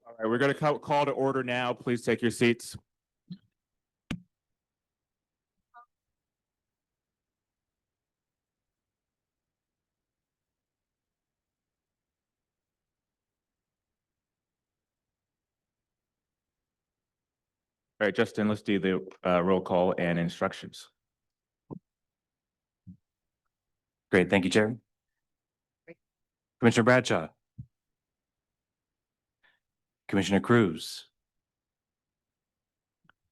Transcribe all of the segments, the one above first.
All right, we're going to call to order now. Please take your seats. All right, Justin, let's do the roll call and instructions. Great, thank you, Chair. Commissioner Bradshaw. Commissioner Cruz.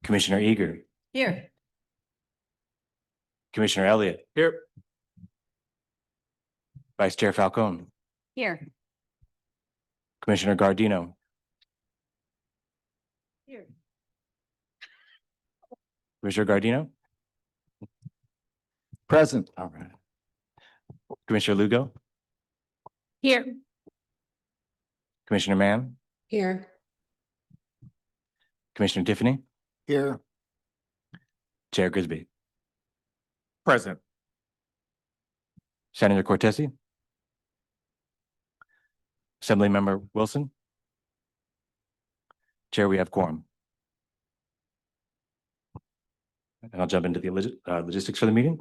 Commissioner Eager. Here. Commissioner Elliott. Here. Vice Chair Falcone. Here. Commissioner Gardino. Here. Commissioner Gardino. Present. All right. Commissioner Lugo. Here. Commissioner Mann. Here. Commissioner Tiffany. Here. Chair Grisby. Present. Senator Cortese. Assemblymember Wilson. Chair, we have quorum. And I'll jump into the logistics for the meeting.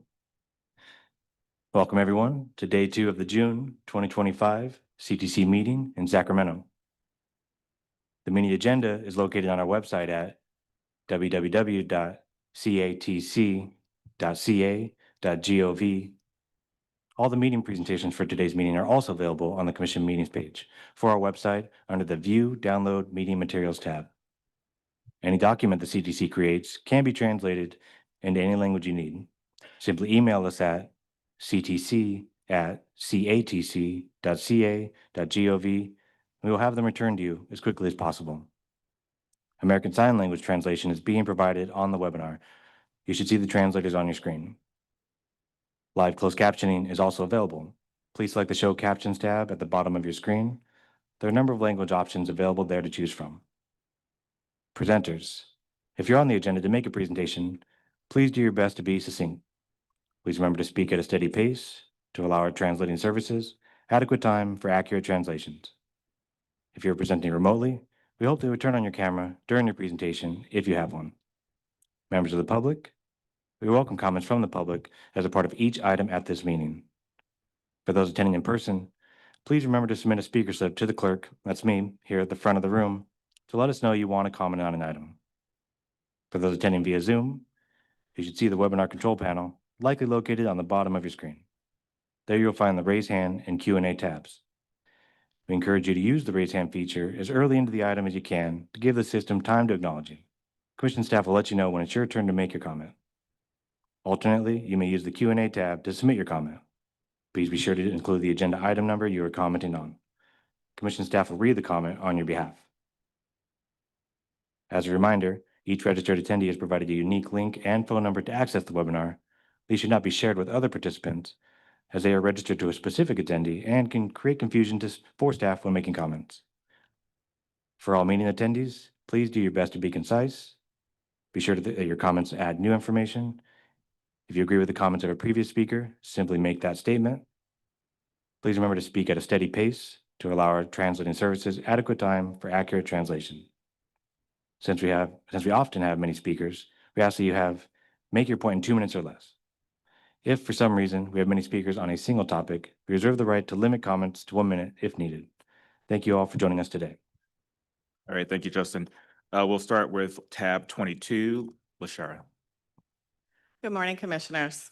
Welcome, everyone, to day 2 of the June 2025 CTC meeting in Sacramento. The meeting agenda is located on our website at www.catc.ca.gov. All the meeting presentations for today's meeting are also available on the Commission Meetings page for our website under the View, Download, Meeting Materials tab. Any document the CTC creates can be translated into any language you need. Simply email us at ctc@catc.ca.gov, and we will have them returned to you as quickly as possible. American Sign Language translation is being provided on the webinar. You should see the translators on your screen. Live closed captioning is also available. Please select the Show Captions tab at the bottom of your screen. There are a number of language options available there to choose from. Presenters, if you're on the agenda to make a presentation, please do your best to be succinct. Please remember to speak at a steady pace to allow our translating services adequate time for accurate translations. If you're presenting remotely, we hope to turn on your camera during your presentation if you have one. Members of the public, we welcome comments from the public as a part of each item at this meeting. For those attending in person, please remember to submit a speaker slip to the clerk, that's me, here at the front of the room, to let us know you want to comment on an item. For those attending via Zoom, you should see the webinar control panel, likely located on the bottom of your screen. There you'll find the Raise Hand and Q&A tabs. We encourage you to use the Raise Hand feature as early into the item as you can to give the system time to acknowledge you. Commission staff will let you know when it's your turn to make your comment. Alternately, you may use the Q&A tab to submit your comment. Please be sure to include the agenda item number you are commenting on. Commission staff will read the comment on your behalf. As a reminder, each registered attendee is provided a unique link and phone number to access the webinar. These should not be shared with other participants as they are registered to a specific attendee and can create confusion for staff when making comments. For all meeting attendees, please do your best to be concise. Be sure that your comments add new information. If you agree with the comments of a previous speaker, simply make that statement. Please remember to speak at a steady pace to allow our translating services adequate time for accurate translation. Since we often have many speakers, we ask that you make your point in 2 minutes or less. If for some reason we have many speakers on a single topic, we reserve the right to limit comments to 1 minute if needed. Thank you all for joining us today. All right, thank you, Justin. We'll start with tab 22, LaShara. Good morning, Commissioners.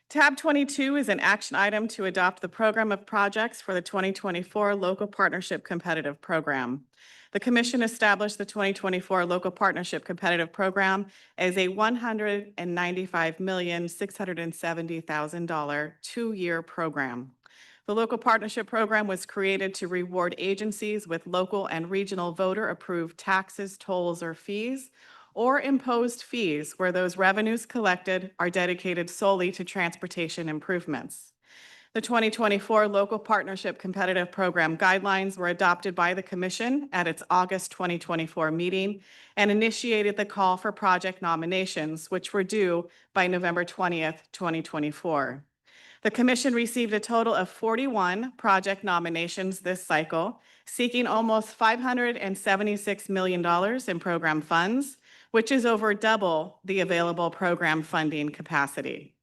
Tab 22 is an action item to adopt the program of projects for the 2024 Local Partnership Competitive Program. The Commission established the 2024 Local Partnership Competitive Program as a $195,670,000 two-year program. The Local Partnership Program was created to reward agencies with local and regional voter-approved taxes, tolls, or fees, or imposed fees where those revenues collected are dedicated solely to transportation improvements. The 2024 Local Partnership Competitive Program Guidelines were adopted by the Commission at its August 2024 meeting and initiated the call for project nominations, which were due by November 20th, 2024. The Commission received a total of 41 project nominations this cycle, seeking almost $576 million in program funds, which is over double the available program funding capacity.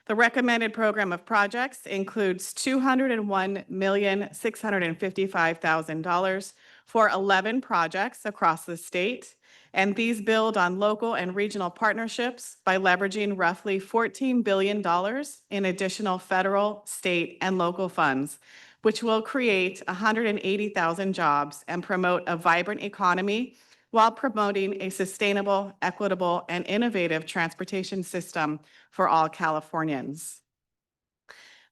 The recommended program of projects includes $201,655,000 for 11 projects across the state, and these build on local and regional partnerships by leveraging roughly $14 billion in additional federal, state, and local funds, which will create 180,000 jobs and promote a vibrant economy while promoting a sustainable, equitable, and innovative transportation system for all Californians.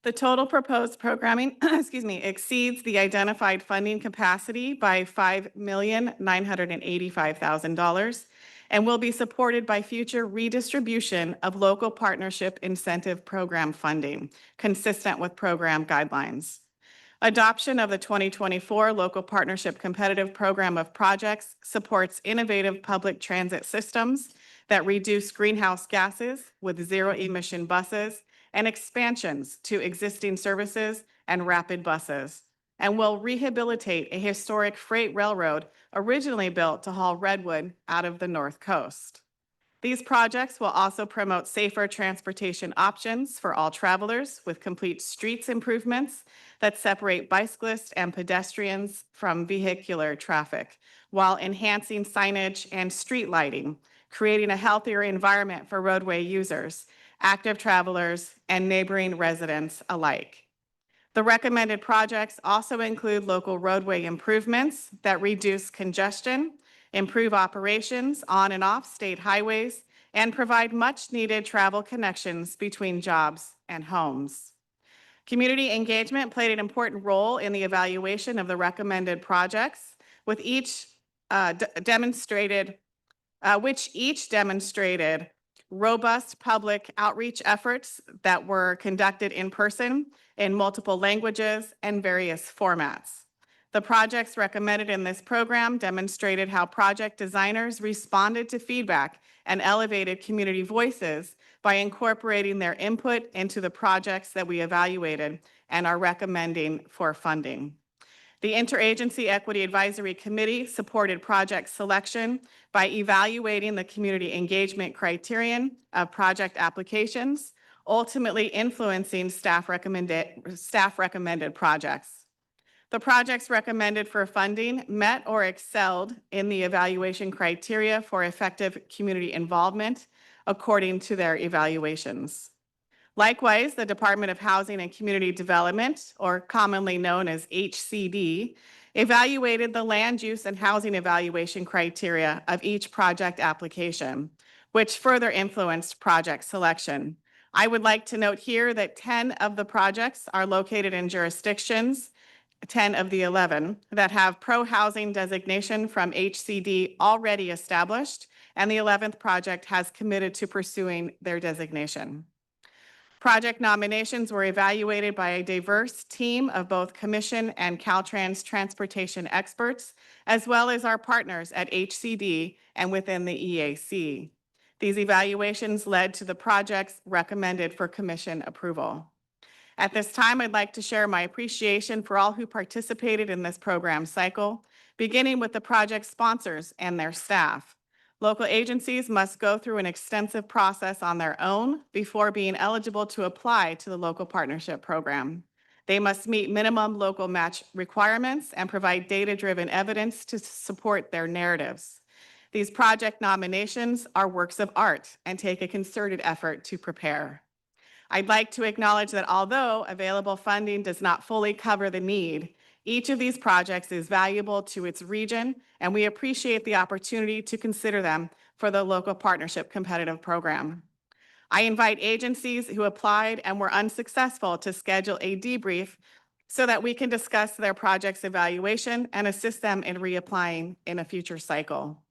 The total proposed programming, exceeds the identified funding capacity by $5,985,000 and will be supported by future redistribution of local partnership incentive program funding, consistent with program guidelines. Adoption of the 2024 Local Partnership Competitive Program of Projects supports innovative public transit systems that reduce greenhouse gases with zero-emission buses and expansions to existing services and rapid buses, and will rehabilitate a historic freight railroad originally built to haul redwood out of the North Coast. These projects will also promote safer transportation options for all travelers with complete streets improvements that separate bicyclists and pedestrians from vehicular traffic, while enhancing signage and street lighting, creating a healthier environment for roadway users, active travelers, and neighboring residents alike. The recommended projects also include local roadway improvements that reduce congestion, improve operations on and off state highways, and provide much-needed travel connections between jobs and homes. Community engagement played an important role in the evaluation of the recommended projects, with each demonstrated robust public outreach efforts that were conducted in person in multiple languages and various formats. The projects recommended in this program demonstrated how project designers responded to feedback and elevated community voices by incorporating their input into the projects that we evaluated and are recommending for funding. The Interagency Equity Advisory Committee supported project selection by evaluating the community engagement criterion of project applications, ultimately influencing staff recommended projects. The projects recommended for funding met or excelled in the evaluation criteria for effective community involvement according to their evaluations. Likewise, the Department of Housing and Community Development, or commonly known as HCD, evaluated the land use and housing evaluation criteria of each project application, which further influenced project selection. I would like to note here that 10 of the projects are located in jurisdictions, 10 of the 11, that have pro-housing designation from HCD already established, and the 11th project has committed to pursuing their designation. Project nominations were evaluated by a diverse team of both Commission and Caltrans transportation experts, as well as our partners at HCD and within the EAC. These evaluations led to the projects recommended for Commission approval. At this time, I'd like to share my appreciation for all who participated in this program cycle, beginning with the project sponsors and their staff. Local agencies must go through an extensive process on their own before being eligible to apply to the local partnership program. They must meet minimum local match requirements and provide data-driven evidence to support their narratives. These project nominations are works of art and take a concerted effort to prepare. I'd like to acknowledge that although available funding does not fully cover the need, each of these projects is valuable to its region, and we appreciate the opportunity to consider them for the Local Partnership Competitive Program. I invite agencies who applied and were unsuccessful to schedule a debrief so that we can discuss their project's evaluation and assist them in reapplying in a future cycle.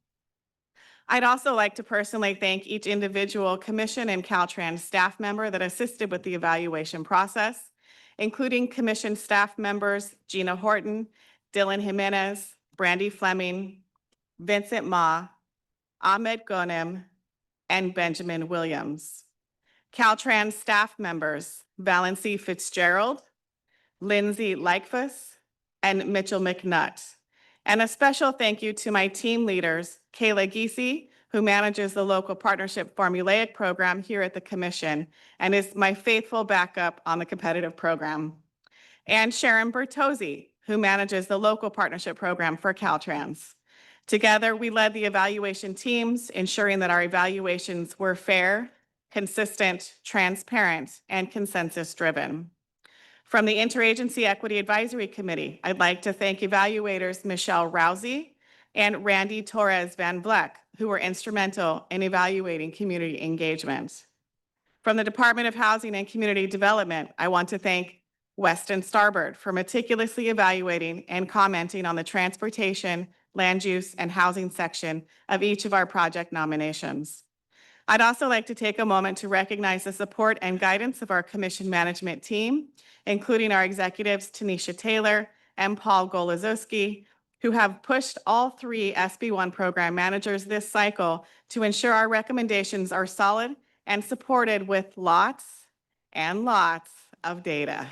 I'd also like to personally thank each individual Commission and Caltrans staff member that assisted with the evaluation process. including commission staff members Gina Horton, Dylan Jimenez, Brandy Fleming, Vincent Ma, Ahmed Ghanem, and Benjamin Williams. Caltrans staff members Valency Fitzgerald, Lindsay Likefus, and Mitchell McNutt. And a special thank you to my team leaders, Kayla Giese, who manages the local partnership formulaic program here at the Commission and is my faithful backup on the competitive program, and Sharon Bertozzi, who manages the local partnership program for Caltrans. Together, we led the evaluation teams, ensuring that our evaluations were fair, consistent, transparent, and consensus-driven. From the Interagency Equity Advisory Committee, I'd like to thank evaluators Michelle Rousey and Randy Torres Van Vleck, who were instrumental in evaluating community engagement. From the Department of Housing and Community Development, I want to thank Weston Starbird for meticulously evaluating and commenting on the transportation, land use, and housing section of each of our project nominations. I'd also like to take a moment to recognize the support and guidance of our commission management team, including our executives Tanisha Taylor and Paul Golozowski, who have pushed all three SB1 program managers this cycle to ensure our recommendations are solid and supported with lots and lots of data.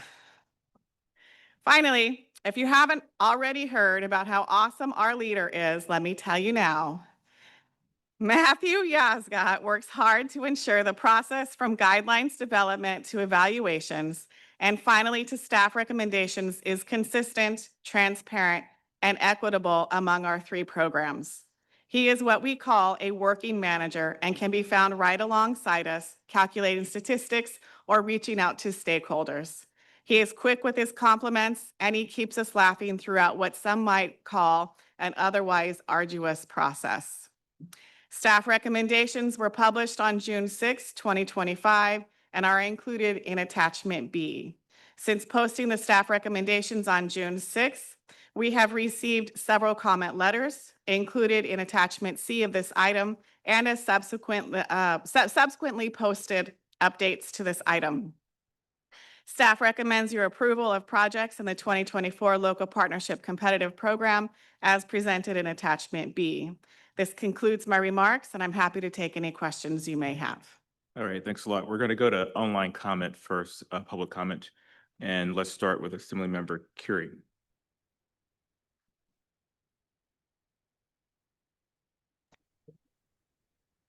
Finally, if you haven't already heard about how awesome our leader is, let me tell you now. Matthew Yazgat works hard to ensure the process from guidelines development to evaluations and finally to staff recommendations is consistent, transparent, and equitable among our three programs. He is what we call a working manager and can be found right alongside us, calculating statistics or reaching out to stakeholders. He is quick with his compliments and he keeps us laughing throughout what some might call an otherwise arduous process. Staff recommendations were published on June 6, 2025, and are included in Attachment B. Since posting the staff recommendations on June 6, we have received several comment letters included in Attachment C of this item and as subsequently posted updates to this item. Staff recommends your approval of projects in the 2024 Local Partnership Competitive Program as presented in Attachment B. This concludes my remarks, and I'm happy to take any questions you may have. All right, thanks a lot. We're going to go to online comment first, public comment. And let's start with Assembly Member Curie.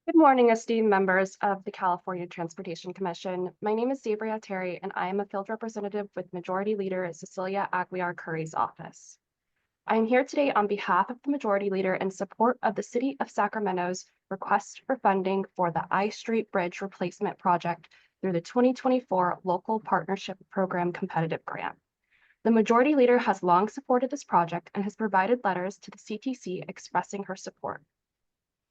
Good morning, esteemed members of the California Transportation Commission. My name is Sabria Terry, and I am a field representative with Majority Leader Cecilia Aguiar Curry's office. I am here today on behalf of the Majority Leader in support of the City of Sacramento's request for funding for the I Street Bridge Replacement Project through the 2024 Local Partnership Program Competitive Grant. The Majority Leader has long supported this project and has provided letters to the CTC expressing her support.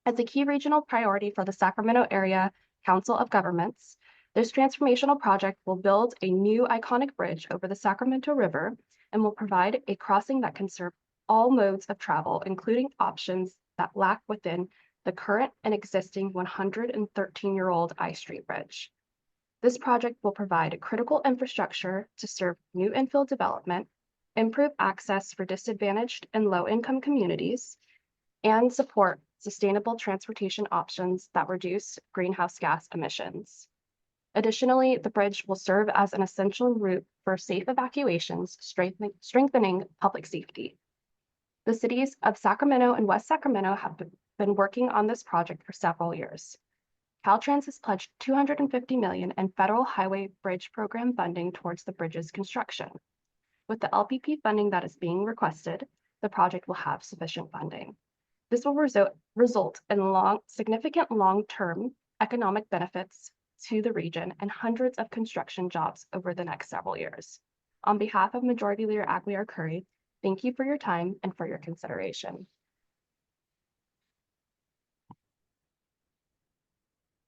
As a key regional priority for the Sacramento Area Council of Governments, this transformational project will build a new iconic bridge over the Sacramento River and will provide a crossing that can serve all modes of travel, including options that lack within the current and existing 113-year-old I Street Bridge. This project will provide a critical infrastructure to serve new infill development, improve access for disadvantaged and low-income communities, and support sustainable transportation options that reduce greenhouse gas emissions. Additionally, the bridge will serve as an essential route for safe evacuations, strengthening public safety. The cities of Sacramento and West Sacramento have been working on this project for several years. Caltrans has pledged $250 million in federal highway bridge program funding towards the bridge's construction. With the LPP funding that is being requested, the project will have sufficient funding. This will result in significant long-term economic benefits to the region and hundreds of construction jobs over the next several years. On behalf of Majority Leader Aguiar Curry, thank you for your time and for your consideration.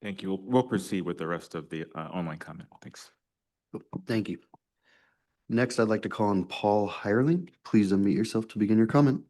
Thank you. We'll proceed with the rest of the online comment. Thanks. Thank you. Next, I'd like to call on Paul Hireling. Please unmute yourself to begin your comment.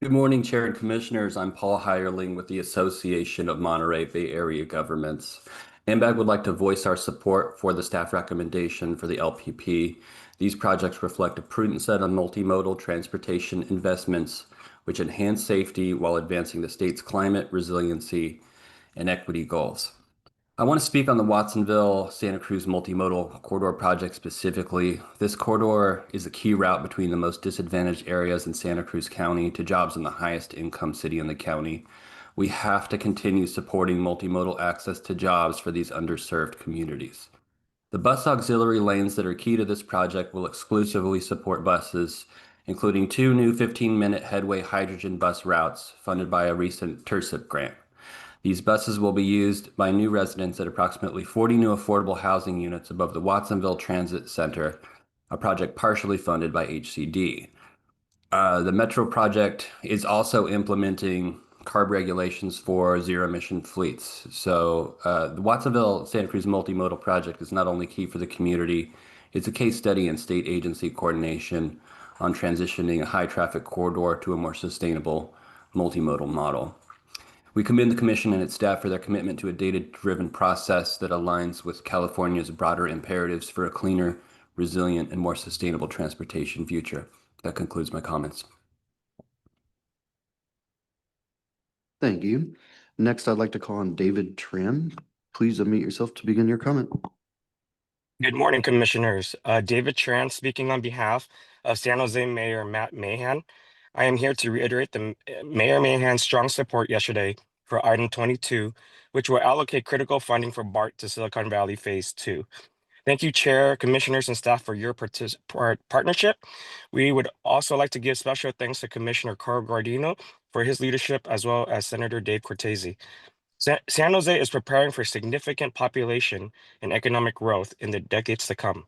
Good morning, Chair and Commissioners. I'm Paul Heyerling with the Association of Monterey Bay Area Governments. AMBAG would like to voice our support for the staff recommendation for the LPP. These projects reflect a prudent set of multimodal transportation investments which enhance safety while advancing the state's climate, resiliency, and equity goals. I want to speak on the Watsonville-Santa Cruz Multimodal Corridor project specifically. This corridor is a key route between the most disadvantaged areas in Santa Cruz County to jobs in the highest income city in the county. We have to continue supporting multimodal access to jobs for these underserved communities. The bus auxiliary lanes that are key to this project will exclusively support buses, including 2 new 15-minute headway hydrogen bus routes funded by a recent TIRCIP grant. These buses will be used by new residents at approximately 40 new affordable housing units above the Watsonville Transit Center, a project partially funded by HCD. The Metro project is also implementing CARB regulations for zero-emission fleets. So the Watsonville-Santa Cruz Multimodal Project is not only key for the community, it's a case study in state agency coordination on transitioning a high-traffic corridor to a more sustainable multimodal model. We commend the Commission and its staff for their commitment to a data-driven process that aligns with California's broader imperatives for a cleaner, resilient, and more sustainable transportation future. That concludes my comments. Thank you. Next, I'd like to call on David Tran. Please unmute yourself to begin your comment. Good morning, Commissioners. David Tran speaking on behalf of San Jose Mayor Matt Mahan. I am here to reiterate Mayor Mahan's strong support yesterday for item 22, which will allocate critical funding for BART to Silicon Valley Phase 2. Thank you, Chair, Commissioners, and staff for your partnership. We would also like to give special thanks to Commissioner Carl Guardino for his leadership, as well as Senator Dave Cortese. San Jose is preparing for significant population and economic growth in the decades to come.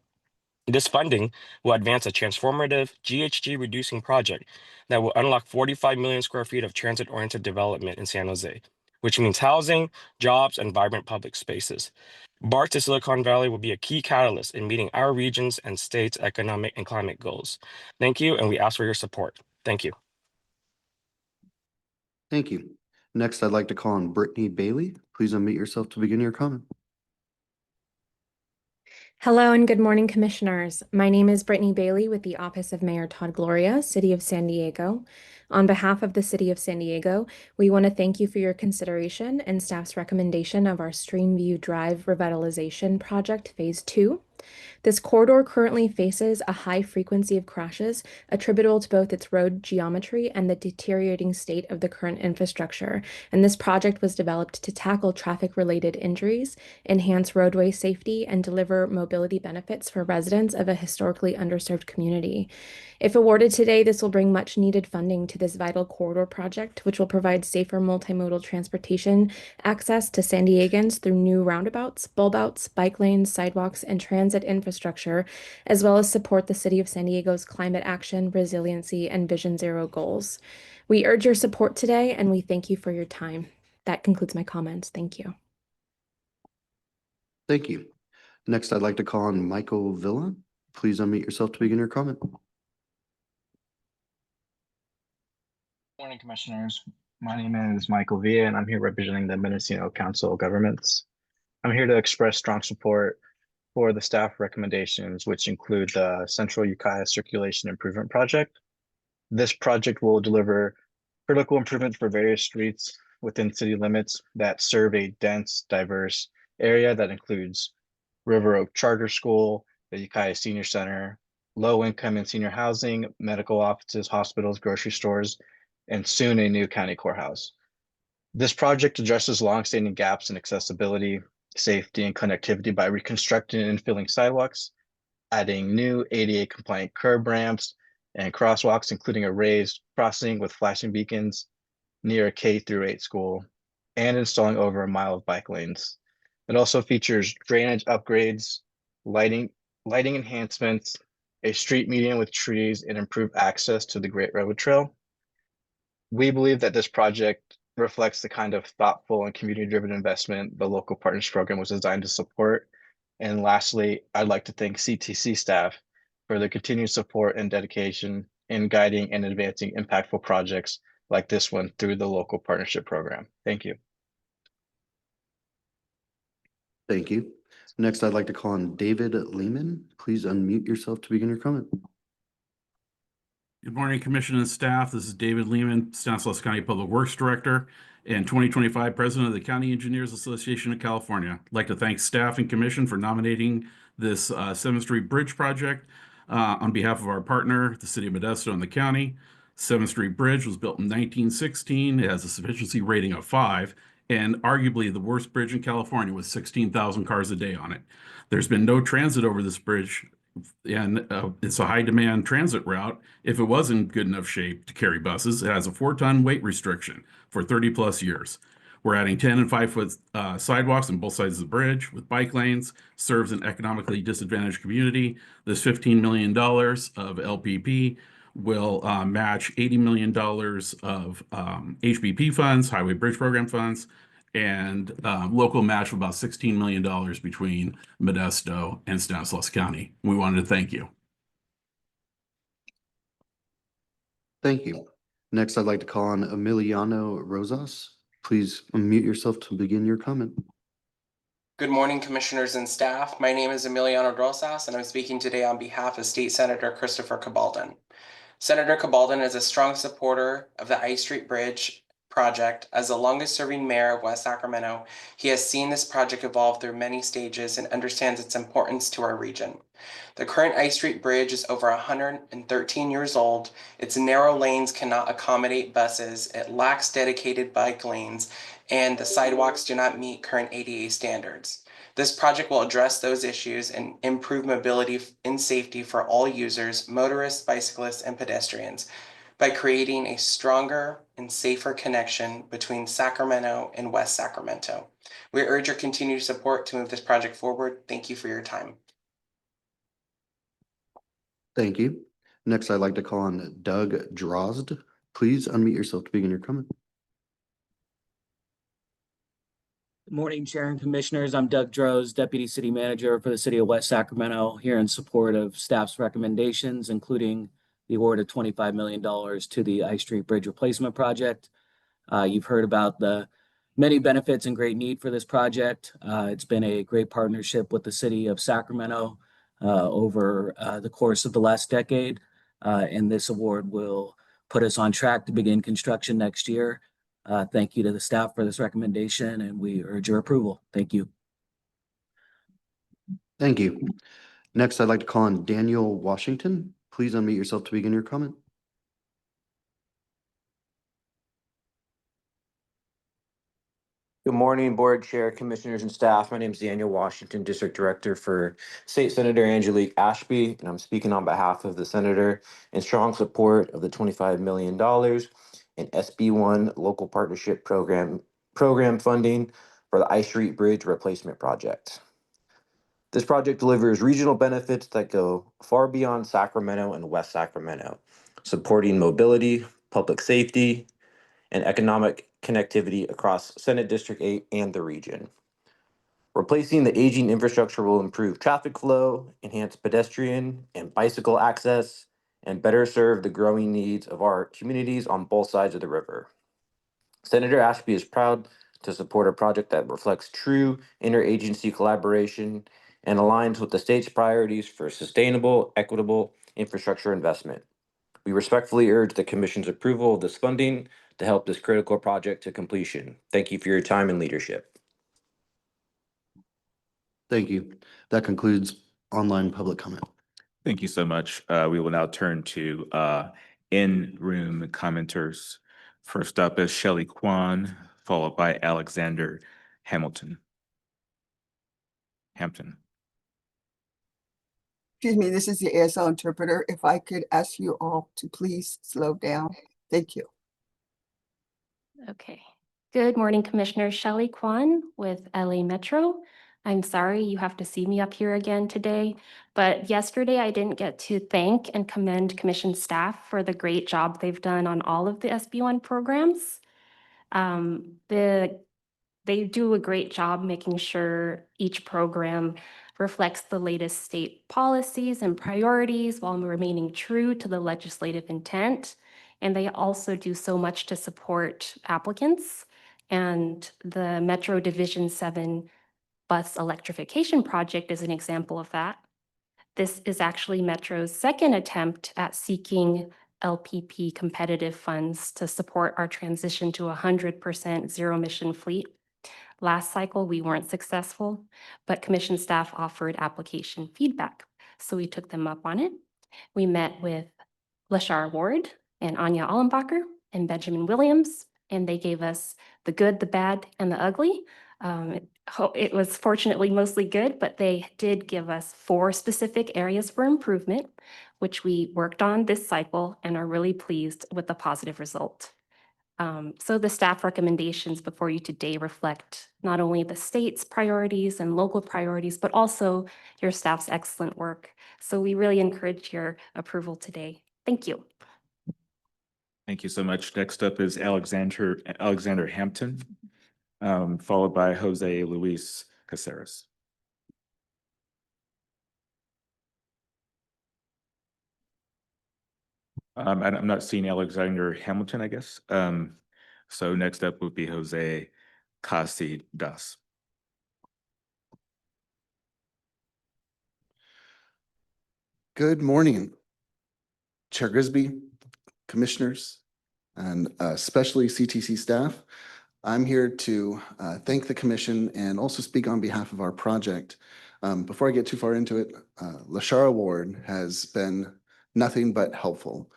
This funding will advance a transformative GHG reducing project that will unlock 45 million square feet of transit-oriented development in San Jose, which means housing, jobs, and vibrant public spaces. BART to Silicon Valley will be a key catalyst in meeting our region's and state's economic and climate goals. Thank you, and we ask for your support. Thank you. Thank you. Next, I'd like to call on Brittany Bailey. Please unmute yourself to begin your comment. Hello and good morning, Commissioners. My name is Brittany Bailey with the Office of Mayor Todd Gloria, City of San Diego. On behalf of the City of San Diego, we want to thank you for your consideration and staff's recommendation of our Streamview Drive Revitalization Project Phase 2. This corridor currently faces a high frequency of crashes attributable to both its road geometry and the deteriorating state of the current infrastructure. And this project was developed to tackle traffic-related injuries, enhance roadway safety, and deliver mobility benefits for residents of a historically underserved community. If awarded today, this will bring much needed funding to this vital corridor project, which will provide safer multimodal transportation access to San Diegans through new roundabouts, bulb outs, bike lanes, sidewalks, and transit infrastructure, as well as support the City of San Diego's climate action, resiliency, and Vision Zero goals. We urge your support today, and we thank you for your time. That concludes my comments. Thank you. Thank you. Next, I'd like to call on Michael Villa. Please unmute yourself to begin your comment. Morning, Commissioners. My name is Michael Villa, and I'm here representing the Mendocino Council of Governments. I'm here to express strong support for the staff recommendations, which include the Central Ukiah Circulation Improvement Project. This project will deliver critical improvements for various streets within city limits that serve a dense, diverse area that includes River Oak Charter School, the Ukiah Senior Center, low-income and senior housing, medical offices, hospitals, grocery stores, and soon a new county courthouse. This project addresses longstanding gaps in accessibility, safety, and connectivity by reconstructing and filling sidewalks, adding new ADA-compliant curb ramps and crosswalks, including a raised crossing with flashing beacons near a K-8 school, and installing over a mile of bike lanes. It also features drainage upgrades, lighting enhancements, a street median with trees, and improved access to the Great Redwood Trail. We believe that this project reflects the kind of thoughtful and community-driven investment the local partners program was designed to support. And lastly, I'd like to thank CTC staff for their continued support and dedication in guiding and advancing impactful projects like this one through the local partnership program. Thank you. Thank you. Next, I'd like to call on David Lehman. Please unmute yourself to begin your comment. Good morning, Commission and staff. This is David Lehman, Stanislaus County Public Works Director and 2025 President of the County Engineers Association of California. I'd like to thank staff and commission for nominating this 7th Street Bridge project on behalf of our partner, the City of Modesto and the county. 7th Street Bridge was built in 1916. It has a sufficiency rating of 5 and arguably the worst bridge in California with 16,000 cars a day on it. There's been no transit over this bridge, and it's a high demand transit route. If it was in good enough shape to carry buses, it has a 4-ton weight restriction for 30+ years. We're adding 10 and 5-foot sidewalks on both sides of the bridge with bike lanes, serves an economically disadvantaged community. This $15 million of LPP will match $80 million of HBP funds, Highway Bridge Program funds, and local match of about $16 million between Modesto and Stanislaus County. We wanted to thank you. Thank you. Next, I'd like to call on Emiliano Rosas. Please unmute yourself to begin your comment. Good morning, commissioners and staff. My name is Emiliano Rosas, and I'm speaking today on behalf of State Senator Christopher Cabaldon. Senator Cabaldon is a strong supporter of the I Street Bridge project. As the longest serving mayor of West Sacramento, he has seen this project evolve through many stages and understands its importance to our region. The current I Street Bridge is over 113 years old. Its narrow lanes cannot accommodate buses. It lacks dedicated bike lanes, and the sidewalks do not meet current ADA standards. This project will address those issues and improve mobility and safety for all users, motorists, bicyclists, and pedestrians, by creating a stronger and safer connection between Sacramento and West Sacramento. We urge your continued support to move this project forward. Thank you for your time. Thank you. Next, I'd like to call on Doug Drozd. Please unmute yourself to begin your comment. Good morning, Chair and Commissioners. I'm Doug Drozd, Deputy City Manager for the City of West Sacramento, here in support of staff's recommendations, including the award of $25 million to the I Street Bridge Replacement Project. You've heard about the many benefits and great need for this project. It's been a great partnership with the City of Sacramento over the course of the last decade, and this award will put us on track to begin construction next year. Thank you to the staff for this recommendation, and we urge your approval. Thank you. Thank you. Next, I'd like to call on Daniel Washington. Please unmute yourself to begin your comment. Good morning, Board Chair, Commissioners, and staff. My name is Daniel Washington, District Director for State Senator Angelique Ashby, and I'm speaking on behalf of the Senator in strong support of the $25 million in SB1 Local Partnership Program funding for the I Street Bridge Replacement Project. This project delivers regional benefits that go far beyond Sacramento and West Sacramento, supporting mobility, public safety, and economic connectivity across Senate District 8 and the region. Replacing the aging infrastructure will improve traffic flow, enhance pedestrian and bicycle access, and better serve the growing needs of our communities on both sides of the river. Senator Ashby is proud to support a project that reflects true interagency collaboration and aligns with the state's priorities for sustainable, equitable infrastructure investment. We respectfully urge the Commission's approval of this funding to help this critical project to completion. Thank you for your time and leadership. Thank you. That concludes online public comment. Thank you so much. We will now turn to in-room commenters. First up is Shelley Kwan, followed by Alexander Hampton. Excuse me, this is the ASL interpreter. If I could ask you all to please slow down. Thank you. Okay. Good morning, Commissioner. Shelley Kwan with LA Metro. I'm sorry you have to see me up here again today, but yesterday I didn't get to thank and commend Commission staff for the great job they've done on all of the SB1 programs. They do a great job making sure each program reflects the latest state policies and priorities while remaining true to the legislative intent. And they also do so much to support applicants. And the Metro Division 7 bus electrification project is an example of that. This is actually Metro's second attempt at seeking LPP competitive funds to support our transition to 100% zero-emission fleet. Last cycle, we weren't successful, but commission staff offered application feedback, so we took them up on it. We met with Lashara Ward and Anya Allenbacher and Benjamin Williams, and they gave us the good, the bad, and the ugly. It was fortunately mostly good, but they did give us 4 specific areas for improvement, which we worked on this cycle and are really pleased with the positive result. So the staff recommendations before you today reflect not only the state's priorities and local priorities, but also your staff's excellent work. So we really encourage your approval today. Thank you. Thank you so much. Next up is Alexander Hampton, followed by Jose Luis Caceres. I'm not seeing Alexander Hamilton, I guess. So next up would be Jose Casidas. Good morning, Chair Grisby, commissioners, and especially CTC staff. I'm here to thank the commission and also speak on behalf of our project. Before I get too far into it, Lashara Ward has been nothing but helpful.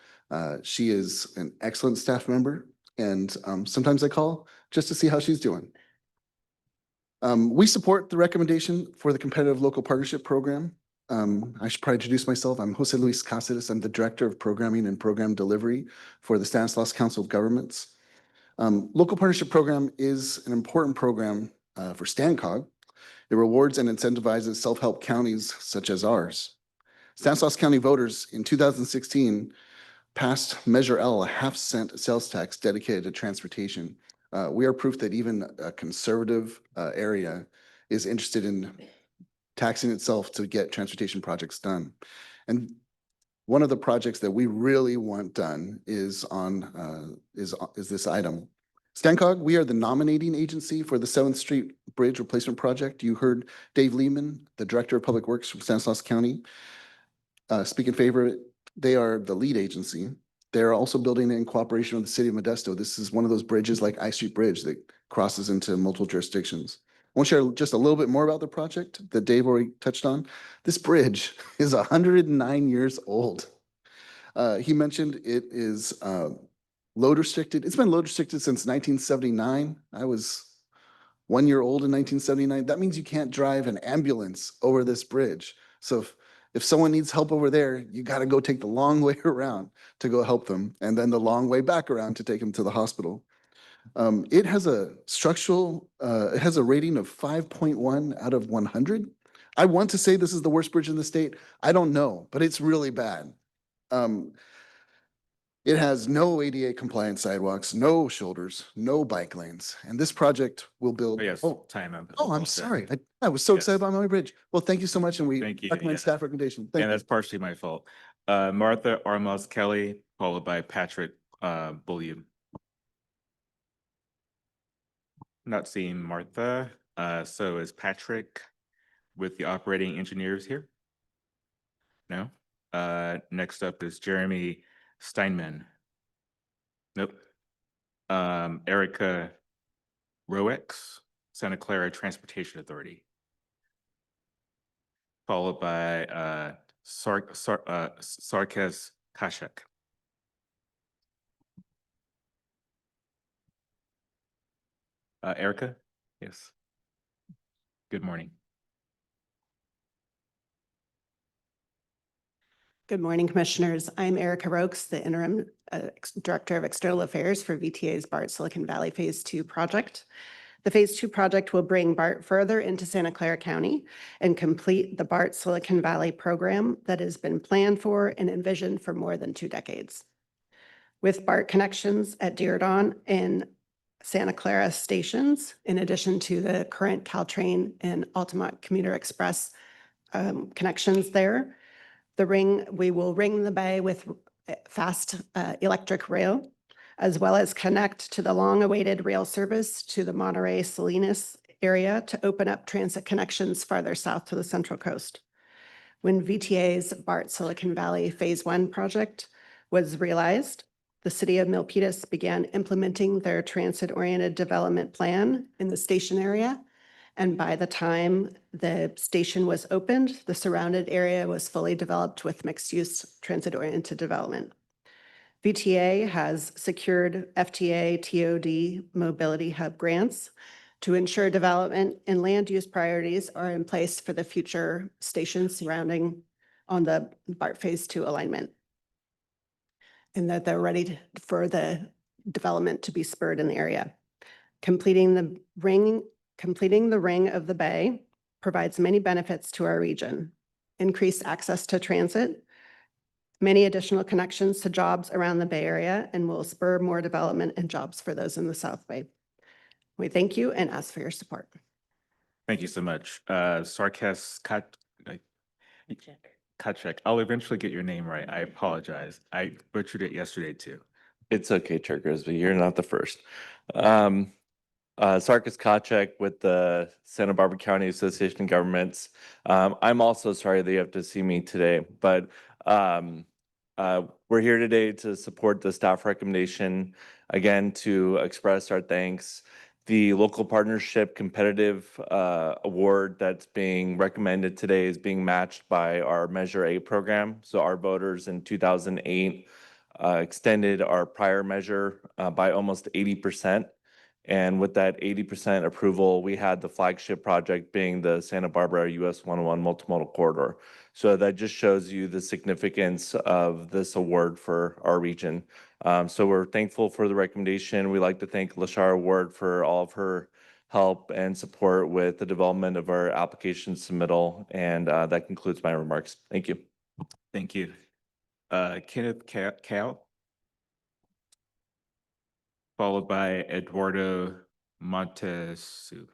She is an excellent staff member, and sometimes I call just to see how she's doing. We support the recommendation for the Competitive Local Partnership Program. I should probably introduce myself. I'm Jose Luis Caceres. I'm the Director of Programming and Program Delivery for the Stanislaus Council of Governments. Local Partnership Program is an important program for StanCog. It rewards and incentivizes self-help counties such as ours. Stanislaus County voters in 2016 passed Measure L, a half-cent sales tax dedicated to transportation. We are proof that even a conservative area is interested in taxing itself to get transportation projects done. And one of the projects that we really want done is this item. StanCog, we are the nominating agency for the 7th Street Bridge Replacement Project. You heard Dave Lehman, the Director of Public Works from Stanislaus County, speak in favor of it. They are the lead agency. They're also building it in cooperation with the city of Modesto. This is one of those bridges like I Street Bridge that crosses into multiple jurisdictions. I want to share just a little bit more about the project that Dave already touched on. This bridge is 109 years old. He mentioned it is load restricted. It's been load restricted since 1979. I was 1 year old in 1979. That means you can't drive an ambulance over this bridge. So if someone needs help over there, you got to go take the long way around to go help them, and then the long way back around to take them to the hospital. It has a it has a rating of 5.1 out of 100. I want to say this is the worst bridge in the state. I don't know, but it's really bad. It has no ADA compliant sidewalks, no shoulders, no bike lanes, and this project will build. Oh, yes, time. I'm sorry. I was so excited about my bridge. Well, thank you so much, and we Thank you. recommend staff recommendation. Thank Yeah, you. that's partially my fault. Martha Armaz Kelly, followed by Patrick Bullion. Not seeing Martha, so is Patrick with the operating engineers here? No. Next up is Jeremy Steinman. Nope. Erica Roex, Santa Clara Transportation Authority. Followed by Sarkis Kashek. Erica? Yes. Good morning. Good morning, Commissioners. I'm Erica Roex, the Interim Director of External Affairs for VTA's BART Silicon Valley Phase 2 project. The Phase 2 project will bring BART further into Santa Clara County and complete the BART Silicon Valley program that has been planned for and envisioned for more than 2 decades. With BART connections at Diridon and Santa Clara stations, in addition to the current Caltrain and Altamont Commuter Express connections there, we will ring the bay with fast electric rail, as well as connect to the long-awaited rail service to the Monterey Salinas area to open up transit connections farther south to the Central Coast. When VTA's BART Silicon Valley Phase 1 project was realized, the city of Milpitas began implementing their transit-oriented development plan in the station area. And by the time the station was opened, the surrounded area was fully developed with mixed-use transit-oriented development. VTA has secured FTA TOD Mobility Hub grants to ensure development and land use priorities are in place for the future stations surrounding on the BART Phase 2 alignment, and that they're ready for the development to be spurred in the area. Completing the ring of the bay provides many benefits to our region: increased access to transit, many additional connections to jobs around the Bay Area, and will spur more development and jobs for those in the South Bay. We thank you and ask for your support. Thank you so much. Sarkis Kachek. I'll eventually get your name right. I apologize. I butchered it yesterday too. It's okay, Chair Grisby, you're not the first. Sarkis Kachek with the Santa Barbara County Association of Governments. I'm also sorry that you have to see me today, but we're here today to support the staff recommendation, again, to express our thanks. The local partnership competitive award that's being recommended today is being matched by our Measure A program. So our voters in 2008 extended our prior measure by almost 80%. And with that 80% approval, we had the flagship project being the Santa Barbara US 101 multimodal corridor. So that just shows you the significance of this award for our region. So we're thankful for the recommendation. We'd like to thank Lashara Ward for all of her help and support with the development of our application submittal. And that concludes my remarks. Thank you. Thank you. Kenneth Cal, followed by Eduardo Montesu.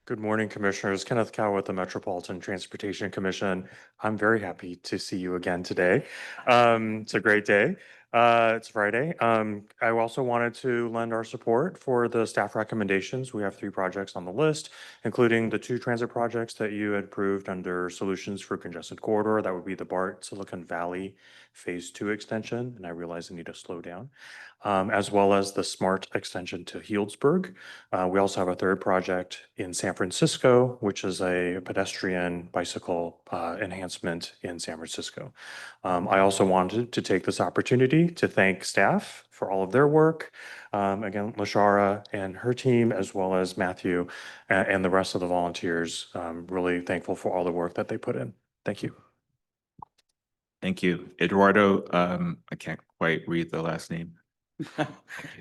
Good morning, Commissioners. Kenneth Cow with the Metropolitan Transportation Commission. I'm very happy to see you again today. It's a great day. It's Friday. I also wanted to lend our support for the staff recommendations. We have 3 projects on the list, including the 2 transit projects that you had approved under Solutions for Congested Corridor. That would be the BART Silicon Valley Phase 2 extension, and I realize I need to slow down, as well as the SMART extension to Healdsburg. We also have a 3rd project in San Francisco, which is a pedestrian bicycle enhancement in San Francisco. I also wanted to take this opportunity to thank staff for all of their work. Again, Lashara and her team, as well as Matthew and the rest of the volunteers. Really thankful for all the work that they put in. Thank you. Thank you. Eduardo, I can't quite read the last name.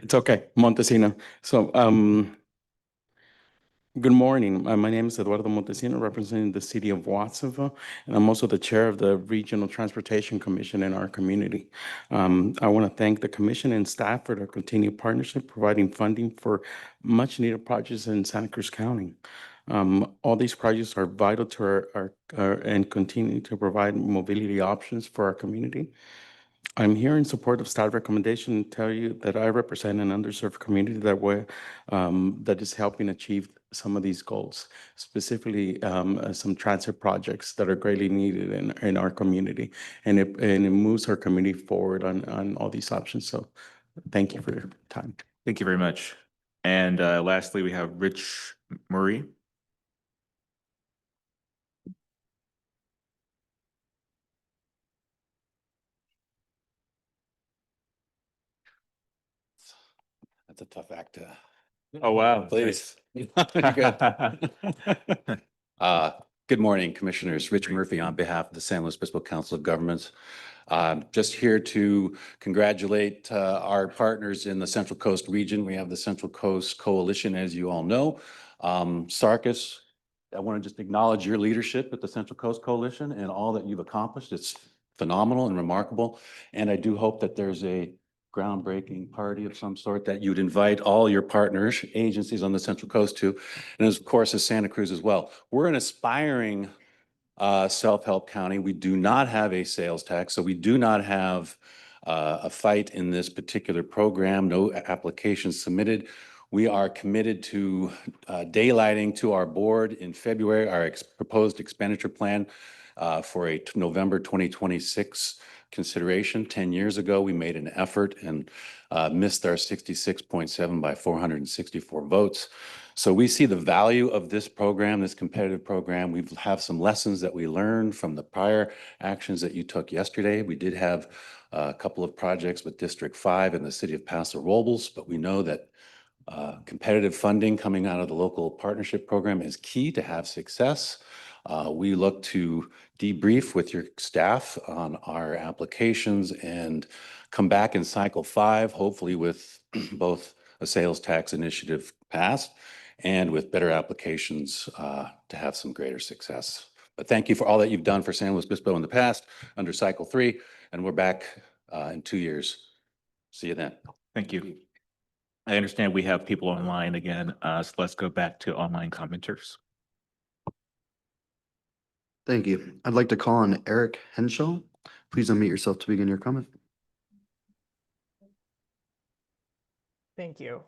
It's okay, Montesino. So, good morning. My name is Eduardo Montesino, representing the city of Watsonville, and I'm also the chair of the Regional Transportation Commission in our community. I want to thank the commission and staff for their continued partnership, providing funding for much-needed projects in Santa Cruz County. All these projects are vital to our and continue to provide mobility options for our community. I'm here in support of staff recommendation to tell you that I represent an underserved community that is helping achieve some of these goals, specifically some transit projects that are greatly needed in our community, and it moves our community forward on all these options. So thank you for your time. Thank you very much. And lastly, we have Rich Murray. That's a tough act to. Oh, wow. Please. Good morning, Commissioners. Rich Murphy on behalf of the San Luis Obispo Council of Governments. Just here to congratulate our partners in the Central Coast region. We have the Central Coast Coalition, as you all know. Sarkis, I want to just acknowledge your leadership at the Central Coast Coalition and all that you've accomplished. It's phenomenal and remarkable. And I do hope that there's a groundbreaking party of some sort that you'd invite all your partners, agencies on the Central Coast to, and of course, as Santa Cruz as well. We're an aspiring self-help county. We do not have a sales tax, so we do not have a fight in this particular program, no applications submitted. We are committed to daylighting to our board in February, our proposed expenditure plan for a November 2026 consideration. 10 years ago, we made an effort and missed our 66.7 by 464 votes. So we see the value of this program, this competitive program. We have some lessons that we learned from the prior actions that you took yesterday. We did have a couple of projects with District 5 in the city of Paso Robles, but we know that competitive funding coming out of the local partnership program is key to have success. We look to debrief with your staff on our applications and come back in cycle 5, hopefully with both a sales tax initiative passed and with better applications to have some greater success. But thank you for all that you've done for San Luis Obispo in the past under cycle 3, and we're back in 2 years. See you then. Thank you. I understand we have people online again, so let's go back to online commenters. Thank you. I'd like to call on Eric Henshaw. Please unmute yourself to begin your comment. Thank you.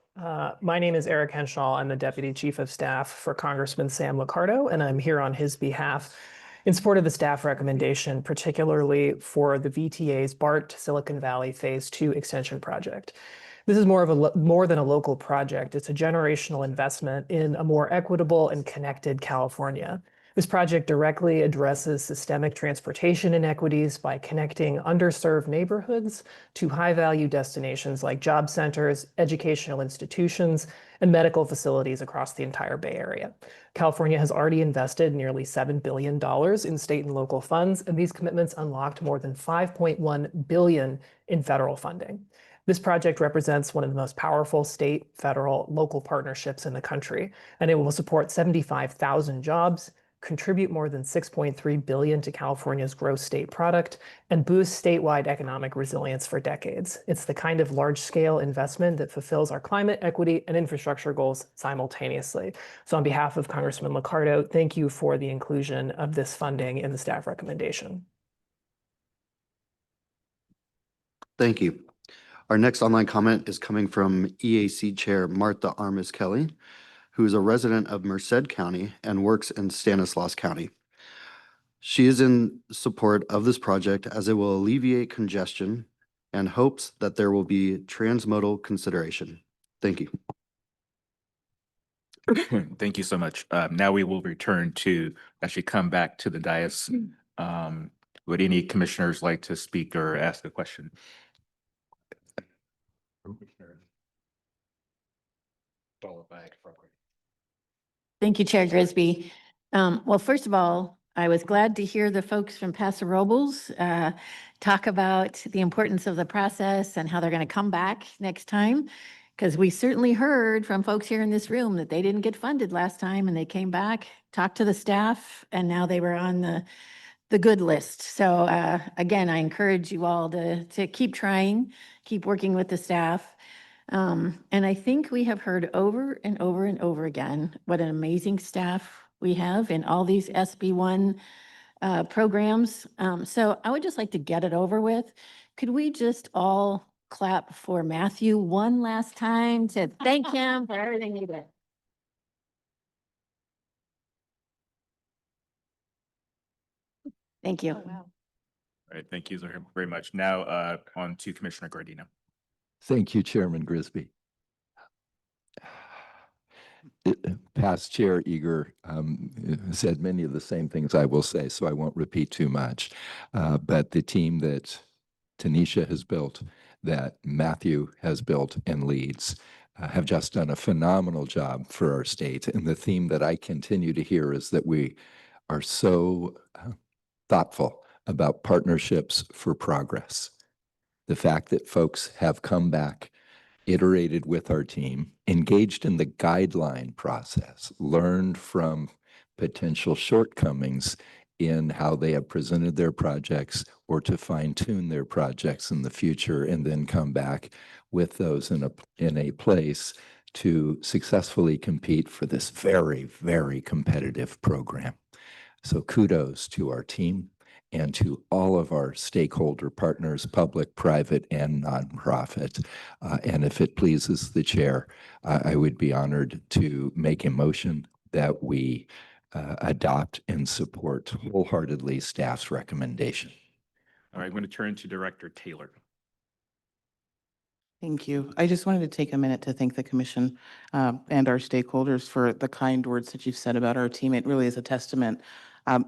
My name is Eric Henshaw. I'm the Deputy Chief of Staff for Congressman Sam Liccardo, and I'm here on his behalf in support of the staff recommendation, particularly for the VTA's BART to Silicon Valley Phase 2 extension project. This is more than a local project. It's a generational investment in a more equitable and connected California. This project directly addresses systemic transportation inequities by connecting underserved neighborhoods to high-value destinations like job centers, educational institutions, and medical facilities across the entire Bay Area. California has already invested nearly $7 billion in state and local funds, and these commitments unlocked more than $5.1 billion in federal funding. This project represents one of the most powerful state, federal, local partnerships in the country, and it will support 75,000 jobs, contribute more than $6.3 billion to California's gross state product, and boost statewide economic resilience for decades. It's the kind of large-scale investment that fulfills our climate, equity, and infrastructure goals simultaneously. So on behalf of Congressman Liccardo, thank you for the inclusion of this funding in the staff recommendation. Thank you. Our next online comment is coming from EAC Chair Martha Armas Kelly, who is a resident of Merced County and works in Stanislaus County. She is in support of this project as it will alleviate congestion and hopes that there will be transmodal consideration. Thank you. Thank you so much. Now we will return to actually come back to the dais. Would any commissioners like to speak or ask a question? Thank you, Chair Grisby. Well, first of all, I was glad to hear the folks from Paso Robles talk about the importance of the process and how they're going to come back next time. Because we certainly heard from folks here in this room that they didn't get funded last time and they came back, talked to the staff, and now they were on the good list. So again, I encourage you all to keep trying, keep working with the staff. And I think we have heard over and over and over again what an amazing staff we have in all these SB1 programs. So I would just like to get it over with. Could we just all clap for Matthew one last time to thank him for everything he did? Thank you. All right, thank you very much. Now on to Commissioner Guardino. Thank you, Chairman Grisby. Past Chair Eager said many of the same things I will say, so I won't repeat too much. But the team that Tanisha has built, that Matthew has built and leads, have just done a phenomenal job for our state. And the theme that I continue to hear is that we are so thoughtful about partnerships for progress. The fact that folks have come back, iterated with our team, engaged in the guideline process, learned from potential shortcomings in how they have presented their projects or to fine-tune their projects in the future, and then come back with those in a place to successfully compete for this very, very competitive program. So kudos to our team and to all of our stakeholder partners, public, private, and nonprofit. And if it pleases the chair, I would be honored to make a motion that we adopt and support wholeheartedly staff's recommendation. All right, I'm going to turn to Director Taylor. Thank you. I just wanted to take a minute to thank the commission and our stakeholders for the kind words that you've said about our team. It really is a testament,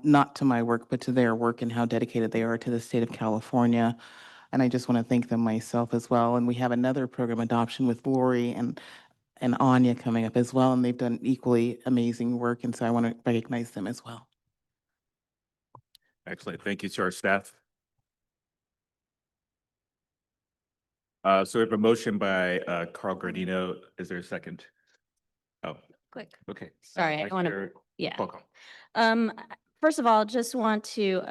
not to my work, but to their work and how dedicated they are to the state of California. And I just want to thank them myself as well. And we have another program adoption with Lori and Anya coming up as well. And they've done equally amazing work. And so I want to recognize them as well. Excellent. Thank you to our staff. So we have a motion by Carl Gardino. Is there a second? Oh, Quick. okay. Sorry, I Vice want to, Chair yeah. Falcone. First of all, just want to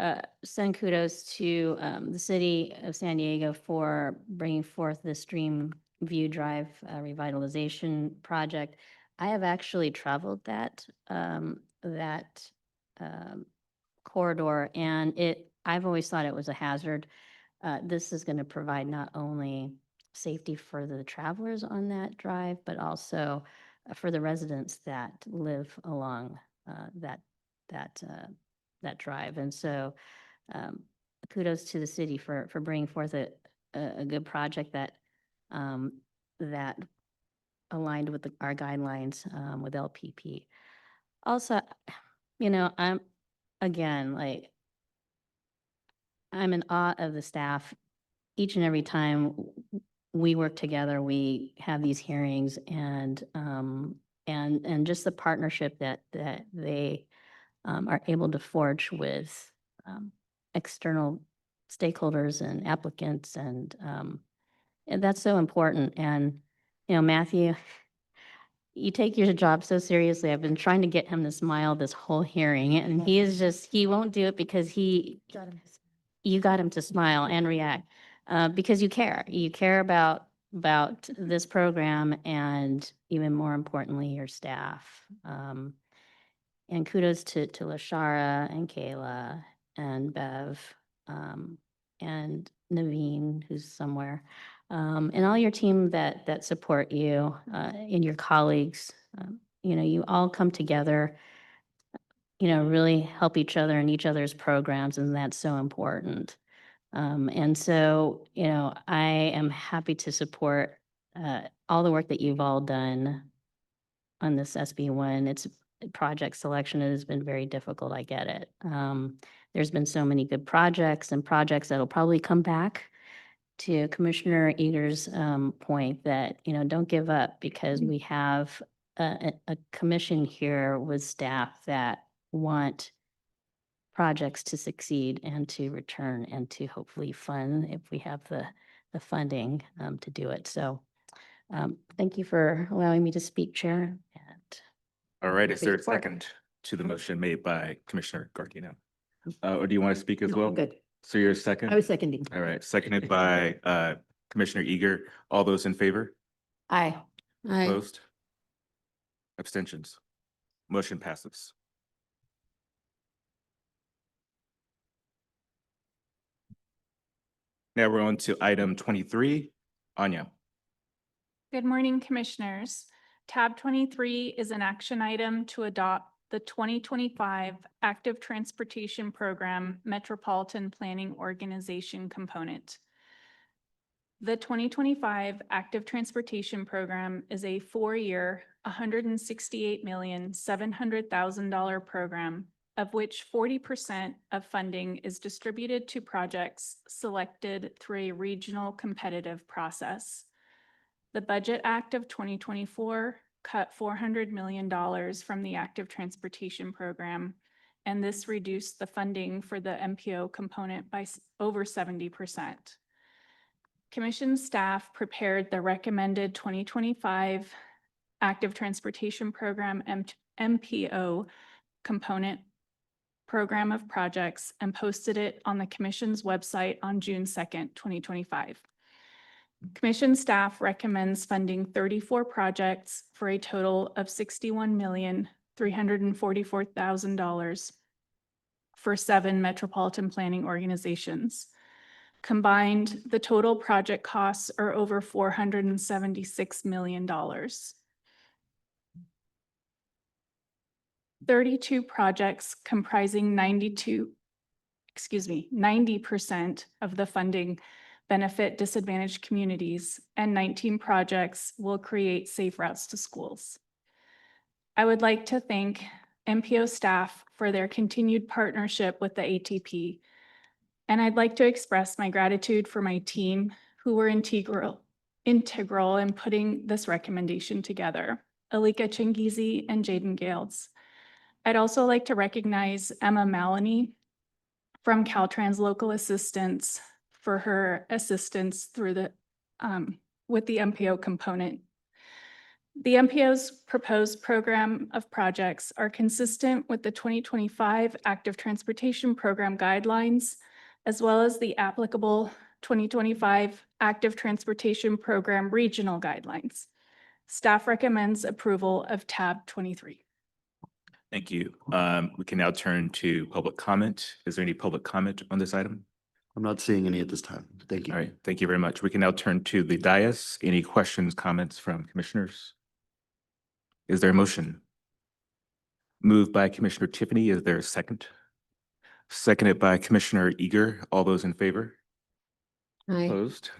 send kudos to the city of San Diego for bringing forth this Dream View Drive revitalization project. I have actually traveled that corridor, and I've always thought it was a hazard. This is going to provide not only safety for the travelers on that drive, but also for the residents that live along that drive. And so kudos to the city for bringing forth a good project that that aligned with our guidelines with LPP. Also, I'm in awe of the staff. Each and every time we work together, we have these hearings and just the partnership that they are able to forge with external stakeholders and applicants, and that's so important. And Matthew, you take your job so seriously. I've been trying to get him to smile this whole hearing, and he won't do it because you got him to smile and react because you care. You care about this program, and even more importantly, your staff. And kudos to Lashara and Kayla and Bev and Naveen, who's somewhere, and all your team that support you and your colleagues. You all come together, really help each other in each other's programs, and that's so important. And so, I am happy to support all the work that you've all done on this SB1. It's project selection has been very difficult. I get it. There's been so many good projects and projects that'll probably come back. To Commissioner Eager's point that, don't give up, because we have a commission here with staff that want projects to succeed and to return and to hopefully fund if we have the funding to do it. So thank you for allowing me to speak, Chair. All right, is there a Support. second to the motion made by Commissioner Gardino? Or do you want to speak as well? Good. So you're a second? I was seconding. All right, seconded by Commissioner Eager. All those in favor? Aye. Opposed? Abstentions? Motion passes. Now we're on to item 23. Anya. Good morning, Commissioners. Tab 23 is an action item to adopt the 2025 Active Transportation Program Metropolitan Planning Organization component. The 2025 Active Transportation Program is a 4-year, $168,700,000 program, of which 40% of funding is distributed to projects selected through a regional competitive process. The Budget Act of 2024 cut $400 million from the Active Transportation Program, and this reduced the funding for the MPO component by over 70%. Commission staff prepared the recommended 2025 Active Transportation Program MPO component program of projects and posted it on the Commission's website on June 2nd, 2025. Commission staff recommends funding 34 projects for a total of $61,344,000 for 7 metropolitan planning organizations. Combined, the total project costs are over $476 million. 32 projects comprising 90% of the funding benefit disadvantaged communities, and 19 projects will create safe routes to schools. I would like to thank MPO staff for their continued partnership with the ATP. And I'd like to express my gratitude for my team who were integral in putting this recommendation together, Alika Chingizi and Jaden Gales. I'd also like to recognize Emma Maloney from Caltrans Local Assistance for her assistance through the with the MPO component. The MPO's proposed program of projects are consistent with the 2025 Active Transportation Program guidelines, as well as the applicable 2025 Active Transportation Program regional guidelines. Staff recommends approval of tab 23. Thank you. We can now turn to public comment. Is there any public comment on this item? I'm not seeing any at this time. Thank you. All right, thank you very much. We can now turn to the dais. Any questions, comments from commissioners? Is there a motion? Moved by Commissioner Tiffany. Is there a second? Seconded by Commissioner Eager. All those in favor? Aye. Opposed?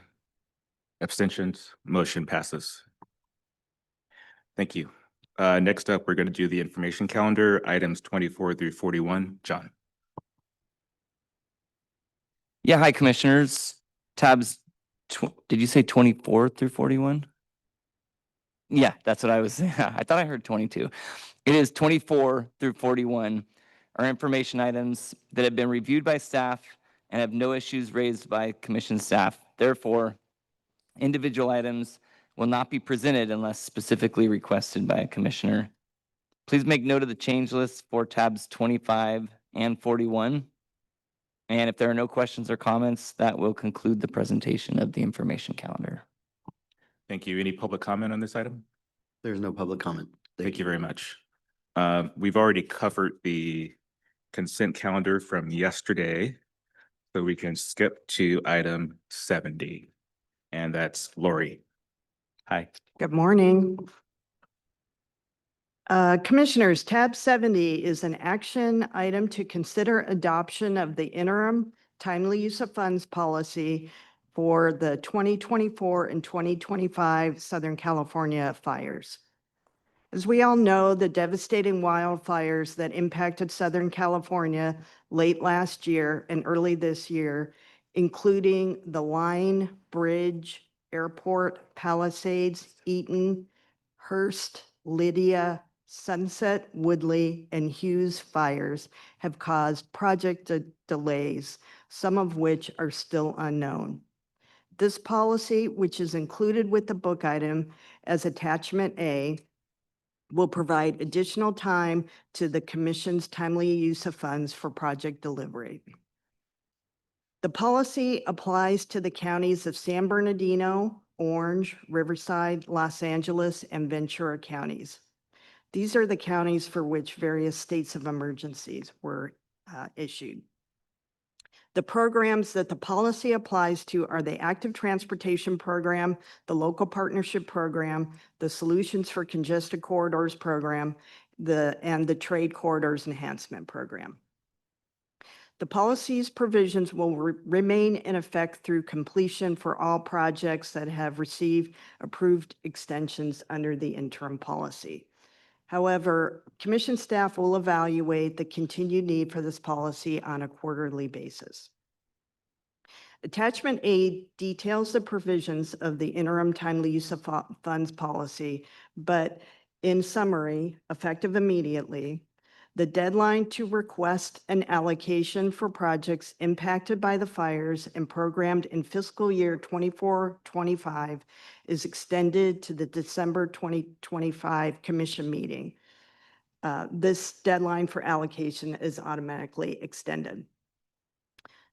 Abstentions? Motion passes. Thank you. Next up, we're going to do the information calendar, items 24 through 41. John. Yeah, hi, commissioners. Tabs, did you say 24 through 41? Yeah, that's what I was saying. I thought I heard 22. It is 24 through 41 are information items that have been reviewed by staff and have no issues raised by commission staff. Therefore, individual items will not be presented unless specifically requested by a commissioner. Please make note of the change list for tabs 25 and 41. And if there are no questions or comments, that will conclude the presentation of the information calendar. Thank you. Any public comment on this item? There's no public comment. Thank you very much. We've already covered the consent calendar from yesterday, so we can skip to item 70. And that's Lori. Hi. Good morning. Commissioners, tab 70 is an action item to consider adoption of the interim timely use of funds policy for the 2024 and 2025 Southern California fires. As we all know, the devastating wildfires that impacted Southern California late last year and early this year, including the Line, Bridge, Airport, Palisades, Eaton, Hearst, Lydia, Sunset, Woodley, and Hughes fires have caused project delays, some of which are still unknown. This policy, which is included with the book item as attachment A, will provide additional time to the Commission's timely use of funds for project delivery. The policy applies to the counties of San Bernardino, Orange, Riverside, Los Angeles, and Ventura counties. These are the counties for which various states of emergencies were issued. The programs that the policy applies to are the Active Transportation Program, the Local Partnership Program, the Solutions for Congested Corridors Program, and the Trade Corridors Enhancement Program. The policy's provisions will remain in effect through completion for all projects that have received approved extensions under the interim policy. However, Commission staff will evaluate the continued need for this policy on a quarterly basis. Attachment A details the provisions of the interim timely use of funds policy, but in summary, effective immediately, the deadline to request an allocation for projects impacted by the fires and programmed in fiscal year 24-25 is extended to the December 2025 Commission meeting. This deadline for allocation is automatically extended.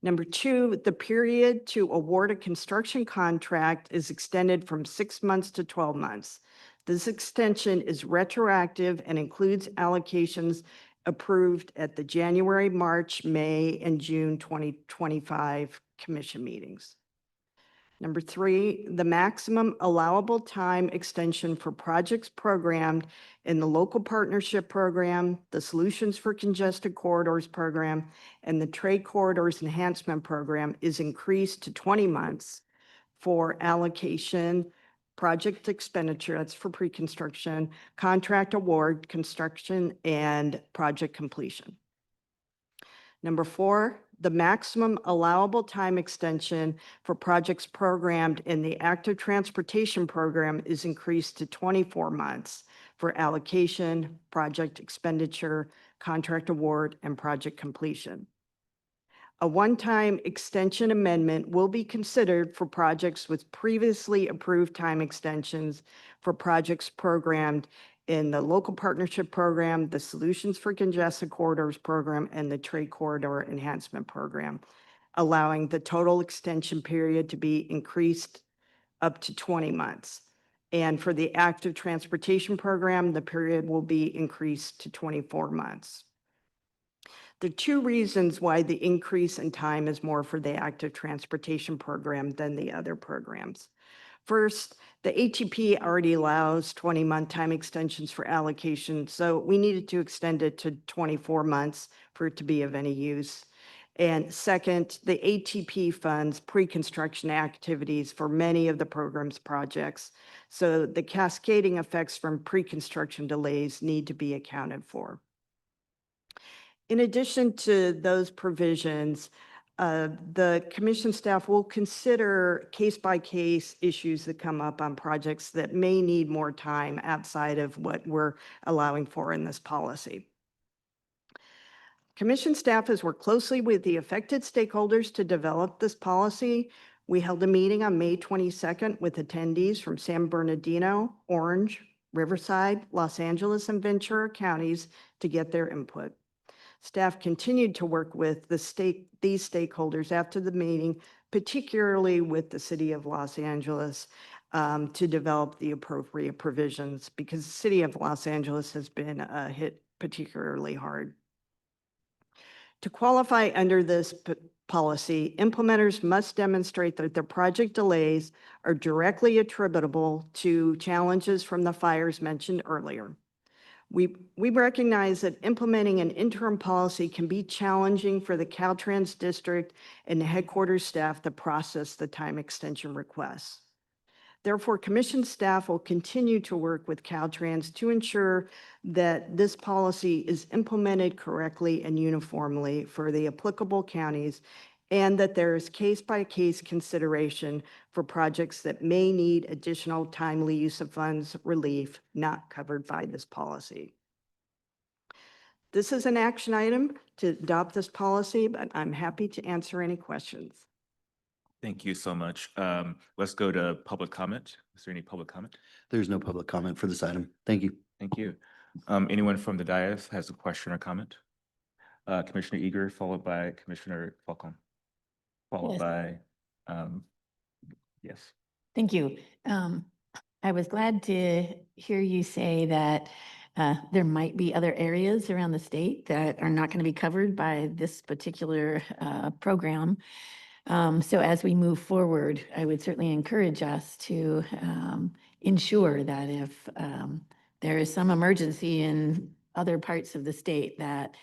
Number two, the period to award a construction contract is extended from 6 months to 12 months. This extension is retroactive and includes allocations approved at the January, March, May, and June 2025 commission meetings. Number 3, the maximum allowable time extension for projects programmed in the Local Partnership Program, the Solutions for Congested Corridors Program, and the Trade Corridors Enhancement Program is increased to 20 months for allocation, project expenditure, that's for pre-construction, contract award, construction, and project completion. Number 4, the maximum allowable time extension for projects programmed in the Active Transportation Program is increased to 24 months for allocation, project expenditure, contract award, and project completion. A one-time extension amendment will be considered for projects with previously approved time extensions for projects programmed in the Local Partnership Program, the Solutions for Congested Corridors Program, and the Trade Corridor Enhancement Program, allowing the total extension period to be increased up to 20 months. And for the Active Transportation Program, the period will be increased to 24 months. There are 2 reasons why the increase in time is more for the Active Transportation Program than the other programs. First, the ATP already allows 20-month time extensions for allocation, so we needed to extend it to 24 months for it to be of any use. And second, the ATP funds pre-construction activities for many of the program's projects, so the cascading effects from pre-construction delays need to be accounted for. In addition to those provisions, the commission staff will consider case-by-case issues that come up on projects that may need more time outside of what we're allowing for in this policy. Commission staff has worked closely with the affected stakeholders to develop this policy. We held a meeting on May 22nd with attendees from San Bernardino, Orange, Riverside, Los Angeles, and Ventura counties to get their input. Staff continued to work with these stakeholders after the meeting, particularly with the City of Los Angeles, to develop the appropriate provisions because the City of Los Angeles has been hit particularly hard. To qualify under this policy, implementers must demonstrate that their project delays are directly attributable to challenges from the fires mentioned earlier. We recognize that implementing an interim policy can be challenging for the Caltrans district and the headquarters staff to process the time extension requests. Therefore, commission staff will continue to work with Caltrans to ensure that this policy is implemented correctly and uniformly for the applicable counties, and that there is case-by-case consideration for projects that may need additional timely use of funds relief not covered by this policy. This is an action item to adopt this policy, but I'm happy to answer any questions. Thank you so much. Let's go to public comment. Is there any public comment? There's no public comment for this item. Thank you. Thank you. Anyone from the dais has a question or comment? Commissioner Eager, followed by Commissioner Falcon, followed Yes. by, yes. Thank you. I was glad to hear you say that there might be other areas around the state that are not going to be covered by this particular program. So as we move forward, I would certainly encourage us to ensure that if there is some emergency in other parts of the state, that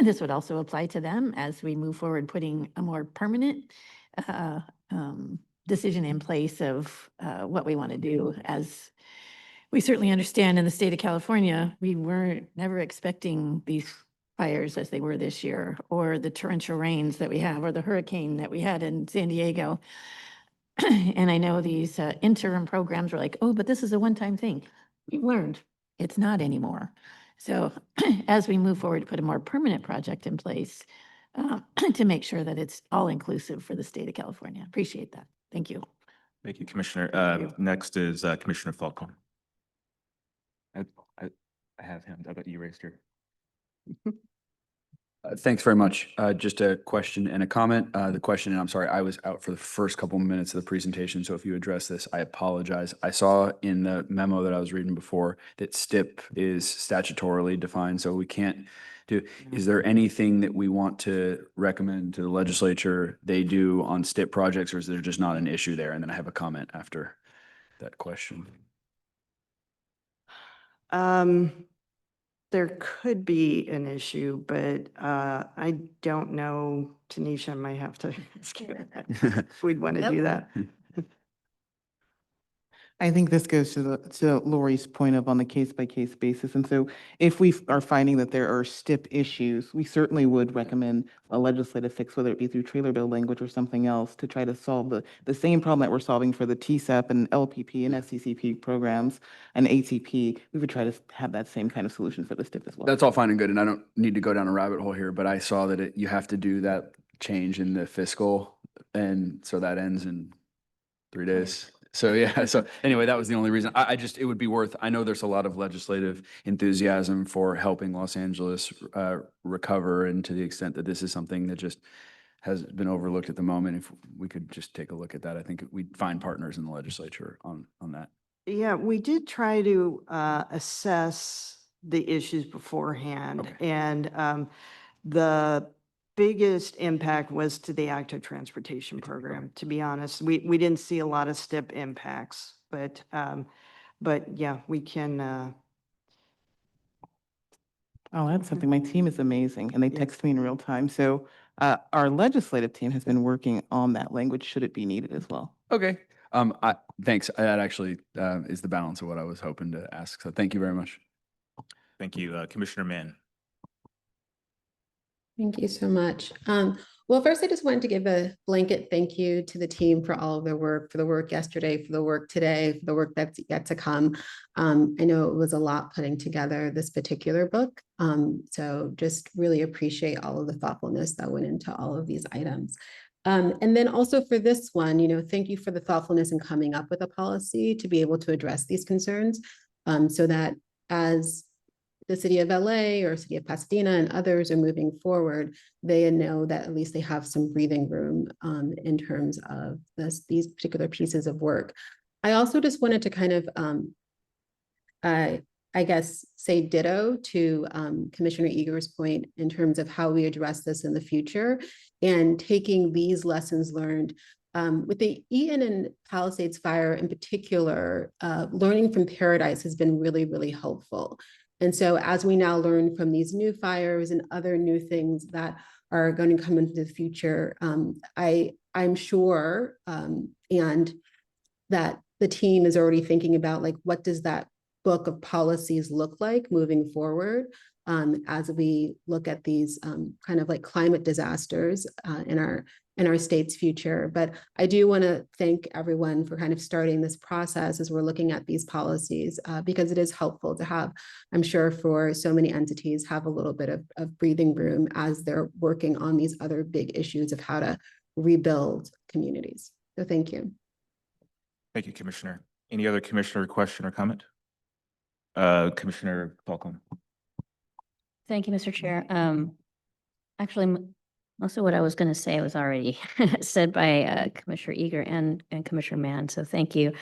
this would also apply to them as we move forward, putting a more permanent decision in place of what we want to do. As we certainly understand in the state of California, we weren't never expecting these fires as they were this year, or the torrential rains that we have, or the hurricane that we had in San Diego. And I know these interim programs were like, oh, but this is a one-time thing. We've learned it's not anymore. So as we move forward to put a more permanent project in place to make sure that it's all inclusive for the state of California. Appreciate that. Thank you. Thank you, Commissioner. Thank you. Next is Commissioner Falcon. I have him. I bet you raised your. Thanks very much. Just a question and a comment. The question, and I'm sorry, I was out for the first couple minutes of the presentation, so if you address this, I apologize. I saw in the memo that I was reading before that STIP is statutorily defined, so we can't do. Is there anything that we want to recommend to the legislature they do on STIP projects, or is there just not an issue there? And then I have a comment after that question. There could be an issue, but I don't know. Tanisha might have to ask you that if we'd want to do that. I think this goes to Lori's point of on the case-by-case basis. And so if we are finding that there are STIP issues, we certainly would recommend a legislative fix, whether it be through trailer bill language or something else, to try to solve the same problem that we're solving for the TSEP and LPP and SCCP programs and ATP. We would try to have that same kind of solution for the STIP as well. That's all fine and good, and I don't need to go down a rabbit hole here, but I saw that you have to do that change in the fiscal, and so that ends in 3 days. So yeah, so anyway, that was the only reason. I just, it would be worth, I know there's a lot of legislative enthusiasm for helping Los Angeles recover, and to the extent that this is something that just has been overlooked at the moment, if we could just take a look at that, I think we'd find partners in the legislature on that. Yeah, we did try to assess the issues beforehand, and the biggest impact was to the active transportation program, to be honest. We didn't see a lot of STIP impacts, but yeah, we can. I'll add something. My team is amazing, and they text me in real time. So our legislative team has been working on that language, should it be needed as well. Okay. Thanks. That actually is the balance of what I was hoping to ask. So thank you very much. Thank you. Commissioner Mann. Thank you so much. Well, first, I just wanted to give a blanket thank you to the team for all of their work, for the work yesterday, for the work today, for the work that's yet to come. I know it was a lot putting together this particular book. So just really appreciate all of the thoughtfulness that went into all of these items. And then also for this one, thank you for the thoughtfulness in coming up with a policy to be able to address these concerns, so that as the city of LA or city of Pasadena and others are moving forward, they know that at least they have some breathing room in terms of these particular pieces of work. I also just wanted to kind of, I guess, say ditto to Commissioner Eager's point in terms of how we address this in the future, and taking these lessons learned with the Eaton and Palisades fire in particular. Learning from Paradise has been really, really helpful. And so as we now learn from these new fires and other new things that are going to come into the future, I'm sure and that the team is already thinking about, like, what does that book of policies look like moving forward as we look at these kind of like climate disasters in our state's future. But I do want to thank everyone for kind of starting this process as we're looking at these policies, because it is helpful to have, I'm sure for so many entities, have a little bit of breathing room as they're working on these other big issues of how to rebuild communities. So thank you. Thank you, Commissioner. Any other commissioner question or comment? Commissioner Falcone. Thank you, Mr. Chair. Actually, most of what I was going to say was already said by Commissioner Eager and Commissioner Mann. So thank you.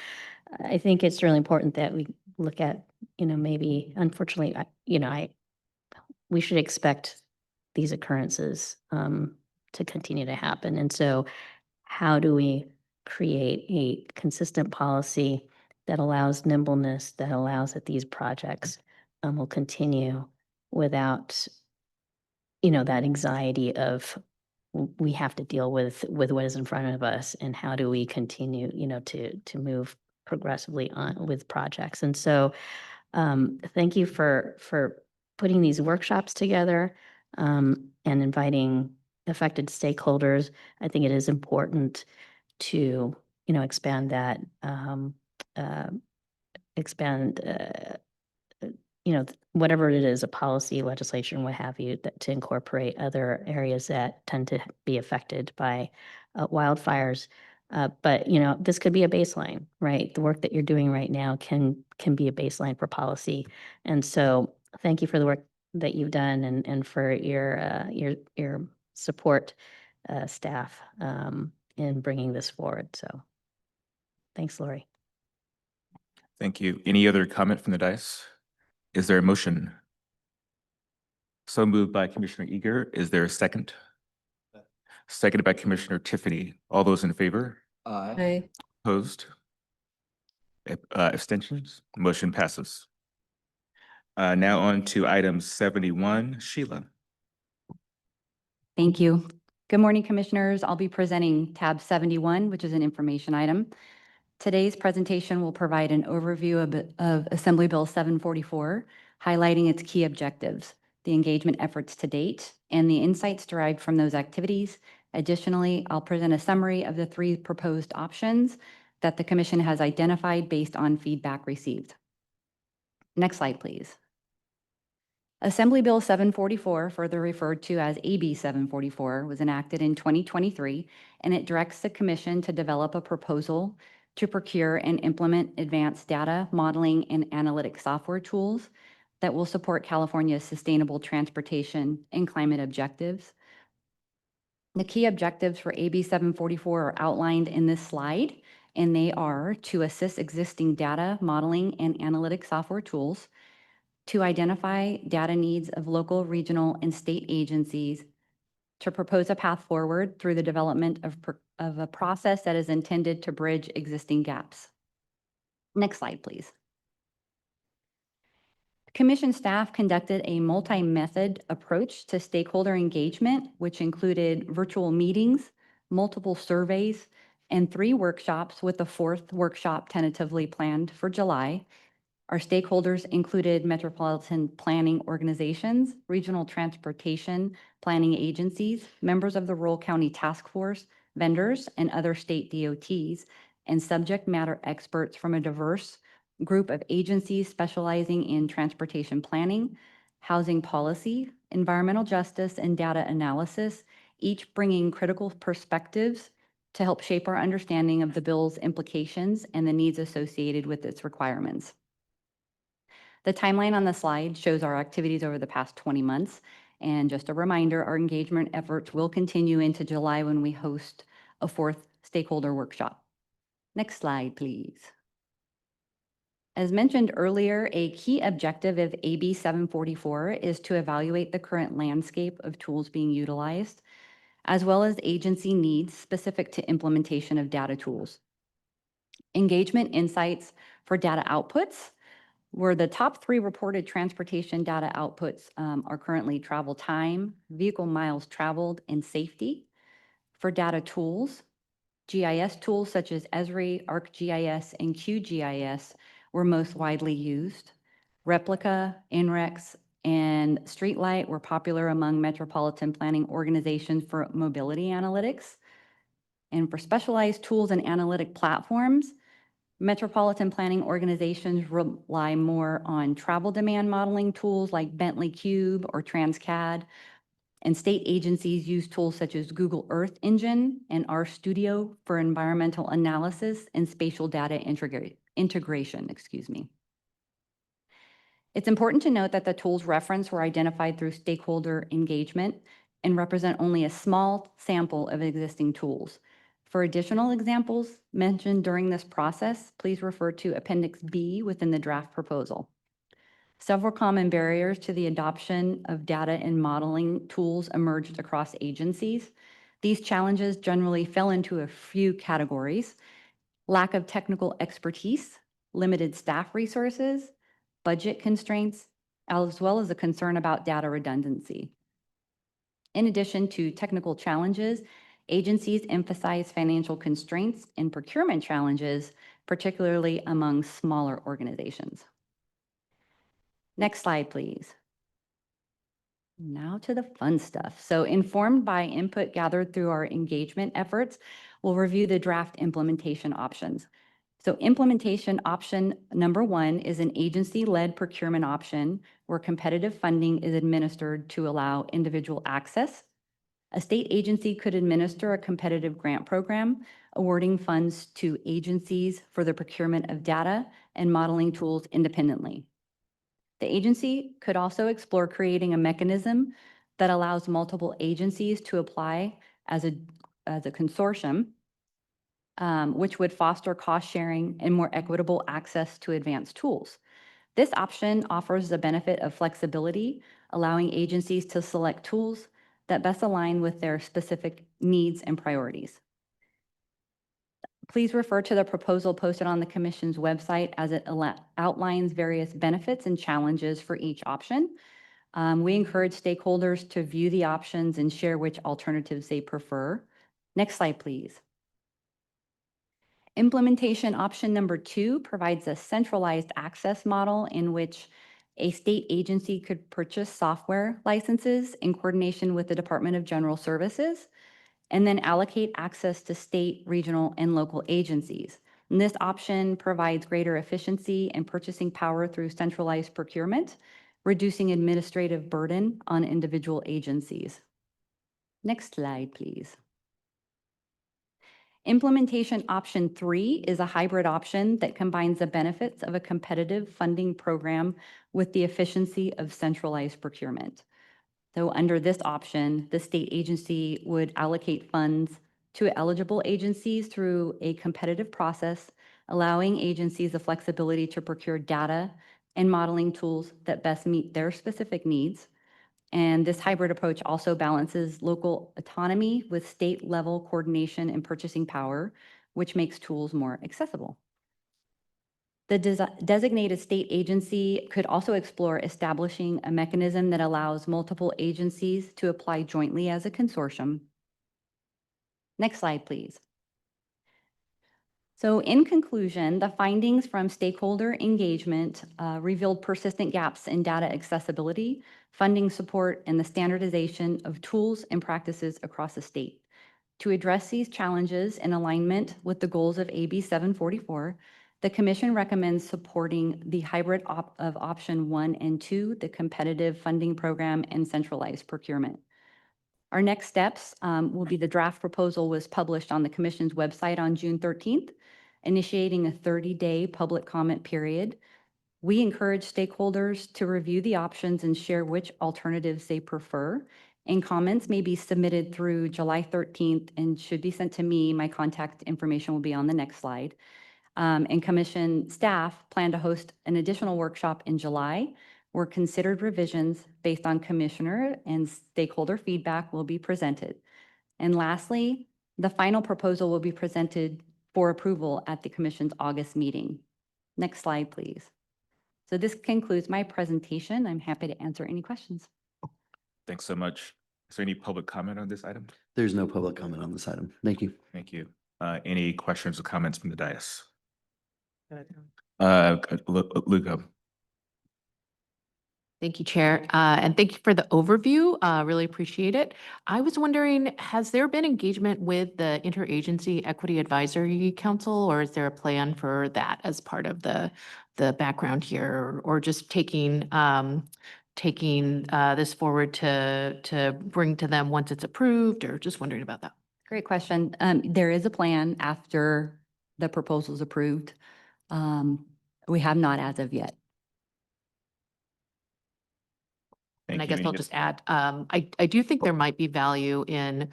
I think it's really important that we look at, maybe, unfortunately, we should expect these occurrences to continue to happen. And so how do we create a consistent policy that allows nimbleness, that allows that these projects will continue without, that anxiety of we have to deal with what is in front of us, and how do we continue, to move progressively on with projects. And so thank you for putting these workshops together and inviting affected stakeholders. I think it is important to, expand that, whatever it is, a policy, legislation, what have you, that to incorporate other areas that tend to be affected by wildfires. But, this could be a baseline, right? The work that you're doing right now can be a baseline for policy. And so thank you for the work that you've done and for your support, staff, in bringing this forward. So thanks, Lori. Thank you. Any other comment from the dais? Is there a motion? So moved by Commissioner Eager. Is there a second? Seconded by Commissioner Tiffany. All those in favor? Aye. Opposed? Abstentions? Motion passes. Now on to item 71. Sheila. Thank you. Good morning, Commissioners. I'll be presenting tab 71, which is an information item. Today's presentation will provide an overview of Assembly Bill 744, highlighting its key objectives, the engagement efforts to date, and the insights derived from those activities. Additionally, I'll present a summary of the 3 proposed options that the Commission has identified based on feedback received. Next slide, please. Assembly Bill 744, further referred to as AB 744, was enacted in 2023, and it directs the Commission to develop a proposal to procure and implement advanced data modeling and analytic software tools that will support California's sustainable transportation and climate objectives. The key objectives for AB 744 are outlined in this slide, and they are to assist existing data modeling and analytic software tools, to identify data needs of local, regional, and state agencies, to propose a path forward through the development of a process that is intended to bridge existing gaps. Next slide, please. Commission staff conducted a multi-method approach to stakeholder engagement, which included virtual meetings, multiple surveys, and 3 workshops, with the 4th workshop tentatively planned for July. Our stakeholders included metropolitan planning organizations, regional transportation planning agencies, members of the Rural County Task Force, vendors, and other state DOTs, and subject matter experts from a diverse group of agencies specializing in transportation planning, housing policy, environmental justice, and data analysis, each bringing critical perspectives to help shape our understanding of the bill's implications and the needs associated with its requirements. The timeline on the slide shows our activities over the past 20 months. And just a reminder, our engagement efforts will continue into July when we host a 4th stakeholder workshop. Next slide, please. As mentioned earlier, a key objective of AB 744 is to evaluate the current landscape of tools being utilized, as well as agency needs specific to implementation of data tools. Engagement insights for data outputs, where the top 3 reported transportation data outputs are currently travel time, vehicle miles traveled, and safety. For data tools, GIS tools such as Esri, ArcGIS, and QGIS were most widely used. Replica, NREX, and Streetlight were popular among metropolitan planning organizations for mobility analytics. And for specialized tools and analytic platforms, metropolitan planning organizations rely more on travel demand modeling tools like Bentley Cube or Transcad, and state agencies use tools such as Google Earth Engine and RStudio for environmental analysis and spatial data integration. It's important to note that the tools referenced were identified through stakeholder engagement and represent only a small sample of existing tools. For additional examples mentioned during this process, please refer to Appendix B within the draft proposal. Several common barriers to the adoption of data and modeling tools emerged across agencies. These challenges generally fell into a few categories: lack of technical expertise, limited staff resources, budget constraints, as well as a concern about data redundancy. In addition to technical challenges, agencies emphasize financial constraints and procurement challenges, particularly among smaller organizations. Next slide, please. Now to the fun stuff. So, informed by input gathered through our engagement efforts, we'll review the draft implementation options. So, implementation option number 1 is an agency-led procurement option where competitive funding is administered to allow individual access. A state agency could administer a competitive grant program, awarding funds to agencies for the procurement of data and modeling tools independently. The agency could also explore creating a mechanism that allows multiple agencies to apply as a consortium, which would foster cost sharing and more equitable access to advanced tools. This option offers the benefit of flexibility, allowing agencies to select tools that best align with their specific needs and priorities. Please refer to the proposal posted on the Commission's website as it outlines various benefits and challenges for each option. We encourage stakeholders to view the options and share which alternatives they prefer. Next slide, please. Implementation option number 2 provides a centralized access model in which a state agency could purchase software licenses in coordination with the Department of General Services and then allocate access to state, regional, and local agencies. And this option provides greater efficiency and purchasing power through centralized procurement, reducing administrative burden on individual agencies. Next slide, please. Implementation option 3 is a hybrid option that combines the benefits of a competitive funding program with the efficiency of centralized procurement. So under this option, the state agency would allocate funds to eligible agencies through a competitive process, allowing agencies the flexibility to procure data and modeling tools that best meet their specific needs. And this hybrid approach also balances local autonomy with state-level coordination and purchasing power, which makes tools more accessible. The designated state agency could also explore establishing a mechanism that allows multiple agencies to apply jointly as a consortium. Next slide, please. So in conclusion, the findings from stakeholder engagement revealed persistent gaps in data accessibility, funding support, and the standardization of tools and practices across the state. To address these challenges in alignment with the goals of AB 744, the Commission recommends supporting the hybrid of option 1 and 2, the competitive funding program and centralized procurement. Our next steps will be the draft proposal was published on the Commission's website on June 13th, initiating a 30-day public comment period. We encourage stakeholders to review the options and share which alternatives they prefer. And comments may be submitted through July 13th and should be sent to me. My contact information will be on the next slide. And Commission staff plan to host an additional workshop in July where considered revisions based on Commissioner and stakeholder feedback will be presented. And lastly, the final proposal will be presented for approval at the Commission's August meeting. Next slide, please. So this concludes my presentation. I'm happy to answer any questions. Thanks so much. Is there any public comment on this item? There's no public comment on this item. Thank you. Thank you. Any questions or comments from the dais? Lugo. Thank you, Chair. And thank you for the overview. Really appreciate it. I was wondering, has there been engagement with the Interagency Equity Advisory Council, or is there a plan for that as part of the background here, or just taking this forward to bring to them once it's approved, or just wondering about that? Great question. There is a plan after the proposal is approved. We have not as of yet. And I guess I'll just add, I do think there might be value in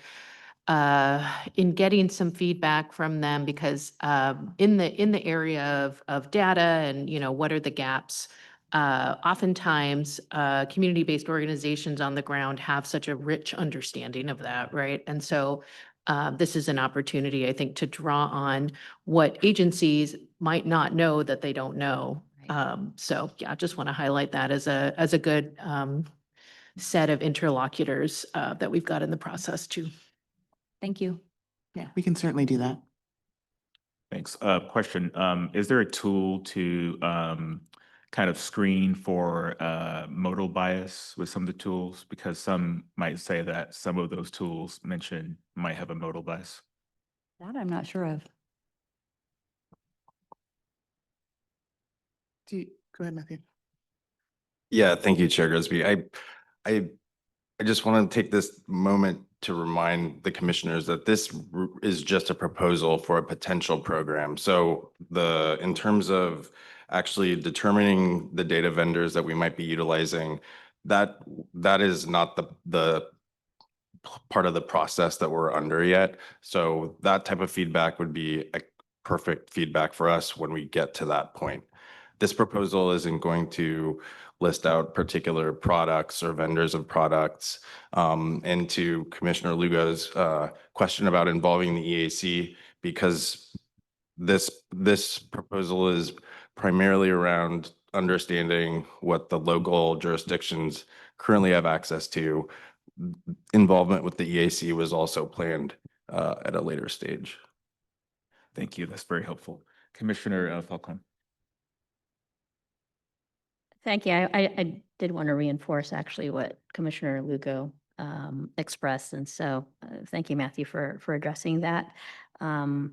getting some feedback from them, because in the area of data and, what are the gaps, oftentimes community-based organizations on the ground have such a rich understanding of that, right? And so this is an opportunity, I think, to draw on what agencies might not know that they don't know. So yeah, I just want to highlight that as a good set of interlocutors that we've got in the process too. Thank you. Yeah, we can certainly do that. Thanks. Question, is there a tool to kind of screen for modal bias with some of the tools? Because some might say that some of those tools mentioned might have a modal bias. That I'm not sure of. Go ahead, Matthew. Yeah, thank you, Chair Grisby. I just want to take this moment to remind the commissioners that this is just a proposal for a potential program. So in terms of actually determining the data vendors that we might be utilizing, that is not the part of the process that we're under yet. So that type of feedback would be a perfect feedback for us when we get to that point. This proposal isn't going to list out particular products or vendors of products. And to Commissioner Lugo's question about involving the EAC, because this proposal is primarily around understanding what the local jurisdictions currently have access to. Involvement with the EAC was also planned at a later stage. Thank you. That's very helpful. Commissioner Falcone. Thank you. I did want to reinforce actually what Commissioner Lugo expressed. And so thank you, Matthew, for addressing that. I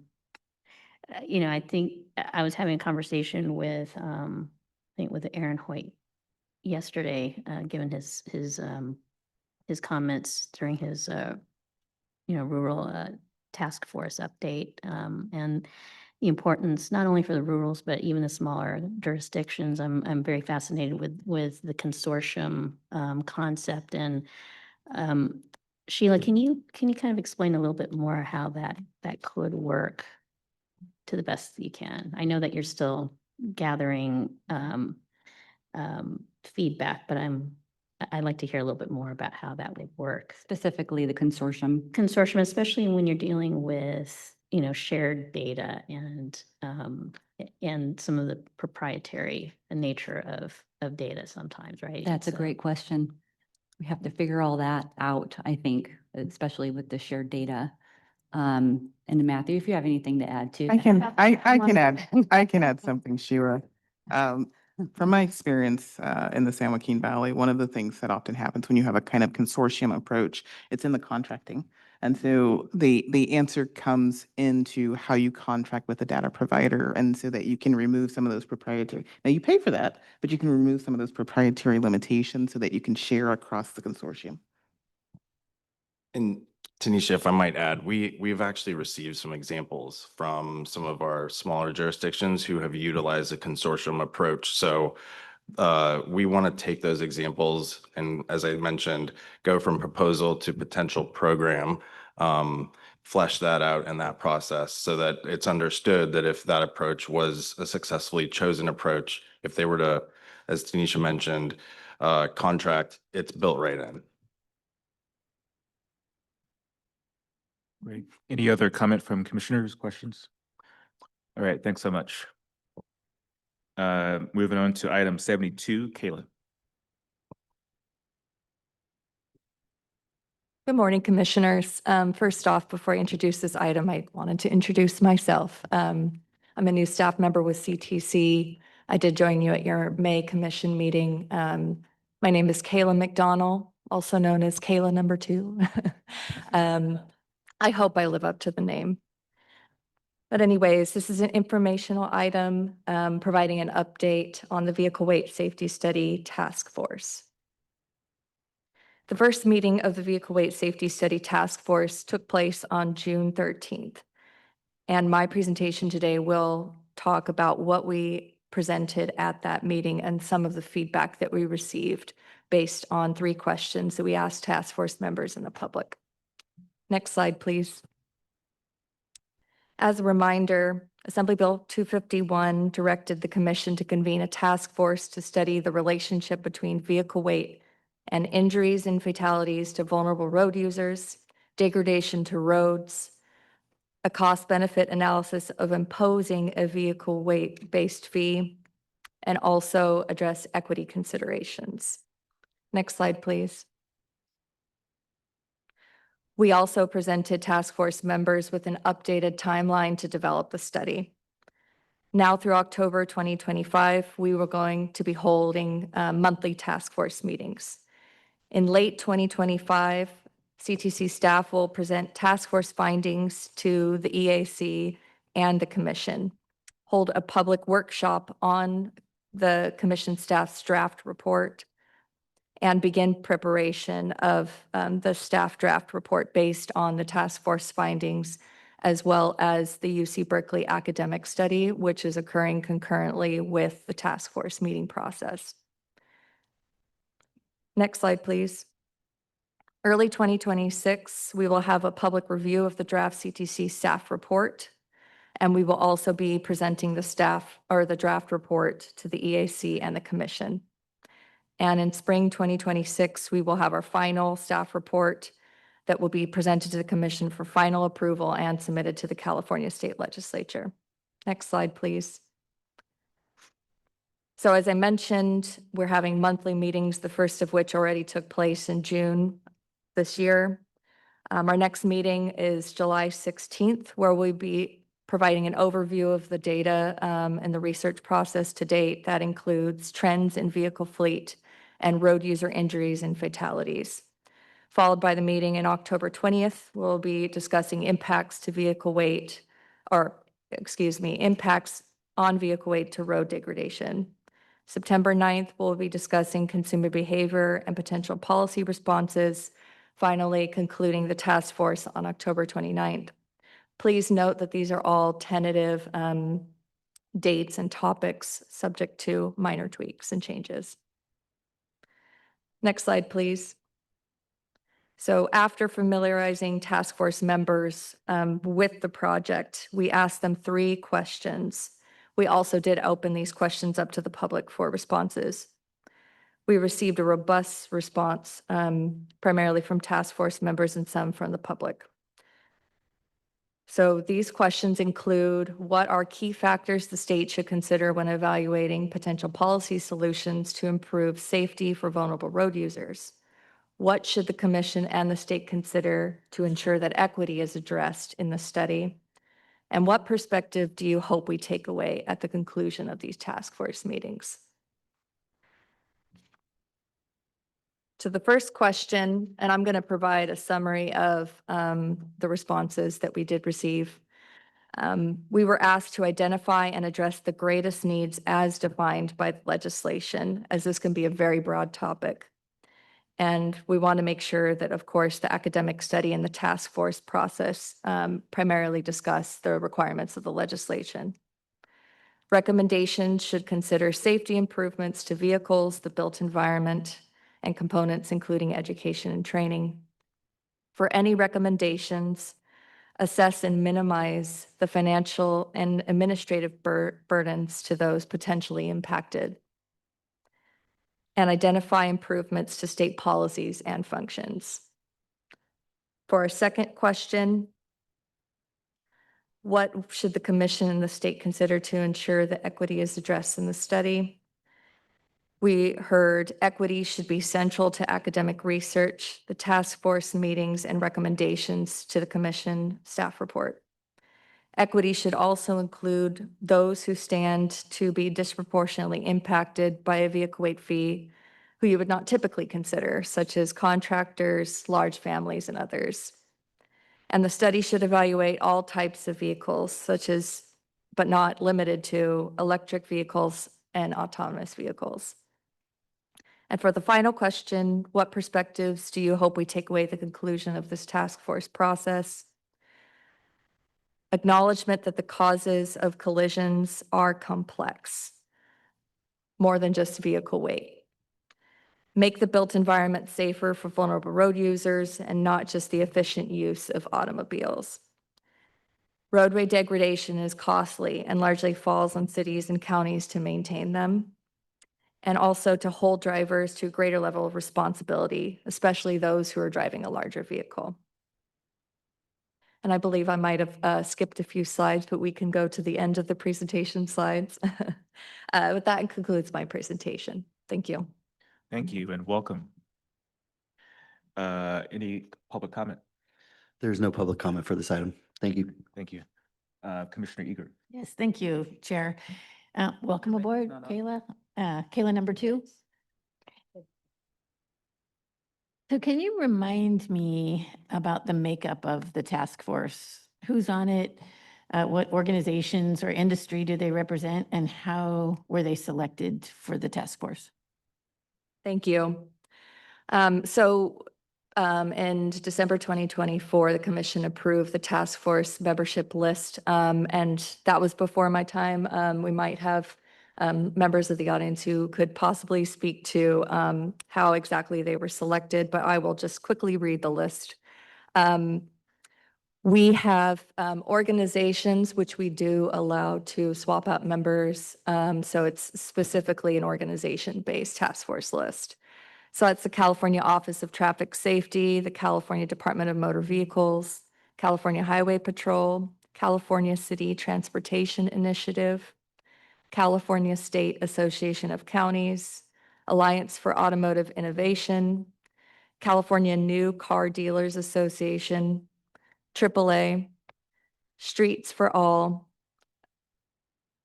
think I was having a conversation with, I think with Aaron Hoyt yesterday, given his comments during his, rural task force update, and the importance not only for the rurals, but even the smaller jurisdictions. I'm very fascinated with the consortium concept. And Sheila, can you kind of explain a little bit more how that could work to the best that you can? I know that you're still gathering feedback, but I'd like to hear a little bit more about how that would work. Specifically the consortium. Consortium, especially when you're dealing with, shared data and some of the proprietary nature of data sometimes, right? That's a So- great question. We have to figure all that out, I think, especially with the shared data. And Matthew, if you have anything to add too. I can add something, Shira. From my experience in the San Joaquin Valley, one of the things that often happens when you have a kind of consortium approach, it's in the contracting. And so the answer comes into how you contract with a data provider, and so that you can remove some of those proprietary. Now you pay for that, but you can remove some of those proprietary limitations so that you can share across the consortium. And Tanisha, if I might add, we've actually received some examples from some of our smaller jurisdictions who have utilized a consortium approach. So we want to take those examples and, as I mentioned, go from proposal to potential program, flesh that out in that process so that it's understood that if that approach was a successfully chosen approach, if they were to, as Tanisha mentioned, contract, it's built right in. Great. Any other comment from commissioners, questions? All right, thanks so much. Moving on to item 72, Kayla. Good morning, commissioners. First off, before I introduce this item, I wanted to introduce myself. I'm a new staff member with CTC. I did join you at your May commission meeting. My name is Kayla McDonnell, also known as Kayla number 2. I hope I live up to the name. But anyways, this is an informational item providing an update on the Vehicle Weight Safety Study Task Force. The first meeting of the Vehicle Weight Safety Study Task Force took place on June 13th. And my presentation today will talk about what we presented at that meeting and some of the feedback that we received based on 3 questions that we asked task force members and the public. Next slide, please. As a reminder, Assembly Bill 251 directed the commission to convene a task force to study the relationship between vehicle weight and injuries and fatalities to vulnerable road users, degradation to roads, a cost-benefit analysis of imposing a vehicle weight-based fee, and also address equity considerations. Next slide, please. We also presented task force members with an updated timeline to develop the study. Now through October 2025, we were going to be holding monthly task force meetings. In late 2025, CTC staff will present task force findings to the EAC and the commission, hold a public workshop on the commission staff's draft report, and begin preparation of the staff draft report based on the task force findings as well as the UC Berkeley academic study, which is occurring concurrently with the task force meeting process. Next slide, please. Early 2026, we will have a public review of the draft CTC staff report, and we will also be presenting the staff or the draft report to the EAC and the commission. And in spring 2026, we will have our final staff report that will be presented to the commission for final approval and submitted to the California State Legislature. Next slide, please. So as I mentioned, we're having monthly meetings, the first of which already took place in June this year. Our next meeting is July 16th, where we'll be providing an overview of the data and the research process to date. That includes trends in vehicle fleet and road user injuries and fatalities. Followed by the meeting in October 20th, we'll be discussing impacts to vehicle weight, impacts on vehicle weight to road degradation. September 9th, we'll be discussing consumer behavior and potential policy responses, finally concluding the task force on October 29th. Please note that these are all tentative dates and topics subject to minor tweaks and changes. Next slide, please. So after familiarizing task force members with the project, we asked them 3 questions. We also did open these questions up to the public for responses. We received a robust response, primarily from task force members and some from the public. So these questions include: what are key factors the state should consider when evaluating potential policy solutions to improve safety for vulnerable road users? What should the commission and the state consider to ensure that equity is addressed in the study? And what perspective do you hope we take away at the conclusion of these task force meetings? To the first question, and I'm going to provide a summary of the responses that we did receive. We were asked to identify and address the greatest needs as defined by the legislation, as this can be a very broad topic. And we want to make sure that, of course, the academic study and the task force process primarily discuss the requirements of the legislation. Recommendations should consider safety improvements to vehicles, the built environment, and components, including education and training. For any recommendations, assess and minimize the financial and administrative burdens to those potentially impacted, and identify improvements to state policies and functions. For our second question, what should the commission and the state consider to ensure that equity is addressed in the study? We heard equity should be central to academic research, the task force meetings, and recommendations to the commission staff report. Equity should also include those who stand to be disproportionately impacted by a vehicle weight fee, who you would not typically consider, such as contractors, large families, and others. And the study should evaluate all types of vehicles, such as, but not limited to, electric vehicles and autonomous vehicles. And for the final question, what perspectives do you hope we take away at the conclusion of this task force process? Acknowledgement that the causes of collisions are complex, more than just vehicle weight. Make the built environment safer for vulnerable road users and not just the efficient use of automobiles. Roadway degradation is costly and largely falls on cities and counties to maintain them, and also to hold drivers to a greater level of responsibility, especially those who are driving a larger vehicle. And I believe I might have skipped a few slides, but we can go to the end of the presentation slides. With that concludes my presentation. Thank you. Thank you and welcome. Any public comment? There's no public comment for this item. Thank you. Thank you. Commissioner Eager. Yes, thank you, Chair. Welcome aboard, Kayla. Kayla number 2. So can you remind me about the makeup of the task force? Who's on it? What organizations or industry do they represent? And how were they selected for the task force? Thank you. So In December 2024, the commission approved the task force membership list, and that was before my time. We might have members of the audience who could possibly speak to how exactly they were selected, but I will just quickly read the list. We have organizations which we do allow to swap out members. So it's specifically an organization-based task force list. So that's the California Office of Traffic Safety, the California Department of Motor Vehicles, California Highway Patrol, California City Transportation Initiative, California State Association of Counties, Alliance for Automotive Innovation, California New Car Dealers Association, AAA, Streets for All,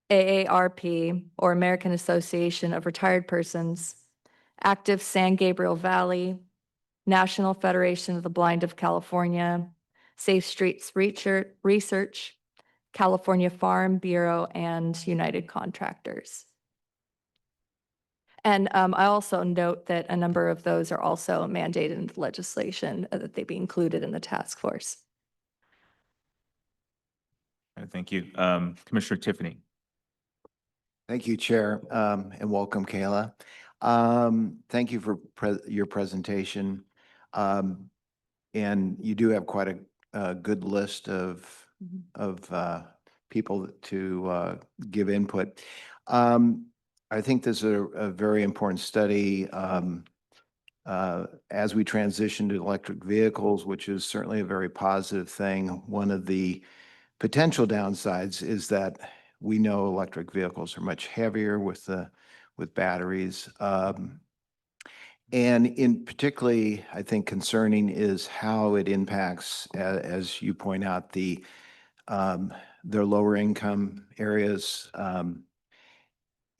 AARP, or American Association of Retired Persons, Active San Gabriel Valley, National Federation of the Blind of California, Safe Streets Research, California Farm Bureau, and United Contractors. And I also note that a number of those are also mandated in the legislation that they be included in the task force. Thank you. Commissioner Tiffany. Thank you, Chair, and welcome, Kayla. Thank you for your presentation. And you do have quite a good list of people to give input. I think this is a very important study as we transition to electric vehicles, which is certainly a very positive thing. One of the potential downsides is that we know electric vehicles are much heavier with batteries. And in particularly, I think concerning is how it impacts, as you point out, their lower income areas.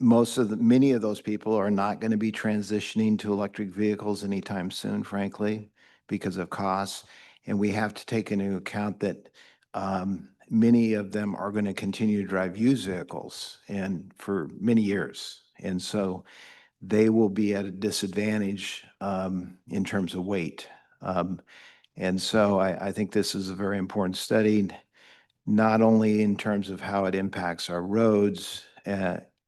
Many of those people are not going to be transitioning to electric vehicles anytime soon, frankly, because of costs. And we have to take into account that many of them are going to continue to drive used vehicles and for many years. And so they will be at a disadvantage in terms of weight. And so I think this is a very important study, not only in terms of how it impacts our roads,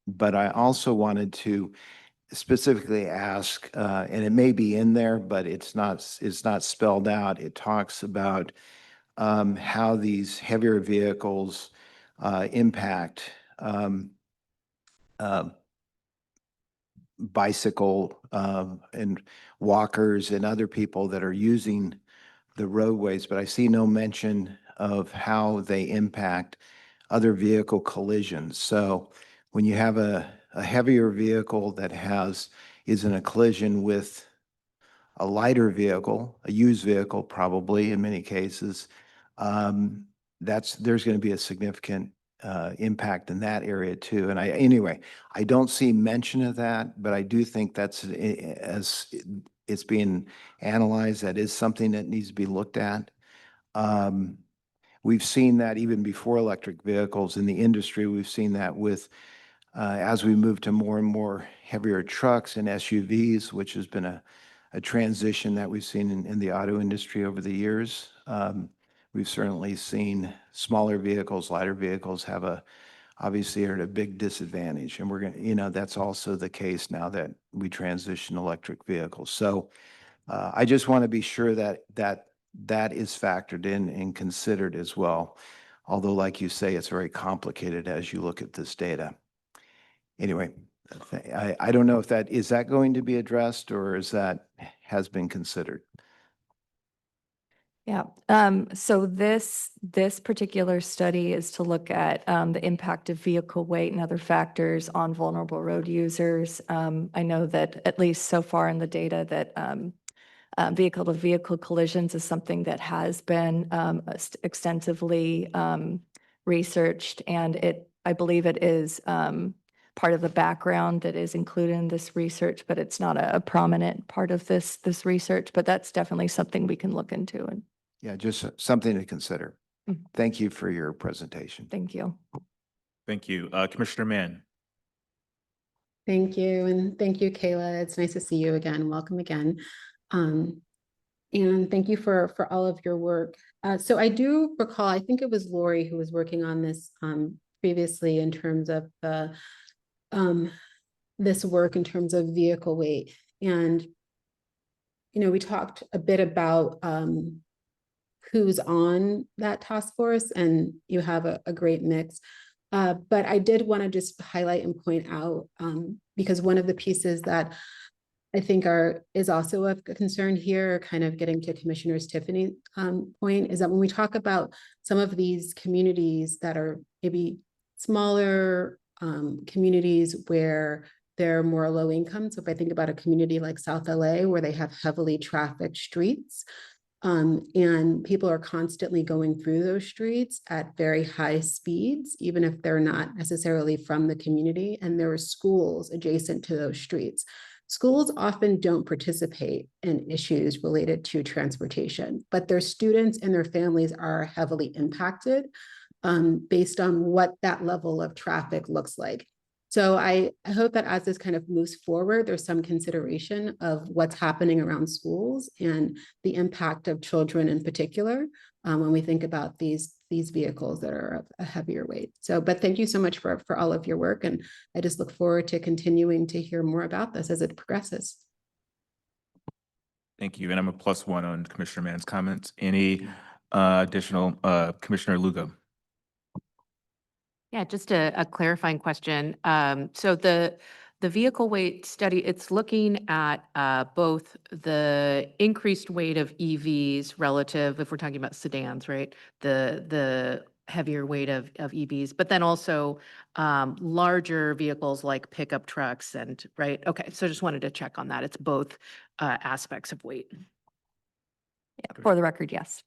but I also wanted to specifically ask, and it may be in there, but it's not spelled out. It talks about how these heavier vehicles impact bicycle and walkers and other people that are using the roadways, but I see no mention of how they impact other vehicle collisions. So when you have a heavier vehicle that is in a collision with a lighter vehicle, a used vehicle probably in many cases, there's going to be a significant impact in that area too. And anyway, I don't see mention of that, but I do think that's, as it's being analyzed, that is something that needs to be looked at. We've seen that even before electric vehicles in the industry. We've seen that with as we move to more and more heavier trucks and SUVs, which has been a transition that we've seen in the auto industry over the years. We've certainly seen smaller vehicles, lighter vehicles obviously are at a big disadvantage. And we're going to, that's also the case now that we transition electric vehicles. So I just want to be sure that is factored in and considered as well. Although, like you say, it's very complicated as you look at this data. Anyway, I don't know if is that going to be addressed or has been considered? Yeah. So this particular study is to look at the impact of vehicle weight and other factors on vulnerable road users. I know that at least so far in the data that vehicle-to-vehicle collisions is something that has been extensively researched, and I believe it is part of the background that is included in this research, but it's not a prominent part of this research. But that's definitely something we can look into. And yeah, just something to consider. Thank you for your presentation. Thank you. Thank you. Commissioner Mann. Thank you. And thank you, Kayla. It's nice to see you again. Welcome again. And thank you for all of your work. So I do recall, I think it was Lori who was working on this previously in terms of the this work in terms of vehicle weight. And, we talked a bit about who's on that task force, and you have a great mix. But I did want to just highlight and point out, because one of the pieces that I think is also of concern here, kind of getting to Commissioner Tiffany's point, is that when we talk about some of these communities that are maybe smaller communities where they're more low income. So if I think about a community like South LA, where they have heavily trafficked streets, and people are constantly going through those streets at very high speeds, even if they're not necessarily from the community, and there are schools adjacent to those streets. Schools often don't participate in issues related to transportation, but their students and their families are heavily impacted based on what that level of traffic looks like. So I hope that as this kind of moves forward, there's some consideration of what's happening around schools and the impact of children in particular when we think about these vehicles that are of a heavier weight. So, but thank you so much for all of your work. And I just look forward to continuing to hear more about this as it progresses. Thank you. And I'm a +1 on Commissioner Mann's comments. Any additional, Commissioner Lugo? Yeah, just a clarifying question. So the vehicle weight study, it's looking at both the increased weight of EVs relative, if we're talking about sedans, right? The heavier weight of EVs, but then also larger vehicles like pickup trucks and, right? Okay, so just wanted to check on that. It's both aspects of weight. Yeah, for the record, yes.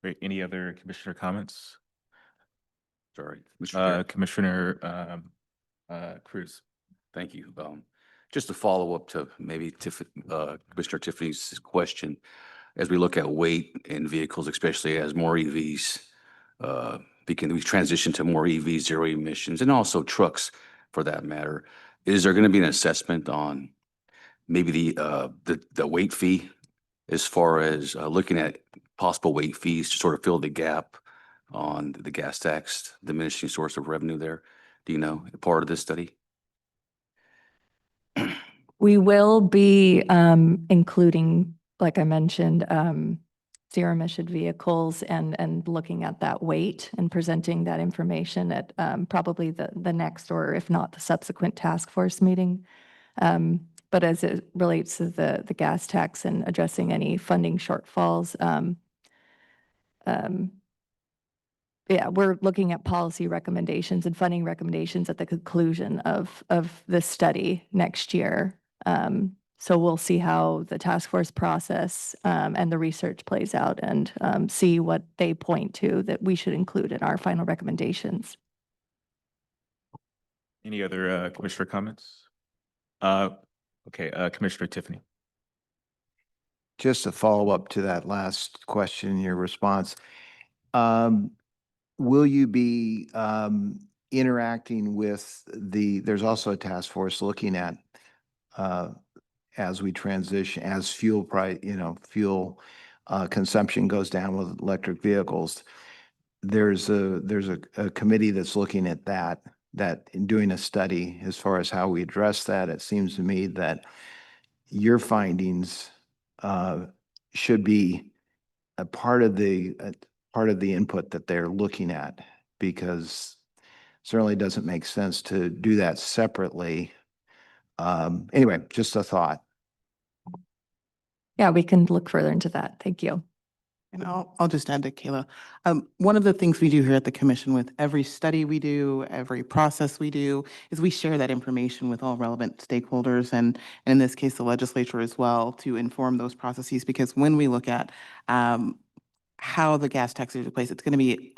Great. Any other commissioner comments? Sorry, Mr. Chair. Commissioner Cruz. Thank you. Just to follow up to maybe Commissioner Tiffany's question, as we look at weight in vehicles, especially as more EVs, we transition to more EVs, zero emissions, and also trucks for that matter, is there going to be an assessment on maybe the weight fee as far as looking at possible weight fees to sort of fill the gap on the gas tax, diminishing source of revenue there? Do you know, part of this study? We will be including, like I mentioned, zero emission vehicles and looking at that weight and presenting that information at probably the next, or if not the subsequent task force meeting. But as it relates to the gas tax and addressing any funding shortfalls, yeah, we're looking at policy recommendations and funding recommendations at the conclusion of this study next year. So we'll see how the task force process and the research plays out, and see what they point to that we should include in our final recommendations. Any other commissioner comments? Okay, Commissioner Tiffany. Just to follow up to that last question, your response, will you be interacting with there's also a task force looking at as we transition, as fuel price, fuel consumption goes down with electric vehicles. There's a committee that's looking at that in doing a study as far as how we address that. It seems to me that your findings should be a part of the input that they're looking at, because certainly doesn't make sense to do that separately. Anyway, just a thought. Yeah, we can look further into that. Thank you. And I'll just add to Kayla. One of the things we do here at the commission with every study we do, every process we do, is we share that information with all relevant stakeholders, and in this case, the legislature as well, to inform those processes. Because when we look at how the gas tax is replaced, it's going to be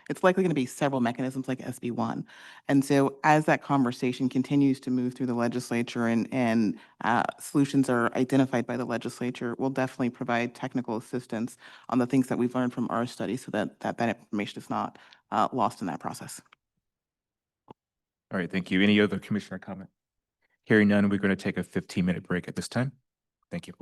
it's likely going to be several mechanisms like SB1. And so as that conversation continues to move through the legislature and solutions are identified by the legislature, we'll definitely provide technical assistance on the things that we've learned from our study, so that information is not lost in that process. All right, thank you. Any other commissioner comment? Hearing none, we're going to take a 15-minute break at this time. Thank you.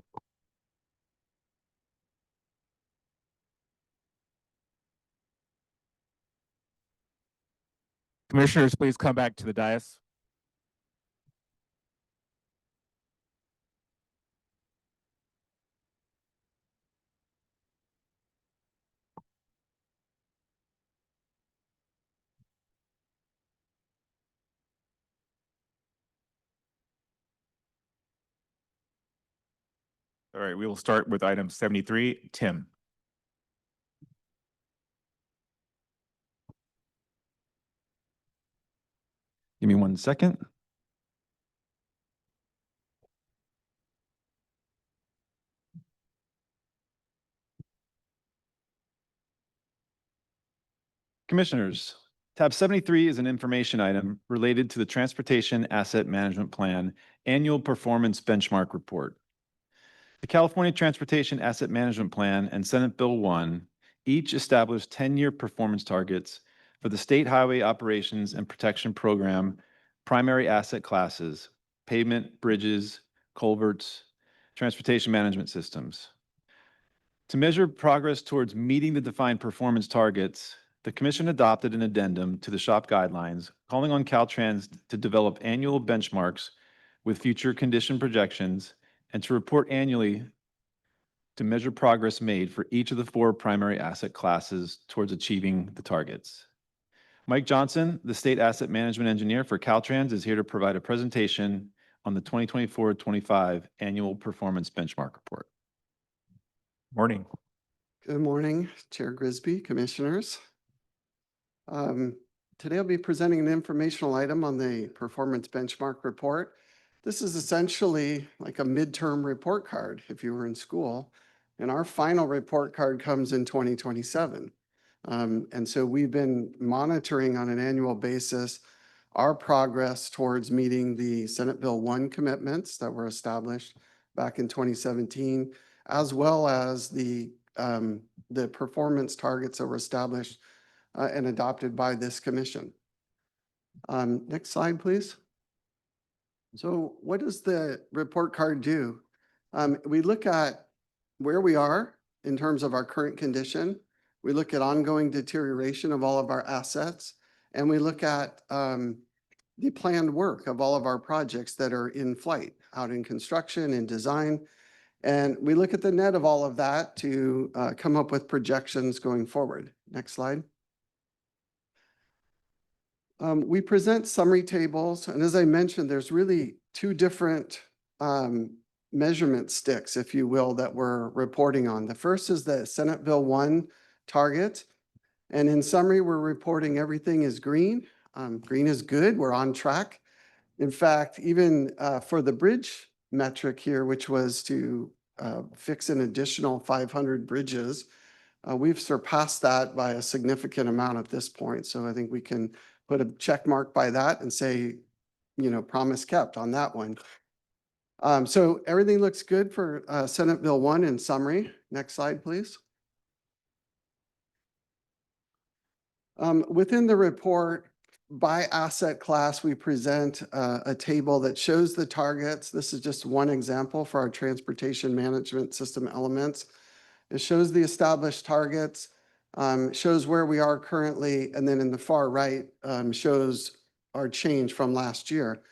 Commissioners, please come back to the dais. All right, we will start with item 73. Tim. Give me 1 second. Commissioners, tab 73 is an information item related to the Transportation Asset Management Plan Annual Performance Benchmark Report. The California Transportation Asset Management Plan and Senate Bill 1 each established 10-year performance targets for the State Highway Operations and Protection Program primary asset classes, pavement, bridges, culverts, transportation management systems. To measure progress towards meeting the defined performance targets, the Commission adopted an addendum to the SHOP guidelines calling on Caltrans to develop annual benchmarks with future condition projections and to report annually to measure progress made for each of the 4 primary asset classes towards achieving the targets. Mike Johnson, the State Asset Management Engineer for Caltrans, is here to provide a presentation on the 2024-25 Annual Performance Benchmark Report. Morning. Good morning, Chair Grisby, Commissioners. Today I'll be presenting an informational item on the Performance Benchmark Report. This is essentially like a midterm report card if you were in school, and our final report card comes in 2027. And so we've been monitoring on an annual basis our progress towards meeting the Senate Bill 1 commitments that were established back in 2017, as well as the performance targets that were established and adopted by this commission. Next slide, please. So what does the report card do? We look at where we are in terms of our current condition. We look at ongoing deterioration of all of our assets, and we look at the planned work of all of our projects that are in flight, out in construction and design. And we look at the net of all of that to come up with projections going forward. Next slide. We present summary tables, and as I mentioned, there's really 2 different measurement sticks, if you will, that we're reporting on. The first is the Senate Bill 1 target, and in summary, we're reporting everything is green. Green is good, we're on track. In fact, even for the bridge metric here, which was to fix an additional 500 bridges, we've surpassed that by a significant amount at this point. So I think we can put a check mark by that and say, you know, promise kept on that one. So everything looks good for Senate Bill 1 in summary. Next slide, please. Within the report, by asset class, we present a table that shows the targets. This is just one example for our transportation management system elements. It shows the established targets, shows where we are currently, and then in the far right shows our change from last year.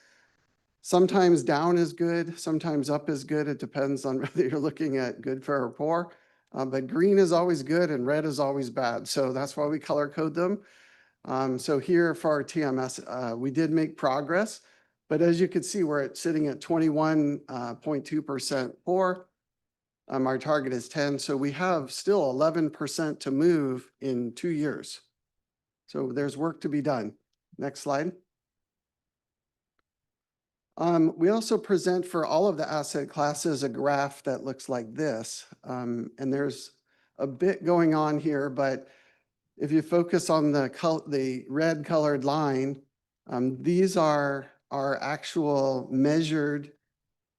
Sometimes down is good, sometimes up is good. It depends on whether you're looking at good, fair, or poor. But green is always good and red is always bad. So that's why we color code them. So here for our TMS, we did make progress, but as you can see, we're sitting at 21.2% poor. Our target is 10, so we have still 11% to move in 2 years. So there's work to be done. Next slide. We also present for all of the asset classes a graph that looks like this. And there's a bit going on here, but if you focus on the red colored line, these are our actual measured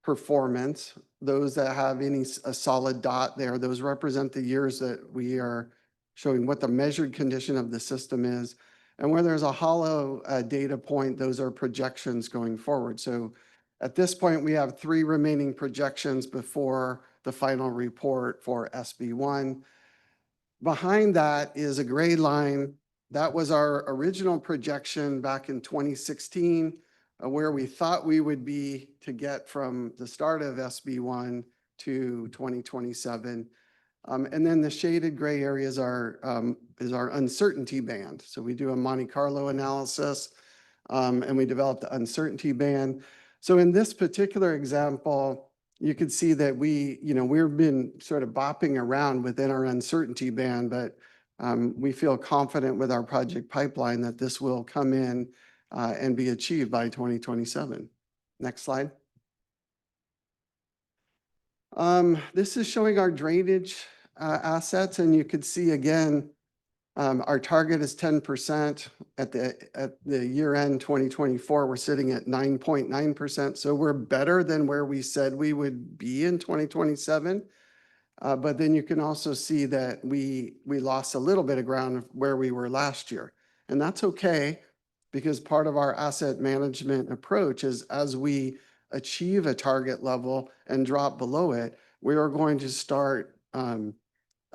performance. Those that have a solid dot there, those represent the years that we are showing what the measured condition of the system is. And where there's a hollow data point, those are projections going forward. So at this point, we have 3 remaining projections before the final report for SB1. Behind that is a gray line That was our original projection back in 2016, where we thought we would be to get from the start of SB1 to 2027. And then the shaded gray area is our uncertainty band. So we do a Monte Carlo analysis, and we develop the uncertainty band. So in this particular example, you can see that we've been sort of bopping around within our uncertainty band, but we feel confident with our project pipeline that this will come in and be achieved by 2027. Next slide. This is showing our drainage assets, and you could see again, our target is 10%. At the year end 2024, we're sitting at 9.9%. So we're better than where we said we would be in 2027. But then you can also see that we lost a little bit of ground where we were last year. And that's okay, because part of our asset management approach is as we achieve a target level and drop below it, we are going to start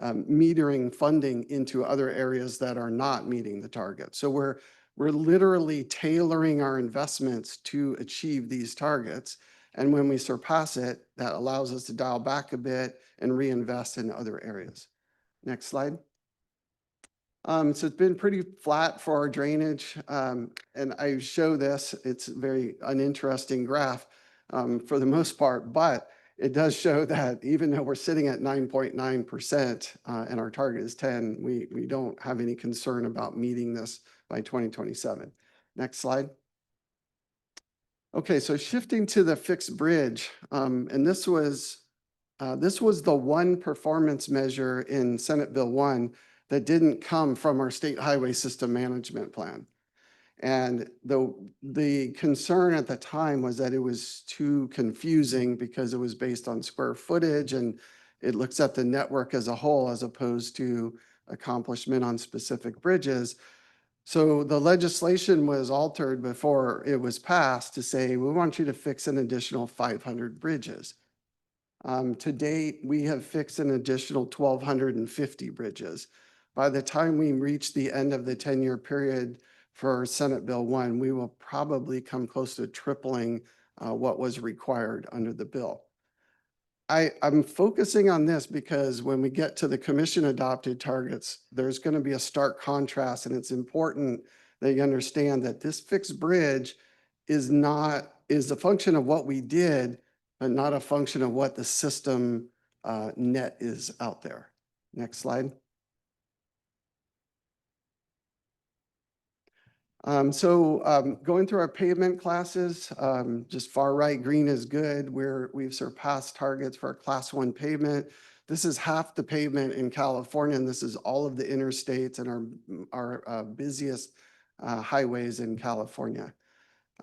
metering funding into other areas that are not meeting the target. So we're literally tailoring our investments to achieve these targets. And when we surpass it, that allows us to dial back a bit and reinvest in other areas. Next slide. So it's been pretty flat for our drainage. And I show this, it's a very uninteresting graph for the most part, but it does show that even though we're sitting at 9.9% and our target is 10, we don't have any concern about meeting this by 2027. Next slide. Okay, so shifting to the fixed bridge, and this was the one performance measure in Senate Bill 1 that didn't come from our state highway system management plan. And the concern at the time was that it was too confusing because it was based on square footage and it looks at the network as a whole as opposed to accomplishment on specific bridges. So the legislation was altered before it was passed to say, we want you to fix an additional 500 bridges. To date, we have fixed an additional 1,250 bridges. By the time we reach the end of the 10-year period for Senate Bill 1, we will probably come close to tripling what was required under the bill. I'm focusing on this because when we get to the commission adopted targets, there's going to be a stark contrast, and it's important that you understand that this fixed bridge is a function of what we did, but not a function of what the system net is out there. Next slide. Going through our pavement classes, just far right green is good. We've surpassed targets for our class 1 pavement. This is half the pavement in California, and this is all of the interstates and our busiest highways in California.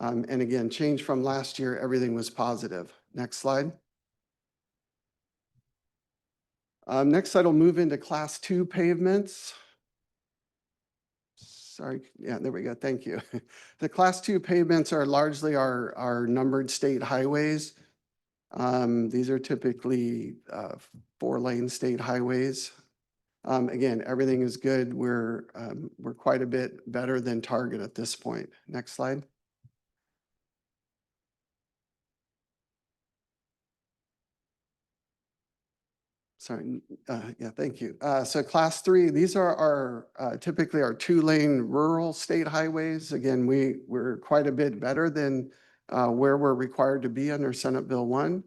And again, change from last year, everything was positive. Next slide. Next slide will move into class 2 pavements. Sorry, yeah, there we go, thank you. The class 2 pavements are largely our numbered state highways. These are typically 4-lane state highways. Again, everything is good. We're quite a bit better than target at this point. Next slide. Sorry, yeah, thank you. So class 3, these are our typically our 2-lane rural state highways. Again, we're quite a bit better than where we're required to be under Senate Bill 1.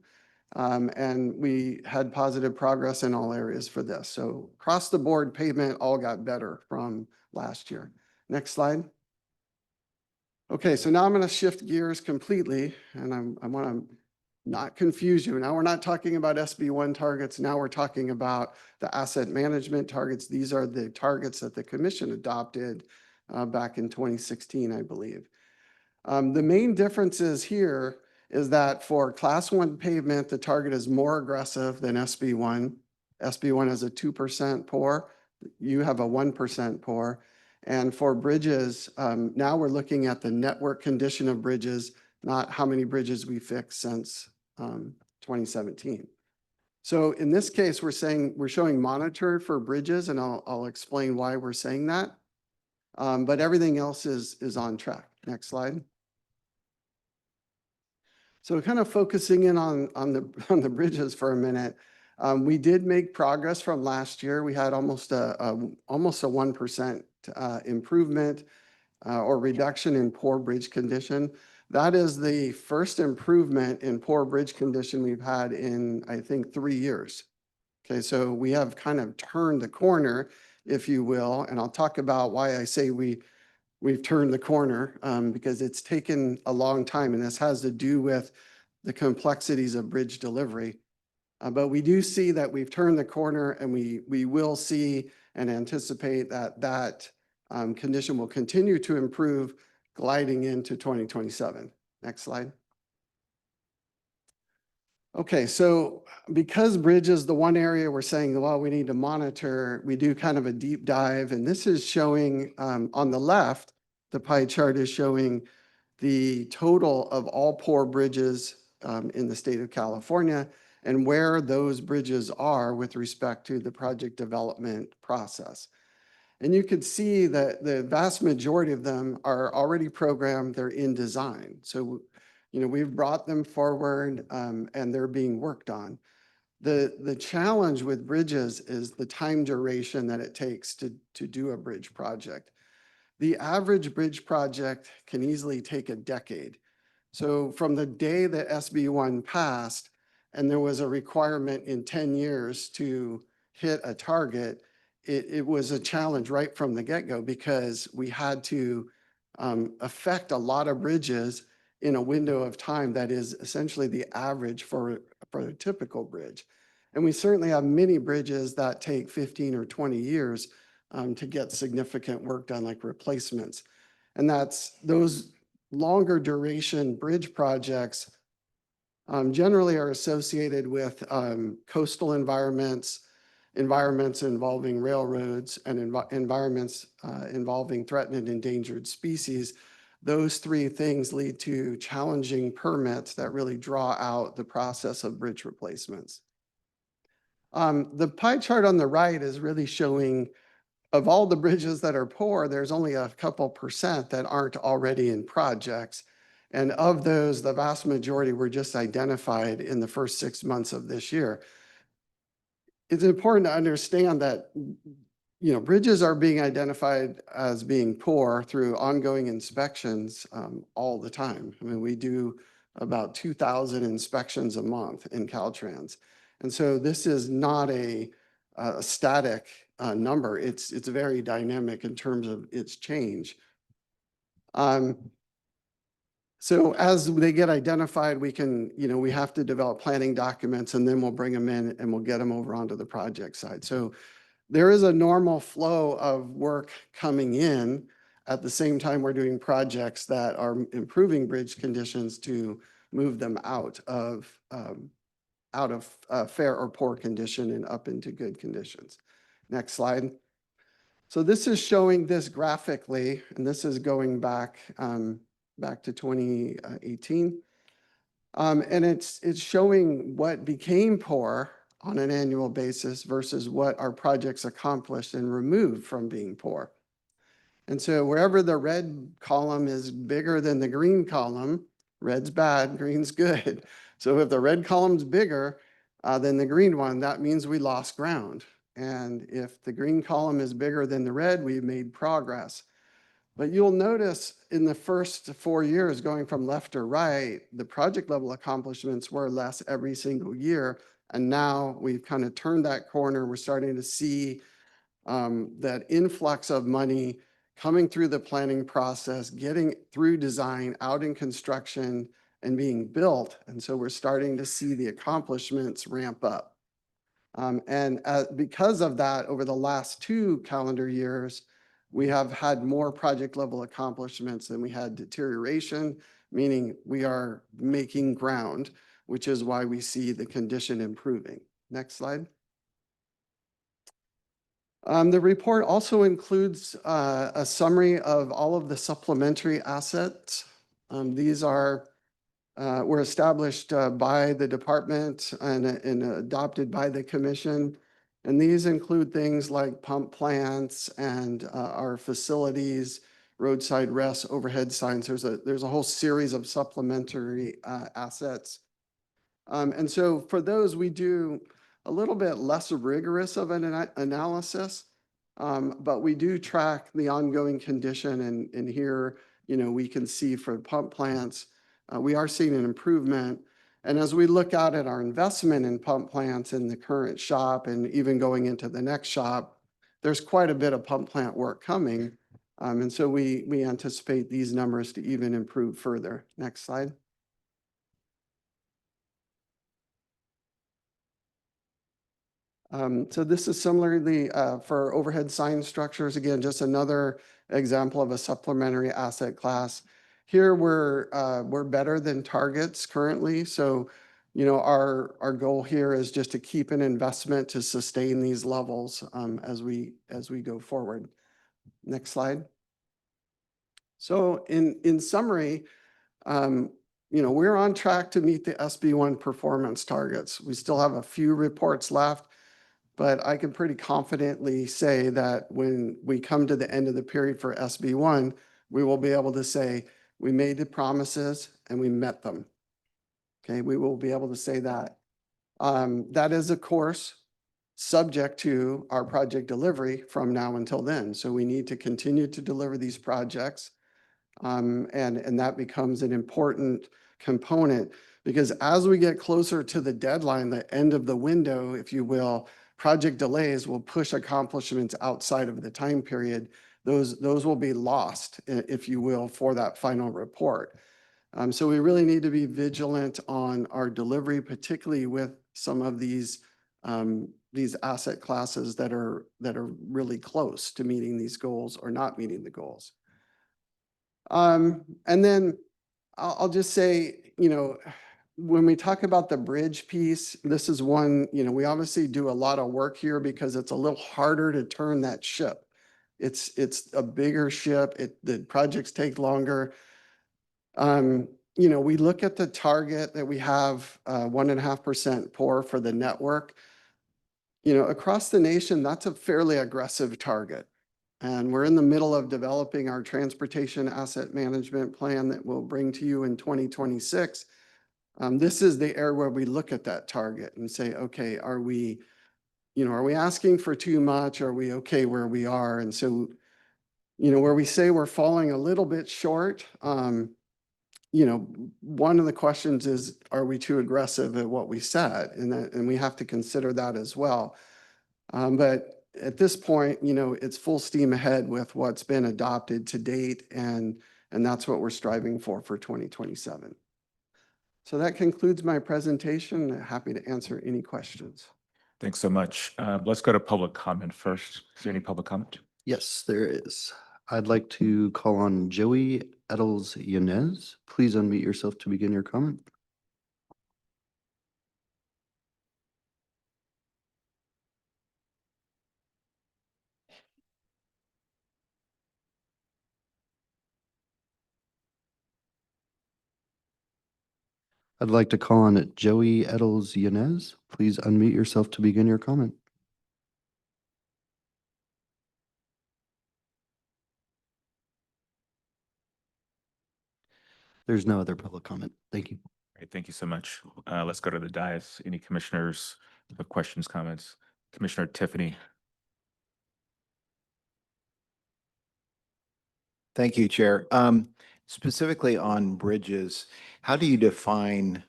And we had positive progress in all areas for this. So across the board, pavement all got better from last year. Next slide. Okay, so now I'm going to shift gears completely, and I want to not confuse you. Now we're not talking about SB1 targets. Now we're talking about the asset management targets. These are the targets that the commission adopted back in 2016, I believe. The main differences here is that for class 1 pavement, the target is more aggressive than SB1. SB1 has a 2% pour. You have a 1% pour. And for bridges, now we're looking at the network condition of bridges, not how many bridges we fixed since 2017. So in this case, we're showing monitored for bridges, and I'll explain why we're saying that. But everything else is on track. Next slide. So kind of focusing in on the bridges for a minute. We did make progress from last year. We had almost a 1% improvement or reduction in poor bridge condition. That is the first improvement in poor bridge condition we've had in, I think, 3 years. Okay, so we have kind of turned the corner, if you will, and I'll talk about why I say we've turned the corner, because it's taken a long time, and this has to do with the complexities of bridge delivery. But we do see that we've turned the corner, and we will see and anticipate that condition will continue to improve gliding into 2027. Next slide. Okay, so because bridge is the one area we're saying, well, we need to monitor, we do kind of a deep dive, and this is showing on the left, the pie chart is showing the total of all poor bridges in the state of California and where those bridges are with respect to the project development process. And you could see that the vast majority of them are already programmed, they're in design. So, we've brought them forward and they're being worked on. The challenge with bridges is the time duration that it takes to do a bridge project. The average bridge project can easily take a decade. So from the day that SB1 passed and there was a requirement in 10 years to hit a target, it was a challenge right from the get-go because we had to affect a lot of bridges in a window of time that is essentially the average for a typical bridge. And we certainly have many bridges that take 15 or 20 years to get significant work done, like replacements. And those longer duration bridge projects generally are associated with coastal environments involving railroads, and environments involving threatened and endangered species. Those three things lead to challenging permits that really draw out the process of bridge replacements. The pie chart on the right is really showing of all the bridges that are poor, there's only a couple percent that aren't already in projects. And of those, the vast majority were just identified in the first 6 months of this year. It's important to understand that bridges are being identified as being poor through ongoing inspections all the time. I mean, we do about 2,000 inspections a month in Caltrans. And so this is not a static number. It's very dynamic in terms of its change. So as they get identified, we have to develop planning documents, and then we'll bring them in and we'll get them over onto the project side. So there is a normal flow of work coming in at the same time we're doing projects that are improving bridge conditions to move them out of fair or poor condition and up into good conditions. Next slide. So this is showing this graphically, and this is going back to 2018. And it's showing what became poor on an annual basis versus what our projects accomplished and removed from being poor. And so wherever the red column is bigger than the green column, red's bad, green's good. So if the red column's bigger than the green one, that means we lost ground. And if the green column is bigger than the red, we've made progress. But you'll notice in the first 4 years, going from left to right, the project level accomplishments were less every single year. And now we've kind of turned that corner. We're starting to see that influx of money coming through the planning process, getting through design, out in construction, and being built. And so we're starting to see the accomplishments ramp up. And because of that, over the last 2 calendar years, we have had more project level accomplishments than we had deterioration, meaning we are making ground, which is why we see the condition improving. Next slide. The report also includes a summary of all of the supplementary assets. These were established by the department and adopted by the commission. And these include things like pump plants and our facilities, roadside rest, overhead signs. There's a whole series of supplementary assets. And so for those, we do a little bit less rigorous of an analysis, but we do track the ongoing condition. And here, we can see for pump plants, we are seeing an improvement. And as we look out at our investment in pump plants in the current shop and even going into the next shop, there's quite a bit of pump plant work coming. And so we anticipate these numbers to even improve further. Next slide. So this is similarly for overhead sign structures. Again, just another example of a supplementary asset class. Here we're better than targets currently. So, our goal here is just to keep an investment to sustain these levels as we go forward. Next slide. So in summary, we're on track to meet the SB1 performance targets. We still have a few reports left, but I can pretty confidently say that when we come to the end of the period for SB1, we will be able to say we made the promises and we met them. Okay, we will be able to say that. That is, of course, subject to our project delivery from now until then. So we need to continue to deliver these projects. And that becomes an important component because as we get closer to the deadline, the end of the window, if you will, project delays will push accomplishments outside of the time period. Those will be lost, if you will, for that final report. So we really need to be vigilant on our delivery, particularly with some of these asset classes that are really close to meeting these goals or not meeting the goals. And then I'll just say, when we talk about the bridge piece, this is one, we obviously do a lot of work here because it's a little harder to turn that ship. It's a bigger ship. The projects take longer. We look at the target that we have 1.5% poor for the network. Across the nation, that's a fairly aggressive target. And we're in the middle of developing our transportation asset management plan that we'll bring to you in 2026. This is the area where we look at that target and say, okay, are we asking for too much? Are we okay where we are? And so, where we say we're falling a little bit short, one of the questions is, are we too aggressive at what we said? And we have to consider that as well. But at this point, it's full steam ahead with what's been adopted to date, and that's what we're striving for 2027. So that concludes my presentation. Happy to answer any questions. Thanks so much. Let's go to public comment first. Is there any public comment? Yes, there is. I'd like to call on Joey Eddles Yanez. Please unmute yourself to begin your comment. I'd like to call on Joey Eddles Yanez. Please unmute yourself to begin your comment. There's no other public comment. Thank you. Great, thank you so much. Let's go to the dais. Any commissioners have questions, comments? Commissioner Tiffany. Thank you, Chair. Specifically on bridges, how do you define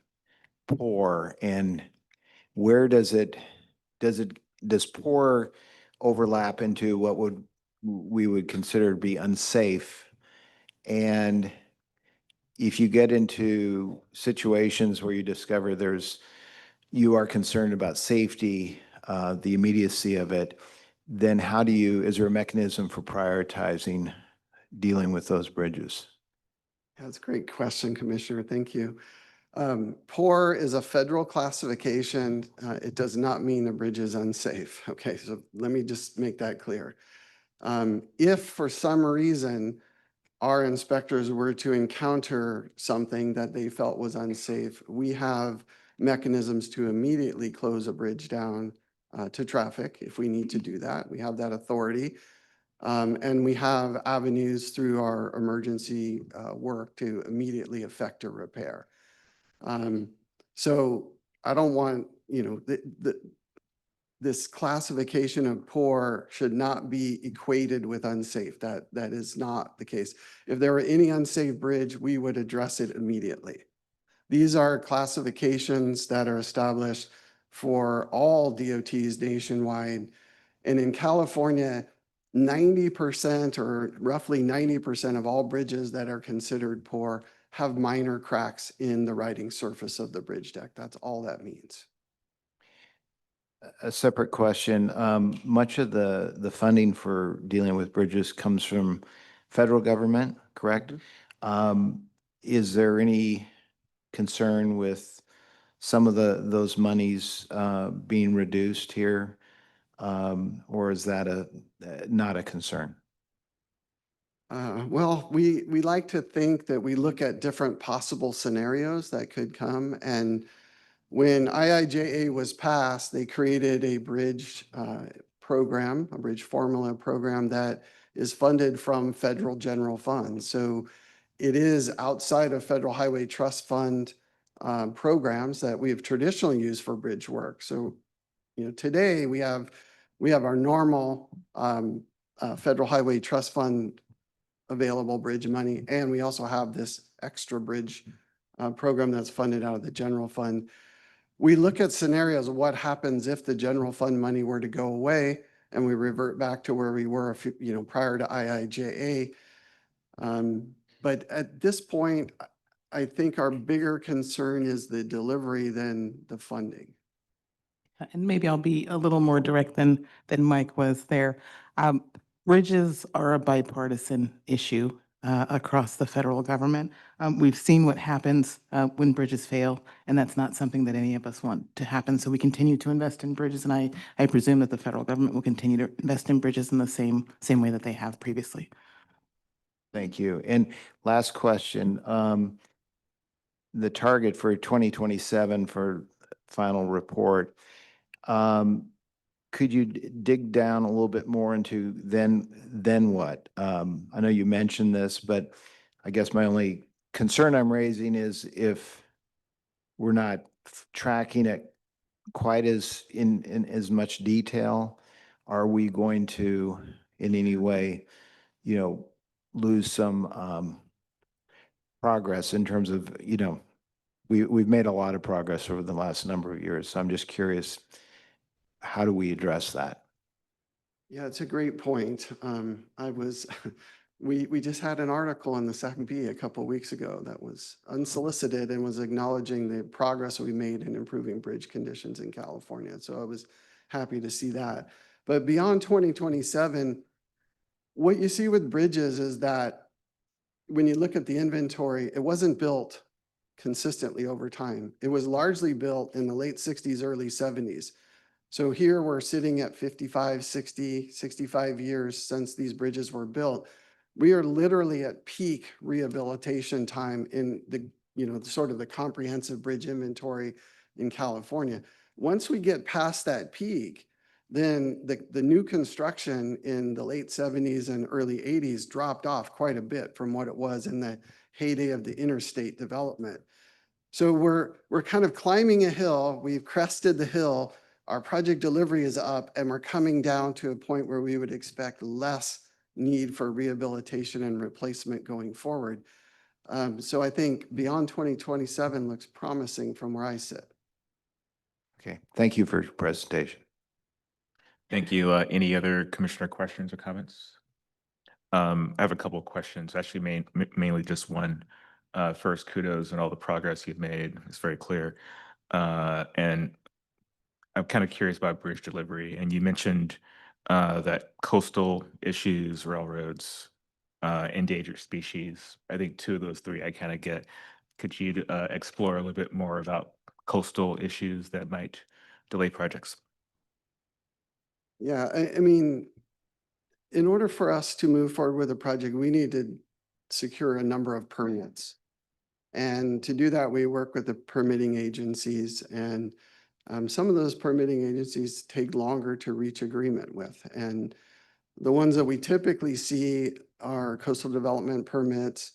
poor and where does poor overlap into what we would consider to be unsafe? And if you get into situations where you discover you are concerned about safety, the immediacy of it, then is there a mechanism for prioritizing dealing with those bridges? That's a great question, Commissioner. Thank you. Poor is a federal classification. It does not mean a bridge is unsafe. Okay, so let me just make that clear. If for some reason our inspectors were to encounter something that they felt was unsafe, we have mechanisms to immediately close a bridge down to traffic if we need to do that. We have that authority. And we have avenues through our emergency work to immediately effect a repair. So I don't want, this classification of poor should not be equated with unsafe. That is not the case. If there were any unsafe bridge, we would address it immediately. These are classifications that are established for all DOTs nationwide. And in California, 90% or roughly 90% of all bridges that are considered poor have minor cracks in the riding surface of the bridge deck. That's all that means. A separate question. Much of the funding for dealing with bridges comes from federal government, correct? Is there any concern with some of those monies being reduced here? Or is that not a concern? Well, we like to think that we look at different possible scenarios that could come. And when IIJA was passed, they created a bridge program, a bridge formula program that is funded from federal general funds. So it is outside of Federal Highway Trust Fund programs that we have traditionally used for bridge work. So, today we have our normal Federal Highway Trust Fund available bridge money, and we also have this extra bridge program that's funded out of the general fund. We look at scenarios of what happens if the general fund money were to go away and we revert back to where we were prior to IIJA. But at this point, I think our bigger concern is the delivery than the funding. And maybe I'll be a little more direct than Mike was there. Bridges are a bipartisan issue across the federal government. We've seen what happens when bridges fail, and that's not something that any of us want to happen. So we continue to invest in bridges, and I presume that the federal government will continue to invest in bridges in the same way that they have previously. Thank you. And last question, the target for 2027 for final report, could you dig down a little bit more into then what? I know you mentioned this, but I guess my only concern I'm raising is if we're not tracking it quite as in as much detail, are we going to in any way, lose some progress in terms of, we've made a lot of progress over the last number of years. So I'm just curious, how do we address that? Yeah, it's a great point. We just had an article in the SACB a couple of weeks ago that was unsolicited and was acknowledging the progress we made in improving bridge conditions in California. So I was happy to see that. But beyond 2027, what you see with bridges is that when you look at the inventory, it wasn't built consistently over time. It was largely built in the late 60s, early 70s. So here we're sitting at 55, 60, 65 years since these bridges were built. We are literally at peak rehabilitation time in the, sort of the comprehensive bridge inventory in California. Once we get past that peak, then the new construction in the late 70s and early 80s dropped off quite a bit from what it was in the heyday of the interstate development. So we're kind of climbing a hill. We've crested the hill. Our project delivery is up, and we're coming down to a point where we would expect less need for rehabilitation and replacement going forward. So I think beyond 2027 looks promising from where I sit. Okay, thank you for your presentation. Thank you. Any other commissioner questions or comments? I have a couple of questions, actually mainly just one. First, kudos on all the progress you've made. It's very clear. And I'm kind of curious about bridge delivery. And you mentioned that coastal issues, railroads, endangered species. I think two of those three I kind of get. Could you explore a little bit more about coastal issues that might delay projects? Yeah, I mean, in order for us to move forward with a project, we need to secure a number of permits. And to do that, we work with the permitting agencies, and some of those permitting agencies take longer to reach agreement with. And the ones that we typically see are coastal development permits,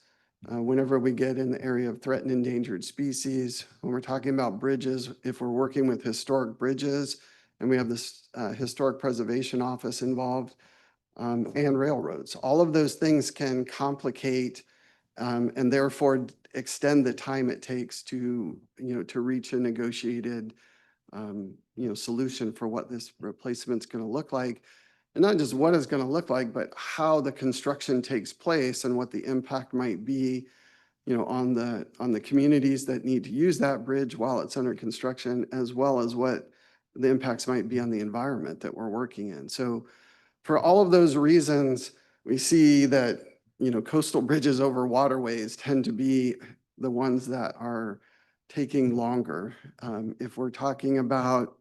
whenever we get in the area of threatened endangered species. When we're talking about bridges, if we're working with historic bridges, and we have this historic preservation office involved, and railroads. All of those things can complicate and therefore extend the time it takes to, to reach a negotiated, solution for what this replacement's going to look like. And not just what it's going to look like, but how the construction takes place and what the impact might be, on the communities that need to use that bridge while it's under construction, as well as what the impacts might be on the environment that we're working in. So for all of those reasons, we see that, coastal bridges over waterways tend to be the ones that are taking longer. If we're talking about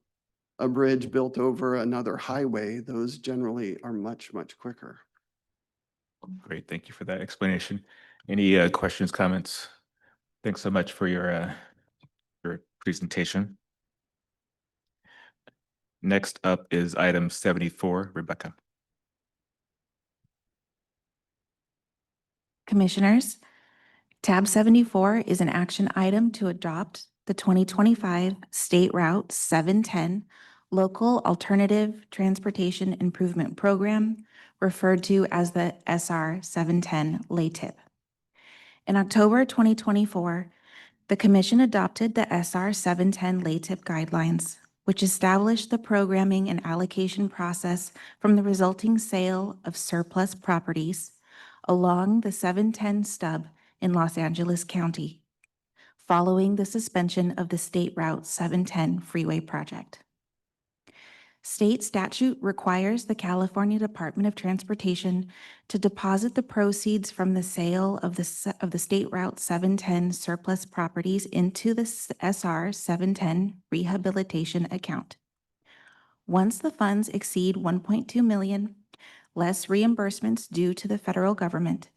a bridge built over another highway, those generally are much, much quicker. Great, thank you for that explanation. Any questions, comments? Thanks so much for your presentation. Next up is item 74, Rebecca. Commissioners, tab 74 is an action item to adopt the 2025 State Route 710 Local Alternative Transportation Improvement Program, referred to as the SR 710 LATIP. In October 2024, the Commission adopted the SR 710 LATIP guidelines, which established the programming and allocation process from the resulting sale of surplus properties along the 710 stub in Los Angeles County, following the suspension of the State Route 710 freeway project. State statute requires the California Department of Transportation to deposit the proceeds from the sale of the State Route 710 surplus properties into the SR 710 rehabilitation account. Once the funds exceed $1.2 million, less reimbursements due to the federal government,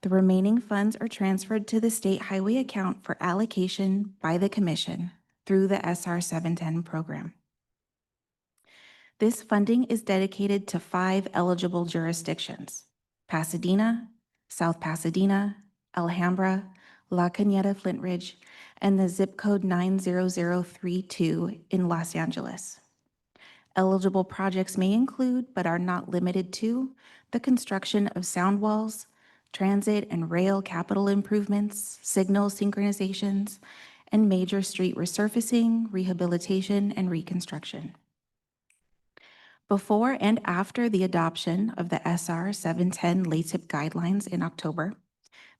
the remaining funds are transferred to the state highway account for allocation by the Commission through the SR 710 program. This funding is dedicated to 5 eligible jurisdictions: Pasadena, South Pasadena, Alhambra, La Cañada Flint Ridge, and the zip code 90032 in Los Angeles. Eligible projects may include, but are not limited to, the construction of sound walls, transit and rail capital improvements, signal synchronizations, and major street resurfacing, rehabilitation, and reconstruction. Before and after the adoption of the SR 710 LATIP guidelines in October,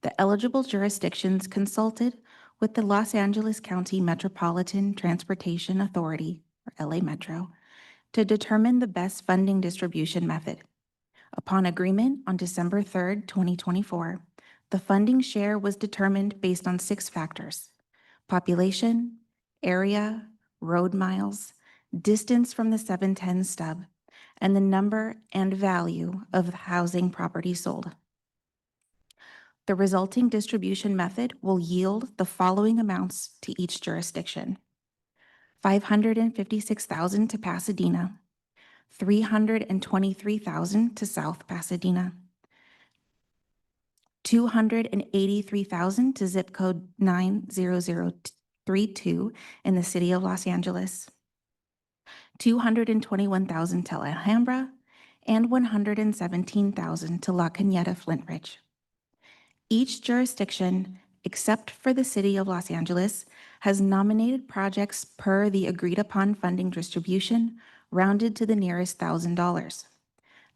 the eligible jurisdictions consulted with the Los Angeles County Metropolitan Transportation Authority, or LA Metro, to determine the best funding distribution method. Upon agreement on December 3rd, 2024, the funding share was determined based on 6 factors: population, area, road miles, distance from the 710 stub, and the number and value of housing properties sold. The resulting distribution method will yield the following amounts to each jurisdiction: $556,000 to Pasadena, $323,000 to South Pasadena, $283,000 to zip code 90032 in the city of Los Angeles, $221,000 to Alhambra, and $117,000 to La Cañada Flint Ridge. Each jurisdiction, except for the city of Los Angeles, has nominated projects per the agreed-upon funding distribution, rounded to the nearest $1,000.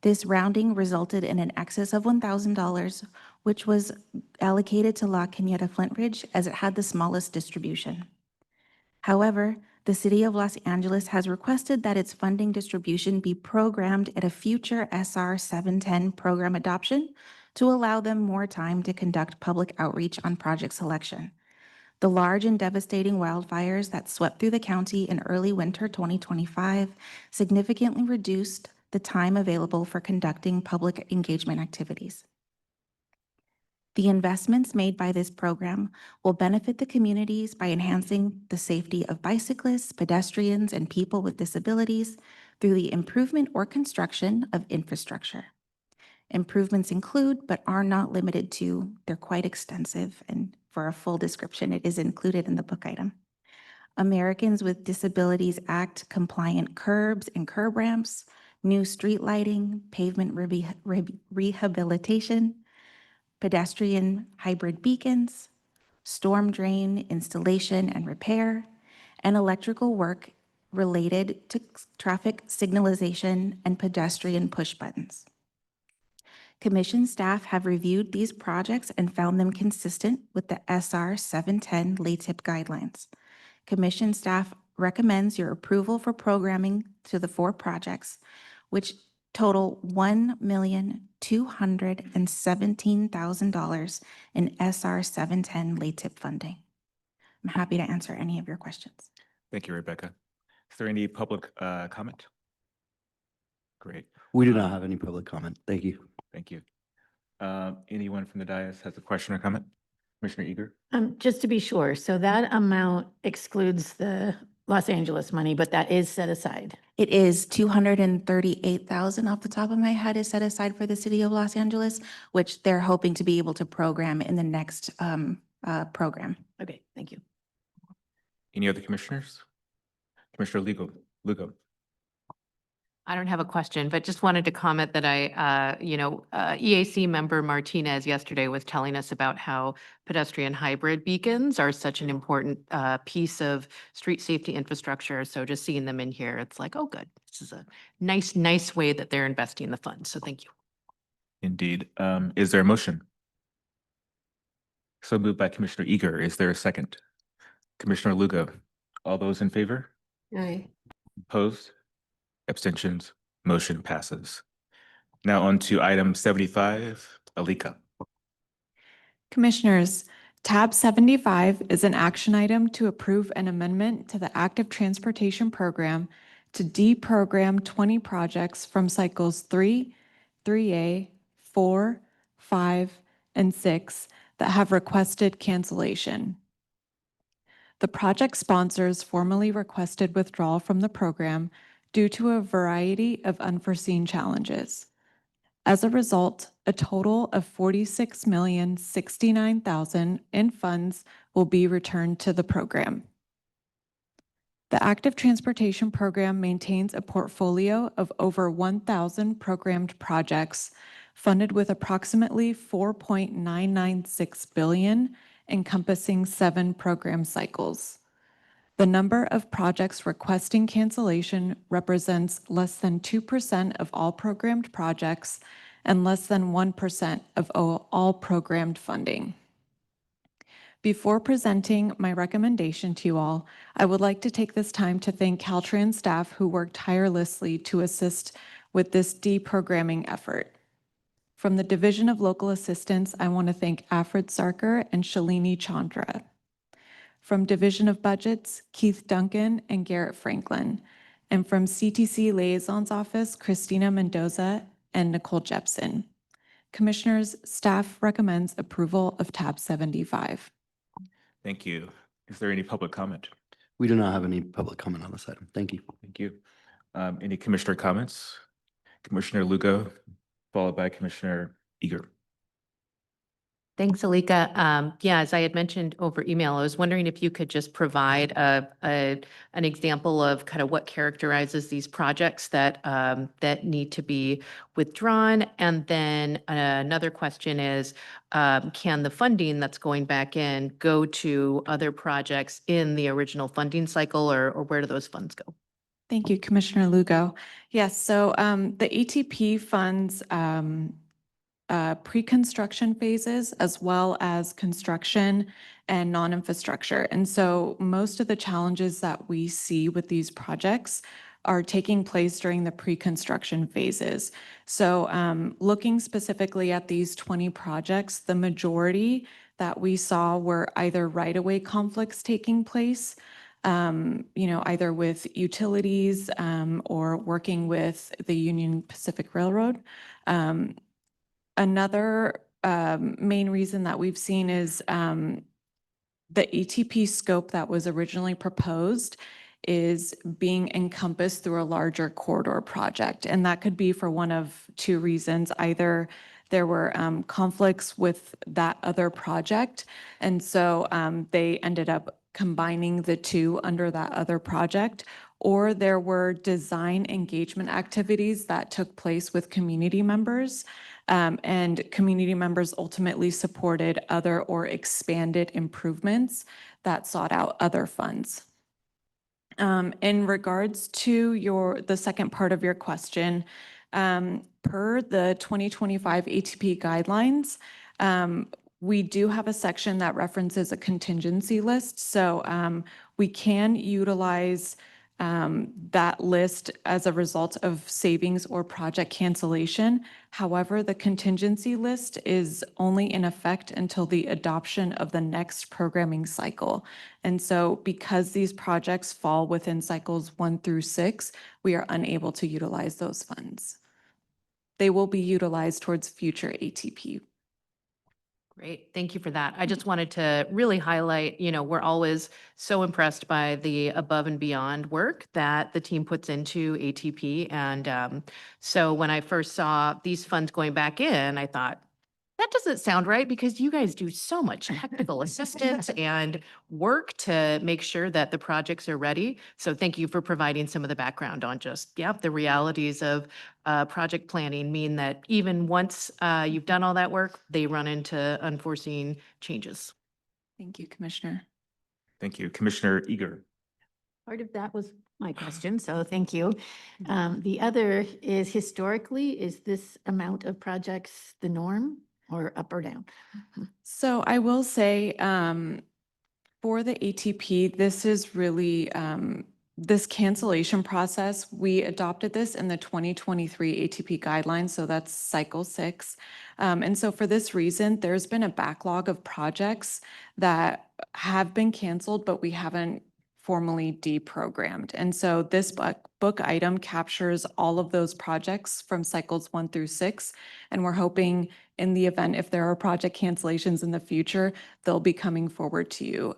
This rounding resulted in an excess of $1,000, which was allocated to La Cañada Flint Ridge as it had the smallest distribution. However, the city of Los Angeles has requested that its funding distribution be programmed at a future SR 710 program adoption to allow them more time to conduct public outreach on project selection. The large and devastating wildfires that swept through the county in early winter 2025 significantly reduced the time available for conducting public engagement activities. The investments made by this program will benefit the communities by enhancing the safety of bicyclists, pedestrians, and people with disabilities through the improvement or construction of infrastructure. Improvements include, but are not limited to, they're quite extensive, and for a full description, it is included in the book item. Americans with Disabilities Act compliant curbs and curb ramps, new street lighting, pavement rehabilitation, pedestrian hybrid beacons, storm drain installation and repair, and electrical work related to traffic signalization and pedestrian push buttons. Commission staff have reviewed these projects and found them consistent with the SR 710 LATIP guidelines. Commission staff recommends your approval for programming to the 4 projects, which total $1,217,000 in SR 710 LATIP funding. I'm happy to answer any of your questions. Thank you, Rebecca. Is there any public comment? Great. We do not have any public comment. Thank you. Thank you. Anyone from the dais has a question or comment? Commissioner Eager? Just to be sure, so that amount excludes the Los Angeles money, but that is set aside. It is $238,000 off the top of my head is set aside for the city of Los Angeles, which they're hoping to be able to program in the next program. Okay, thank you. Any other commissioners? Commissioner Lugo. I don't have a question, but just wanted to comment that EAC member Martinez yesterday was telling us about how pedestrian hybrid beacons are such an important piece of street safety infrastructure. So just seeing them in here, it's like, oh, good. This is a nice way that they're investing the funds. So thank you. Indeed. Is there a motion? So moved by Commissioner Eager. Is there a second? Commissioner Lugo. All those in favor? Aye. Opposed? Abstentions? Motion passes. Now on to item 75, Alika. Commissioners, tab 75 is an action item to approve an amendment to the Active Transportation Program to deprogram 20 projects from cycles 3, 3A, 4, 5, and 6 that have requested cancellation. The project sponsors formally requested withdrawal from the program due to a variety of unforeseen challenges. As a result, a total of $46,069,000 in funds will be returned to the program. The Active Transportation Program maintains a portfolio of over 1,000 programmed projects funded with approximately $4.996 billion, encompassing 7 program cycles. The number of projects requesting cancellation represents less than 2% of all programmed projects and less than 1% of all programmed funding. Before presenting my recommendation to you all, I would like to take this time to thank Caltrans staff who worked tirelessly to assist with this deprogramming effort. From the Division of Local Assistance, I want to thank Afrid Sarkar and Shalini Chandra. From Division of Budgets, Keith Duncan and Garrett Franklin. And from CTC Liaison's Office, Christina Mendoza and Nicole Jepson. Commissioners, staff recommends approval of tab 75. Thank you. Is there any public comment? We do not have any public comment on this item. Thank you. Thank you. Any commissioner comments? Commissioner Lugo, followed by Commissioner Eager. Thanks, Alika. As I had mentioned over email, I was wondering if you could just provide an example of kind of what characterizes these projects that need to be withdrawn. And then another question is, can the funding that's going back in go to other projects in the original funding cycle, or where do those funds go? Thank you, Commissioner Lugo. Yes, so the ETP funds pre-construction phases as well as construction and non-infrastructure. And so most of the challenges that we see with these projects are taking place during the pre-construction phases. So looking specifically at these 20 projects, the majority that we saw were either right-of-way conflicts taking place, either with utilities or working with the Union Pacific Railroad. Another main reason that we've seen is the ATP scope that was originally proposed is being encompassed through a larger corridor project. And that could be for one of two reasons. Either there were conflicts with that other project, and so they ended up combining the two under that other project, or there were design engagement activities that took place with community members. And community members ultimately supported other or expanded improvements that sought out other funds. In regards to the second part of your question, per the 2025 ATP guidelines, we do have a section that references a contingency list. So we can utilize that list as a result of savings or project cancellation. However, the contingency list is only in effect until the adoption of the next programming cycle. And so because these projects fall within cycles 1 through 6, we are unable to utilize those funds. They will be utilized towards future ATP. Great, thank you for that. I just wanted to really highlight, we're always so impressed by the above and beyond work that the team puts into ATP. And so when I first saw these funds going back in, I thought, that doesn't sound right because you guys do so much technical assistance and work to make sure that the projects are ready. So thank you for providing some of the background on just, the realities of project planning mean that even once you've done all that work, they run into unforeseen changes. Thank you, Commissioner. Thank you. Commissioner Eager. Part of that was my question, so thank you. The other is historically, is this amount of projects the norm or up or down? So I will say, for the ATP, this is really, this cancellation process, we adopted this in the 2023 ATP guidelines, so that's cycle 6. And so for this reason, there's been a backlog of projects that have been canceled, but we haven't formally deprogrammed. And so this book item captures all of those projects from cycles 1 through 6. And we're hoping in the event, if there are project cancellations in the future, they'll be coming forward to you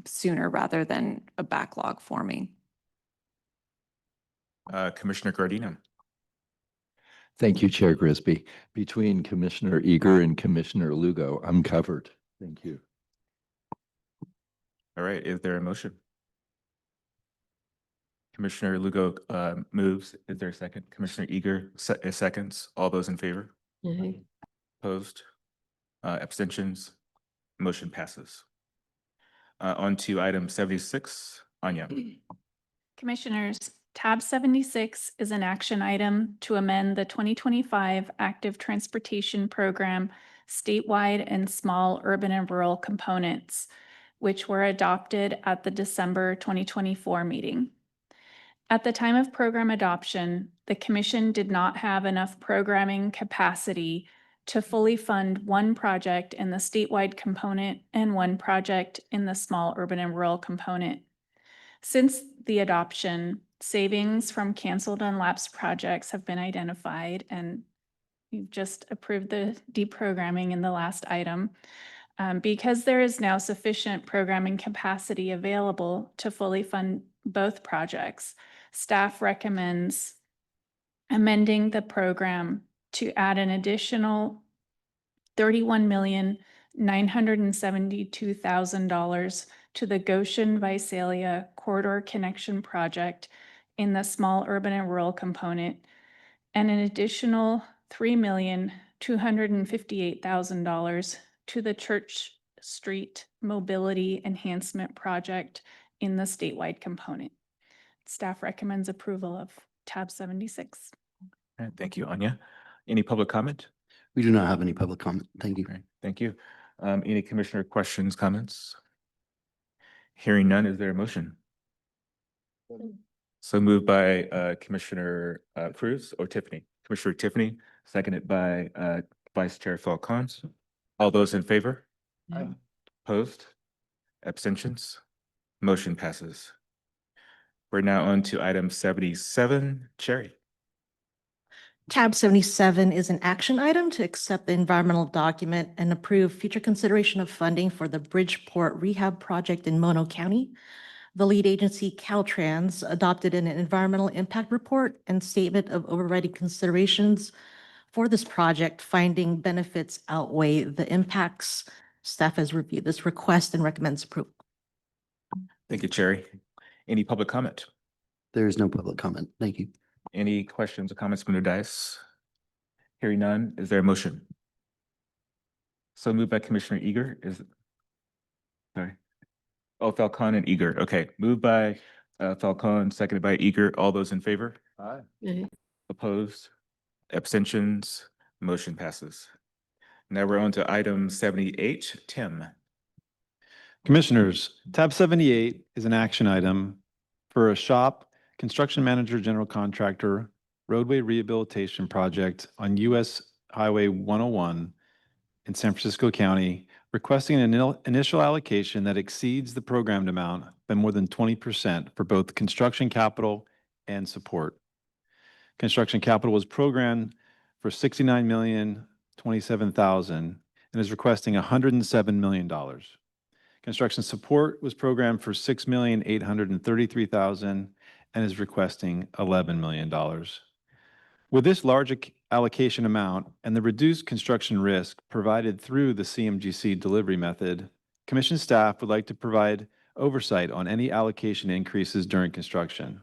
sooner rather than a backlog forming. Commissioner Guardino. Thank you, Chair Grisby. Between Commissioner Eager and Commissioner Lugo, I'm covered. Thank you. All right, is there a motion? Commissioner Lugo moves. Is there a second? Commissioner Eager seconds. All those in favor? Opposed? Abstentions? Motion passes. On to item 76. Anya. Commissioners, tab 76 is an action item to amend the 2025 Active Transportation Program statewide and small urban and rural components, which were adopted at the December 2024 meeting. At the time of program adoption, the Commission did not have enough programming capacity to fully fund one project in the statewide component and one project in the small urban and rural component. Since the adoption, savings from canceled and lapsed projects have been identified, and you've just approved the deprogramming in the last item. Because there is now sufficient programming capacity available to fully fund both projects, staff recommends amending the program to add an additional $31,972,000 to the Goshen-Visalia Corridor Connection Project in the small urban and rural component, and an additional $3,258,000 to the Church Street Mobility Enhancement Project in the statewide component. Staff recommends approval of tab 76. All right, thank you, Anya. Any public comment? We do not have any public comment. Thank you. All right, thank you. Any commissioner questions, comments? Hearing none, is there a motion? So moved by Commissioner Cruz or Tiffany. Commissioner Tiffany, seconded by Vice Chair Falcons. All those in favor? Aye. Opposed? Abstentions? Motion passes. We're now on to item 77. Cherry. Tab 77 is an action item to accept the environmental document and approve future consideration of funding for the Bridgeport Rehab Project in Mono County. The lead agency, Caltrans, adopted an environmental impact report and statement of overriding considerations for this project, finding benefits outweigh the impacts. Staff has reviewed this request and recommends approval. Thank you, Cherry. Any public comment? There is no public comment. Thank you. Any questions or comments from the dais? Hearing none, is there a motion? So moved by Commissioner Eager, sorry. Oh, Falcon and Eager. Okay, moved by Falcon, seconded by Eager. All those in favor? Aye. Opposed? Abstentions? Motion passes. Now we're on to item 78. Tim. Commissioners, tab 78 is an action item for a shop construction manager general contractor roadway rehabilitation project on US Highway 101 in San Francisco County, requesting an initial allocation that exceeds the programmed amount by more than 20% for both construction capital and support. Construction capital was programmed for $69,027,000 and is requesting $107 million. Construction support was programmed for $6,833,000 and is requesting $11 million. With this large allocation amount and the reduced construction risk provided through the CMGC delivery method, Commission staff would like to provide oversight on any allocation increases during construction.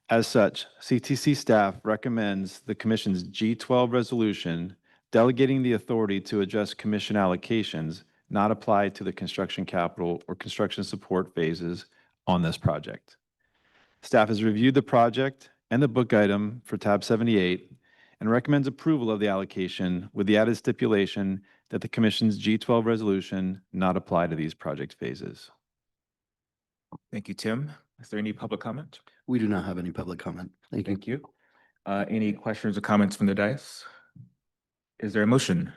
As such, CTC staff recommends the Commission's G12 resolution delegating the authority to adjust Commission allocations not applied to the construction capital or construction support phases on this project. Staff has reviewed the project and the book item for tab 78 and recommends approval of the allocation with the added stipulation that the Commission's G12 resolution not apply to these project phases. Thank you, Tim. Is there any public comment? We do not have any public comment. Thank you. Thank you. Any questions or comments from the dais? Is there a motion?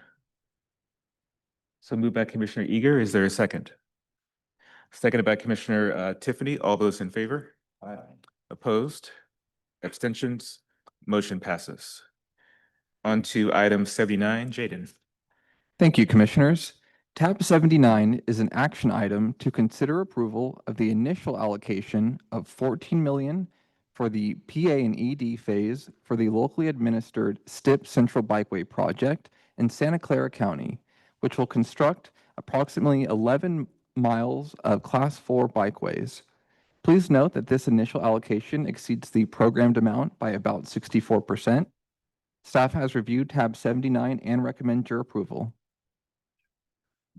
So moved by Commissioner Eager. Is there a second? Seconded by Commissioner Tiffany. All those in favor? Aye. Opposed? Abstentions? Motion passes. On to item 79. Jaden. Thank you, Commissioners. Tab 79 is an action item to consider approval of the initial allocation of $14 million for the PA and ED phase for the locally administered STIP Central Bikeway project in Santa Clara County, which will construct approximately 11 miles of Class 4 bikeways. Please note that this initial allocation exceeds the programmed amount by about 64%. Staff has reviewed tab 79 and recommends your approval.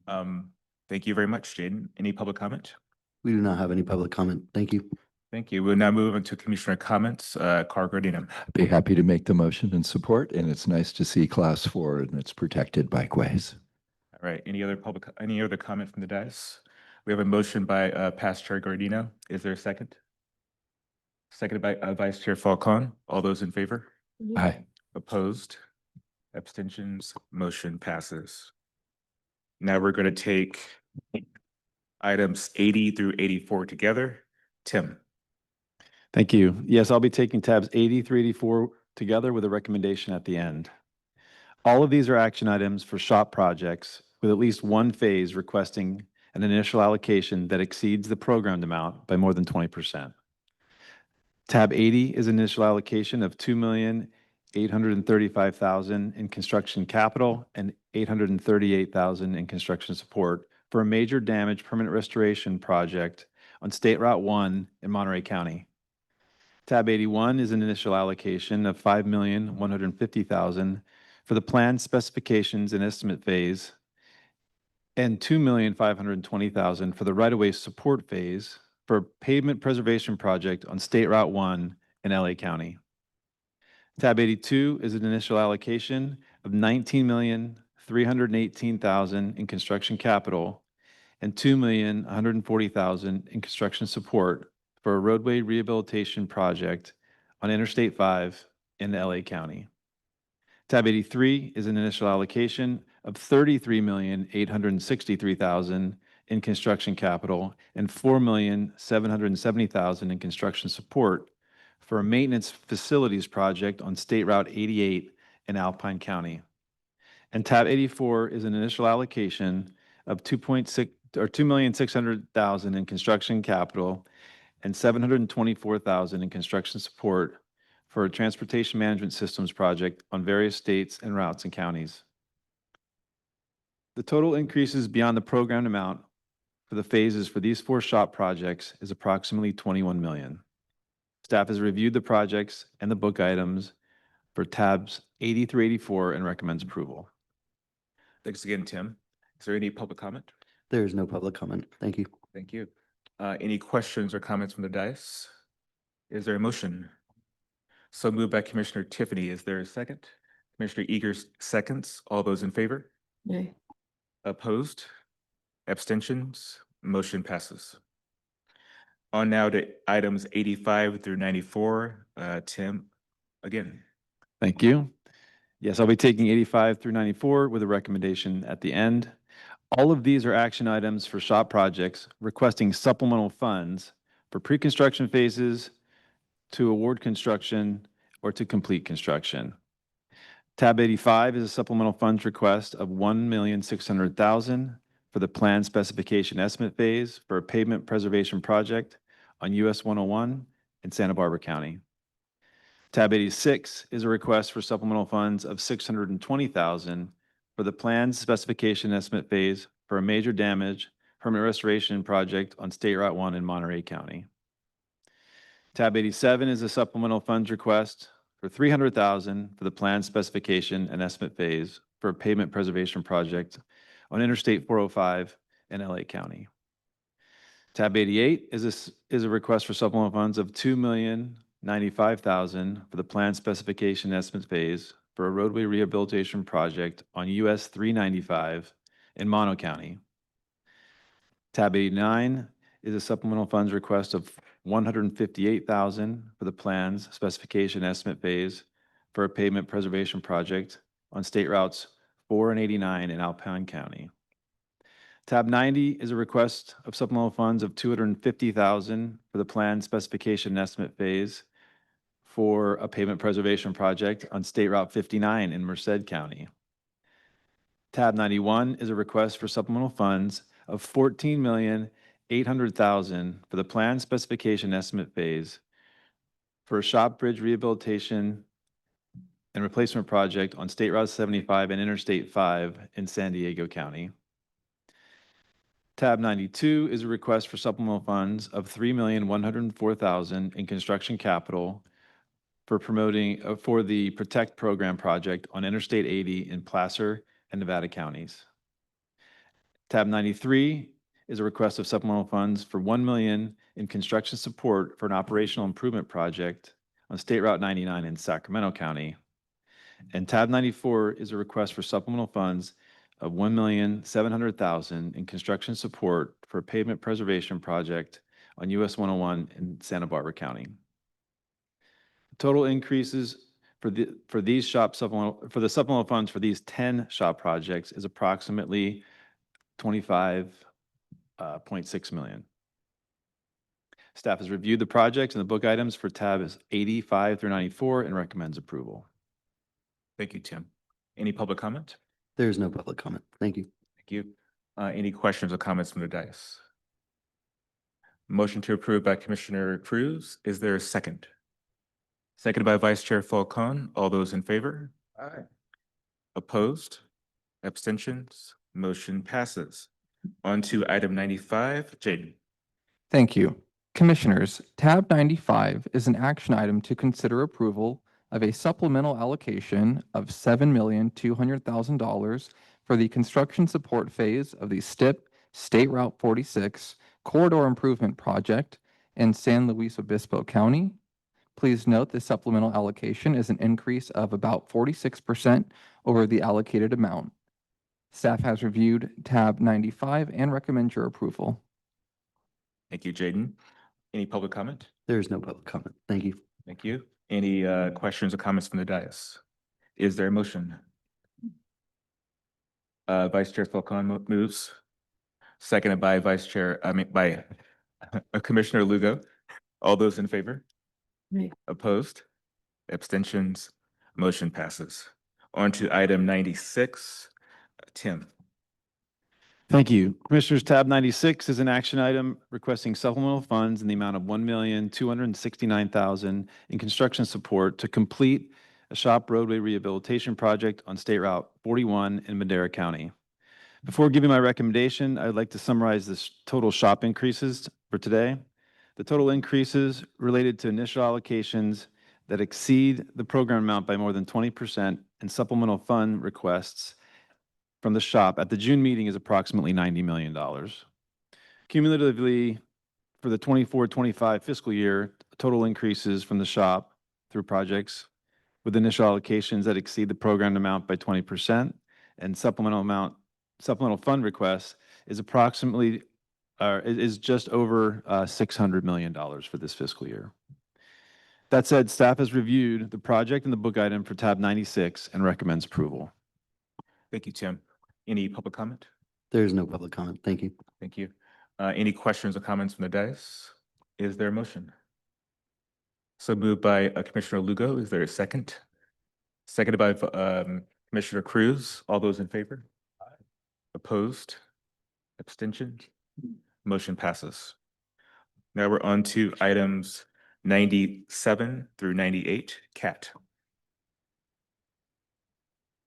Thank you very much, Jaden. Any public comment? We do not have any public comment. Thank you. Thank you. We'll now move into Commissioner comments. Carl Gardino. Be happy to make the motion and support, and it's nice to see Class 4 and its protected bikeways. All right. Any other comment from the dais? We have a motion by Past Chair Gardino. Is there a second? Seconded by Vice Chair Falcon. All those in favor? Aye. Opposed? Abstentions? Motion passes. Now we're going to take items 80 through 84 together. Tim. Thank you. Yes, I'll be taking tabs 80 through 84 together with a recommendation at the end. All of these are action items for SHOP projects with at least one phase requesting an initial allocation that exceeds the programmed amount by more than 20%. Tab 80 is initial allocation of $2,835,000 in construction capital and $838,000 in construction support for a major damage permanent restoration project on State Route 1 in Monterey County. Tab 81 is an initial allocation of $5,150,000 for the planned specifications and estimate phase and $2,520,000 for the right-of-way support phase for a pavement preservation project on State Route 1 in LA County. Tab 82 is an initial allocation of $19,318,000 in construction capital and $2,140,000 in construction support for a roadway rehabilitation project on Interstate 5 in LA County. Tab 83 is an initial allocation of $33,863,000 in construction capital and $4,770,000 in construction support for for a maintenance facilities project on State Route 88 in Alpine County. And tab 84 is an initial allocation of 2,600,000 in construction capital and 724,000 in construction support for a transportation management systems project on various states and routes and counties. The total increases beyond the programmed amount for the phases for these 4 SHOP projects is approximately 21 million. Staff has reviewed the projects and the book items for tabs 80 through 84 and recommends approval. Thanks again, Tim. Is there any public comment? There is no public comment. Thank you. Thank you. Any questions or comments from the dais? Is there a motion? So moved by Commissioner Tiffany. Is there a second? Commissioner Eager seconds. All those in favor? Nay. Opposed? Abstentions? Motion passes. On now to items 85 through 94. Tim, again. Thank you. Yes, I'll be taking 85 through 94 with a recommendation at the end. All of these are action items for SHOP projects requesting supplemental funds for pre-construction phases, to award construction, or to complete construction. Tab 85 is a supplemental funds request of $1,600,000 for the plan specification estimate phase for a pavement preservation project on US 101 in Santa Barbara County. Tab 86 is a request for supplemental funds of $620,000 for the planned specification estimate phase for a major damage permanent restoration project on State Route 1 in Monterey County. Tab 87 is a supplemental funds request for $300,000 for the planned specification and estimate phase for a pavement preservation project on Interstate 405 in LA County. Tab 88 is a request for supplemental funds of $2,095,000 for the planned specification estimate phase for a roadway rehabilitation project on US 395 in Mono County. Tab 89 is a supplemental funds request of $158,000 for the plans specification estimate phase for a pavement preservation project on State Routes 4 and 89 in Alpine County. Tab 90 is a request of supplemental funds of $250,000 for the planned specification estimate phase for a pavement preservation project on State Route 59 in Merced County. Tab 91 is a request for supplemental funds of $14,800,000 for the planned specification estimate phase for a SHOP bridge rehabilitation and replacement project on State Route 75 and Interstate 5 in San Diego County. Tab 92 is a request for supplemental funds of $3,104,000 in construction capital for promoting for the Protect Program project on Interstate 80 in Placer and Nevada counties. Tab 93 is a request of supplemental funds for $1 million in construction support for an operational improvement project on State Route 99 in Sacramento County. And tab 94 is a request for supplemental funds of $1,700,000 in construction support for a pavement preservation project on US 101 in Santa Barbara County. Total increases for the supplemental funds for these 10 SHOP projects is approximately $25.6 million. Staff has reviewed the projects and the book items for tabs 85 through 94 and recommends approval. Thank you, Tim. Any public comment? There is no public comment. Thank you. Thank you. Any questions or comments from the dais? Motion to approve by Commissioner Cruz. Is there a second? Seconded by Vice Chair Falcon. All those in favor? Aye. Opposed? Abstentions? Motion passes. On to item 95. Jaden. Thank you. Commissioners, tab 95 is an action item to consider approval of a supplemental allocation of $7,200,000 for the construction support phase of the STIP State Route 46 Corridor Improvement Project in San Luis Obispo County. Please note this supplemental allocation is an increase of about 46% over the allocated amount. Staff has reviewed tab 95 and recommends your approval. Thank you, Jaden. Any public comment? There is no public comment. Thank you. Thank you. Any questions or comments from the dais? Is there a motion? Vice Chair Falcon moves. Seconded by Commissioner Lugo. All those in favor? Opposed? Abstentions? Motion passes. On to item 96. Tim. Thank you. Commissioners, tab 96 is an action item requesting supplemental funds in the amount of $1,269,000 in construction support to complete a shop roadway rehabilitation project on State Route 41 in Madera County. Before giving my recommendation, I'd like to summarize the total shop increases for today. The total increases related to initial allocations that exceed the program amount by more than 20% and supplemental fund requests from the shop at the June meeting is approximately $90 million. Cumulatively, for the 24-25 fiscal year, total increases from the shop through projects with initial allocations that exceed the program amount by 20% and supplemental fund requests is approximately is just over $600 million for this fiscal year. That said, staff has reviewed the project and the book item for tab 96 and recommends approval. Thank you, Tim. Any public comment? There is no public comment. Thank you. Thank you. Any questions or comments from the dais? Is there a motion? So moved by Commissioner Lugo. Is there a second? Seconded by Commissioner Cruz. All those in favor? Opposed? Abstentions? Motion passes. Now we're on to items 97 through 98. Kat.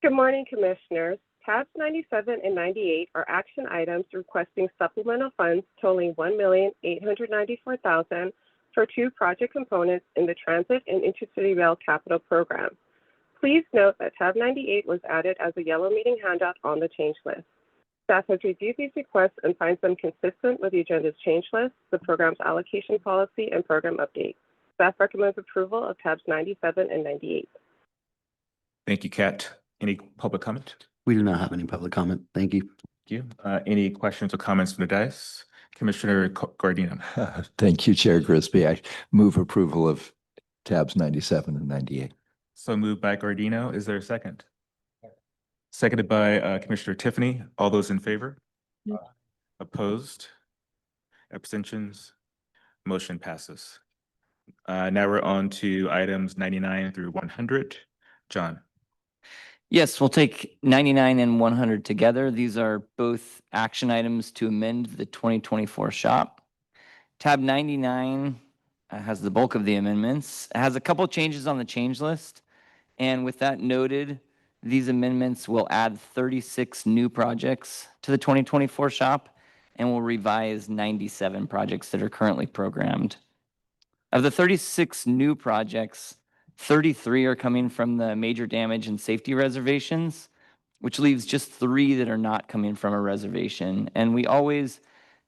Good morning, Commissioners. Tabs 97 and 98 are action items requesting supplemental funds totaling $1,894,000 for two project components in the Transit and Intercity Rail Capital Program. Please note that tab 98 was added as a yellow meeting handout on the change list. Staff has reviewed these requests and finds them consistent with the agenda's change list, the program's allocation policy, and program update. Staff recommends approval of tabs 97 and 98. Thank you, Kat. Any public comment? We do not have any public comment. Thank you. Thank you. Any questions or comments from the dais? Commissioner Guardino. Thank you, Chair Grisby. I move approval of tabs 97 and 98. So moved by Guardino. Is there a second? Seconded by Commissioner Tiffany. All those in favor? Opposed? Abstentions? Motion passes. Now we're on to items 99 through 100. John. Yes, we'll take 99 and 100 together. These are both action items to amend the 2024 shop. Tab 99 has the bulk of the amendments. It has a couple changes on the change list. And with that noted, these amendments will add 36 new projects to the 2024 shop and will revise 97 projects that are currently programmed. Of the 36 new projects, 33 are coming from the major damage and safety reservations, which leaves just 3 that are not coming from a reservation. And we always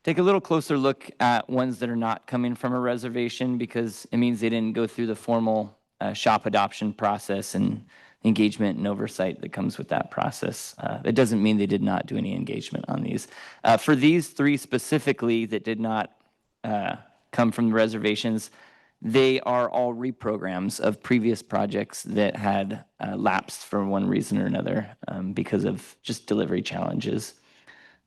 take a little closer look at ones that are not coming from a reservation because it means they didn't go through the formal shop adoption process and engagement and oversight that comes with that process. It doesn't mean they did not do any engagement on these. For these 3 specifically that did not come from the reservations, they are all reprograms of previous projects that had lapsed for one reason or another because of just delivery challenges.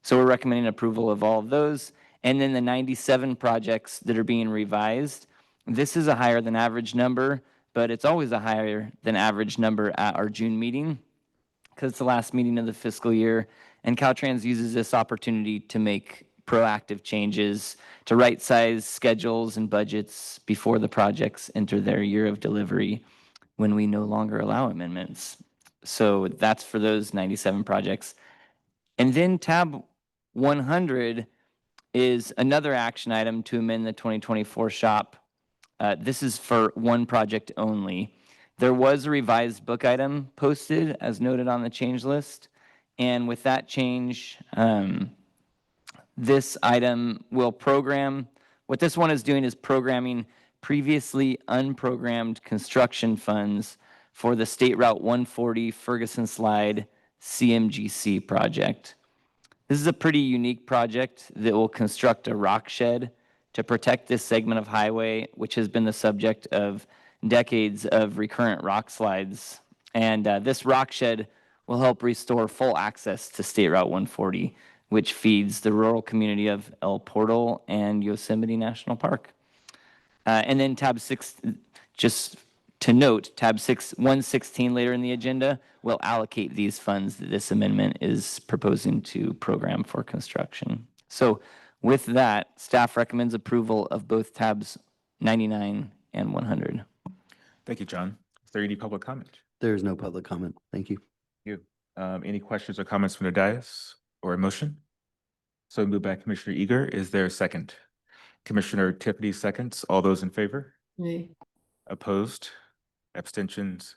So we're recommending approval of all of those. And then the 97 projects that are being revised, this is a higher than average number, but it's always a higher than average number at our June meeting because it's the last meeting of the fiscal year. And Caltrans uses this opportunity to make proactive changes to right-size schedules and budgets before the projects enter their year of delivery when we no longer allow amendments. So that's for those 97 projects. And then tab 100 is another action item to amend the 2024 shop. This is for one project only. There was a revised book item posted as noted on the change list. And with that change, this item will program, what this one is doing is programming previously unprogrammed construction funds for the State Route 140 Ferguson Slide CMGC project. This is a pretty unique project that will construct a rock shed to protect this segment of highway, which has been the subject of decades of recurrent rock slides. And this rock shed will help restore full access to State Route 140, which feeds the rural community of El Portal and Yosemite National Park. And then tab Just to note, tab 116 later in the agenda will allocate these funds that this amendment is proposing to program for construction. So with that, staff recommends approval of both tabs 99 and 100. Thank you, John. Is there any public comment? There is no public comment. Thank you. You. Any questions or comments from the dais or a motion? So moved by Commissioner Eager. Is there a second? Commissioner Tiffany seconds. All those in favor? Opposed? Abstentions?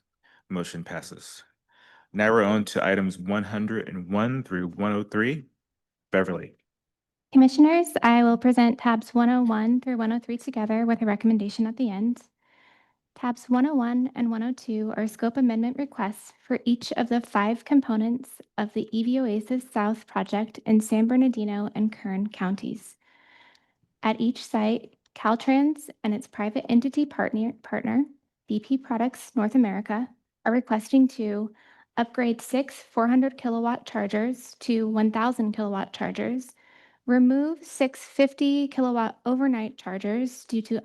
Motion passes. Now we're on to items 101 through 103. Beverly. Commissioners, I will present tabs 101 through 103 together with a recommendation at the end. Tabs 101 and 102 are scope amendment requests for each of the 5 components of the EV Oasis South project in San Bernardino and Kern counties. At each site, Caltrans and its private entity partner, BP Products North America, are requesting to upgrade 6 400 kilowatt chargers to 1,000 kilowatt chargers, remove 6 50 kilowatt overnight chargers due to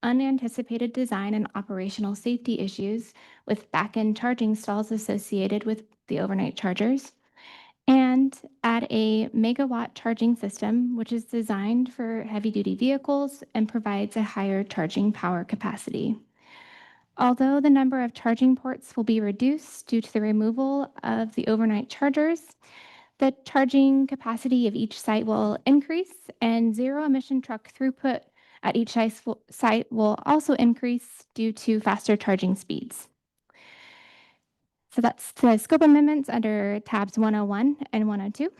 unanticipated design and operational safety issues with back-end charging stalls associated with the overnight chargers, and add a megawatt charging system, which is designed for heavy-duty vehicles and provides a higher charging power capacity. Although the number of charging ports will be reduced due to the removal of the overnight chargers, the charging capacity of each site will increase, and zero-emission truck throughput at each site will also increase due to faster charging speeds. So that's the scope amendments under tabs 101 and 102.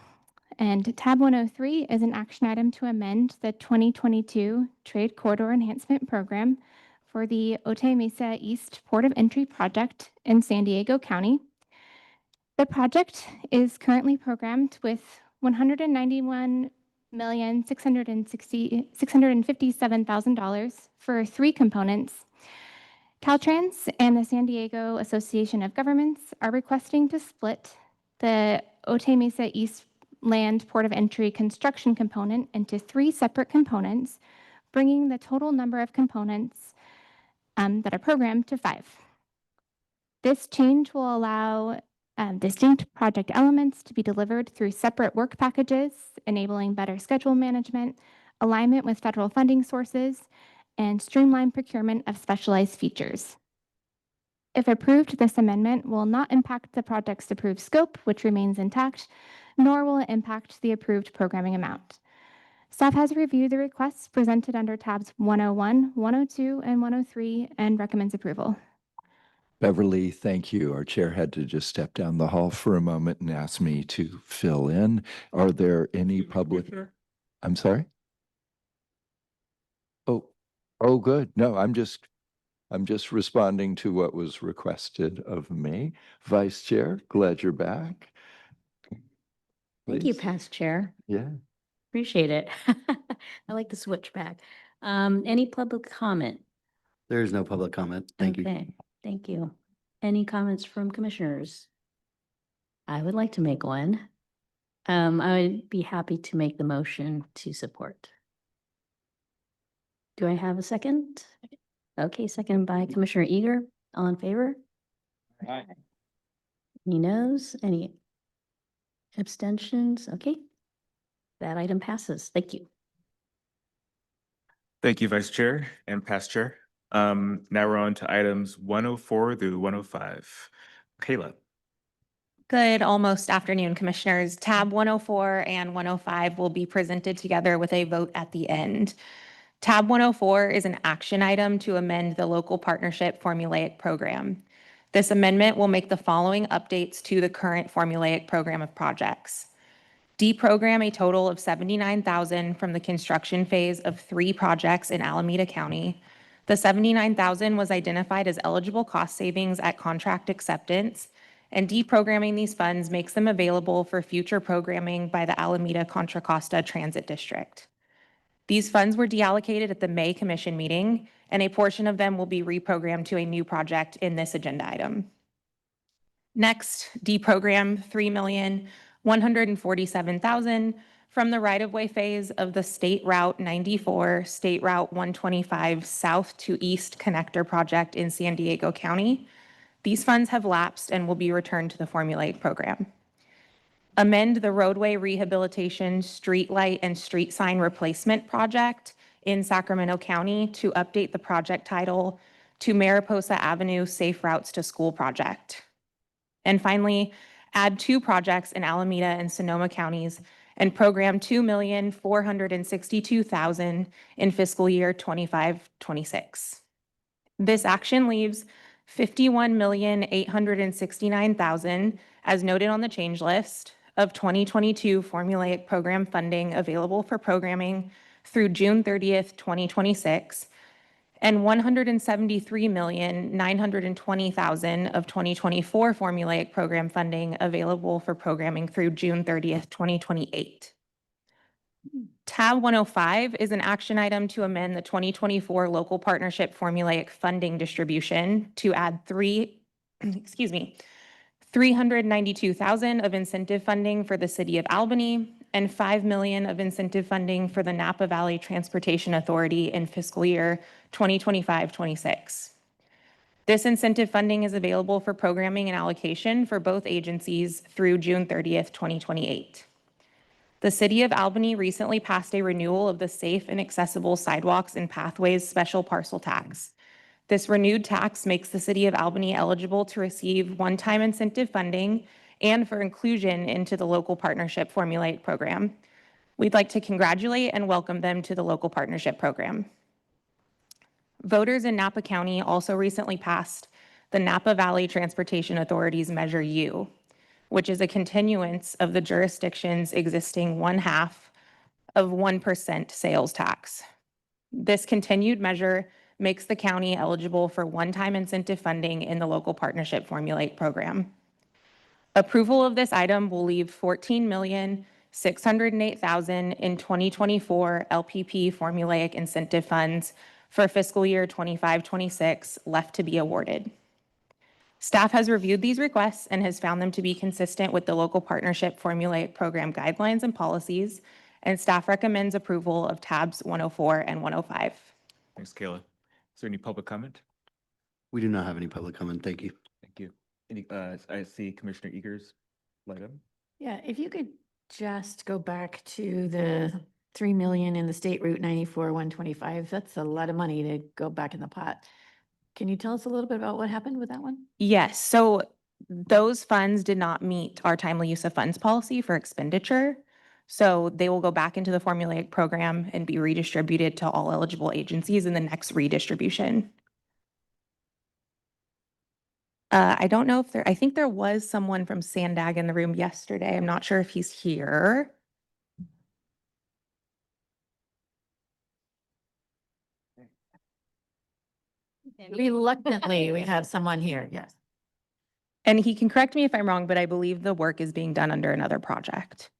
And tab 103 is an action item to amend the 2022 Trade Corridor Enhancement Program for the Otay Mesa East Port of Entry project in San Diego County. The project is currently programmed with $191,657,000 for 3 components. Caltrans and the San Diego Association of Governments are requesting to split the Otay Mesa East Land Port of Entry construction component into 3 separate components, bringing the total number of components that are programmed to 5. This change will allow distinct project elements to be delivered through separate work packages, enabling better schedule management, alignment with federal funding sources, and streamlined procurement of specialized features. If approved, this amendment will not impact the project's approved scope, which remains intact, nor will it impact the approved programming amount. Staff has reviewed the requests presented under tabs 101, 102, and 103 and recommends approval. Beverly, thank you. Our chair had to just step down the hall for a moment and ask me to fill in. Are there any public? I'm sorry? Oh, good. No, I'm just responding to what was requested of me. Vice Chair, glad you're back. Thank you, Please. Past Chair. Yeah. Appreciate it. I like the switch back. Any public comment? There is no public comment. Thank you. Okay, thank you. Any comments from commissioners? I would like to make one. I would be happy to make the motion to support. Do I have a second? Okay, second by Commissioner Eager. All in favor? Aye. Any noes? Any abstentions? Okay. That item passes. Thank you. Thank you, Vice Chair and Past Chair. Now we're on to items 104 through 105. Kayla. Good almost afternoon, Commissioners. Tab 104 and 105 will be presented together with a vote at the end. Tab 104 is an action item to amend the local partnership formulaic program. This amendment will make the following updates to the current formulaic program of projects. Deprogram a total of $79,000 from the construction phase of 3 projects in Alameda County. The $79,000 was identified as eligible cost savings at contract acceptance, and deprogramming these funds makes them available for future programming by the Alameda Contra Costa Transit District. These funds were deallocated at the May Commission meeting, and a portion of them will be reprogrammed to a new project in this agenda item. Next, deprogram $3,147,000 from the right-of-way phase of the State Route 94, State Route 125 South to East Connector Project in San Diego County. These funds have lapsed and will be returned to the formulaic program. Amend the roadway rehabilitation, streetlight, and street sign replacement project in Sacramento County to update the project title to Mariposa Avenue Safe Routes to School Project. And finally, add 2 projects in Alameda and Sonoma counties and program $2,462,000 in fiscal year 25-26. This action leaves $51,869,000 as noted on the change list of 2022 formulaic program funding available for programming through June 30th, 2026, and $173,920,000 of 2024 formulaic program funding available for programming through June 30th, 2028. Tab 105 is an action item to amend the 2024 local partnership formulaic funding distribution to add $392,000 of incentive funding for the City of Albany and $5 million of incentive funding for the Napa Valley Transportation Authority in fiscal year 2025-26. This incentive funding is available for programming and allocation for both agencies through June 30th, 2028. The City of Albany recently passed a renewal of the Safe and Accessible Sidewalks and Pathways Special Parcel Tax. This renewed tax makes the City of Albany eligible to receive one-time incentive funding and for inclusion into the local partnership formulaic program. We'd like to congratulate and welcome them to the local partnership program. Voters in Napa County also recently passed the Napa Valley Transportation Authority's Measure U, which is a continuance of the jurisdiction's existing 1/2 of 1% sales tax. This continued measure makes the county eligible for one-time incentive funding in the local partnership formulaic program. Approval of this item will leave $14,608,000 in 2024 LPP formulaic incentive funds for fiscal year 25-26 left to be awarded. Staff has reviewed these requests and has found them to be consistent with the local partnership formulaic program guidelines and policies, and staff recommends approval of tabs 104 and 105. Thanks, Kayla. Is there any public comment? We do not have any public comment. Thank you. Thank you. Any, I see Commissioner Eager's light up. Yeah, if you could just go back to the 3 million in the State Route 94, 125, that's a lot of money to go back in the pot. Can you tell us a little bit about what happened with that one? Yes, so those funds did not meet our timely use of funds policy for expenditure. So they will go back into the formulaic program and be redistributed to all eligible agencies in the next redistribution. I don't know if I think there was someone from Sandag in the room yesterday. I'm not sure if he's here. Reluctantly, we have someone here, yes. And he can correct me if I'm wrong, but I believe the work is being done under another project.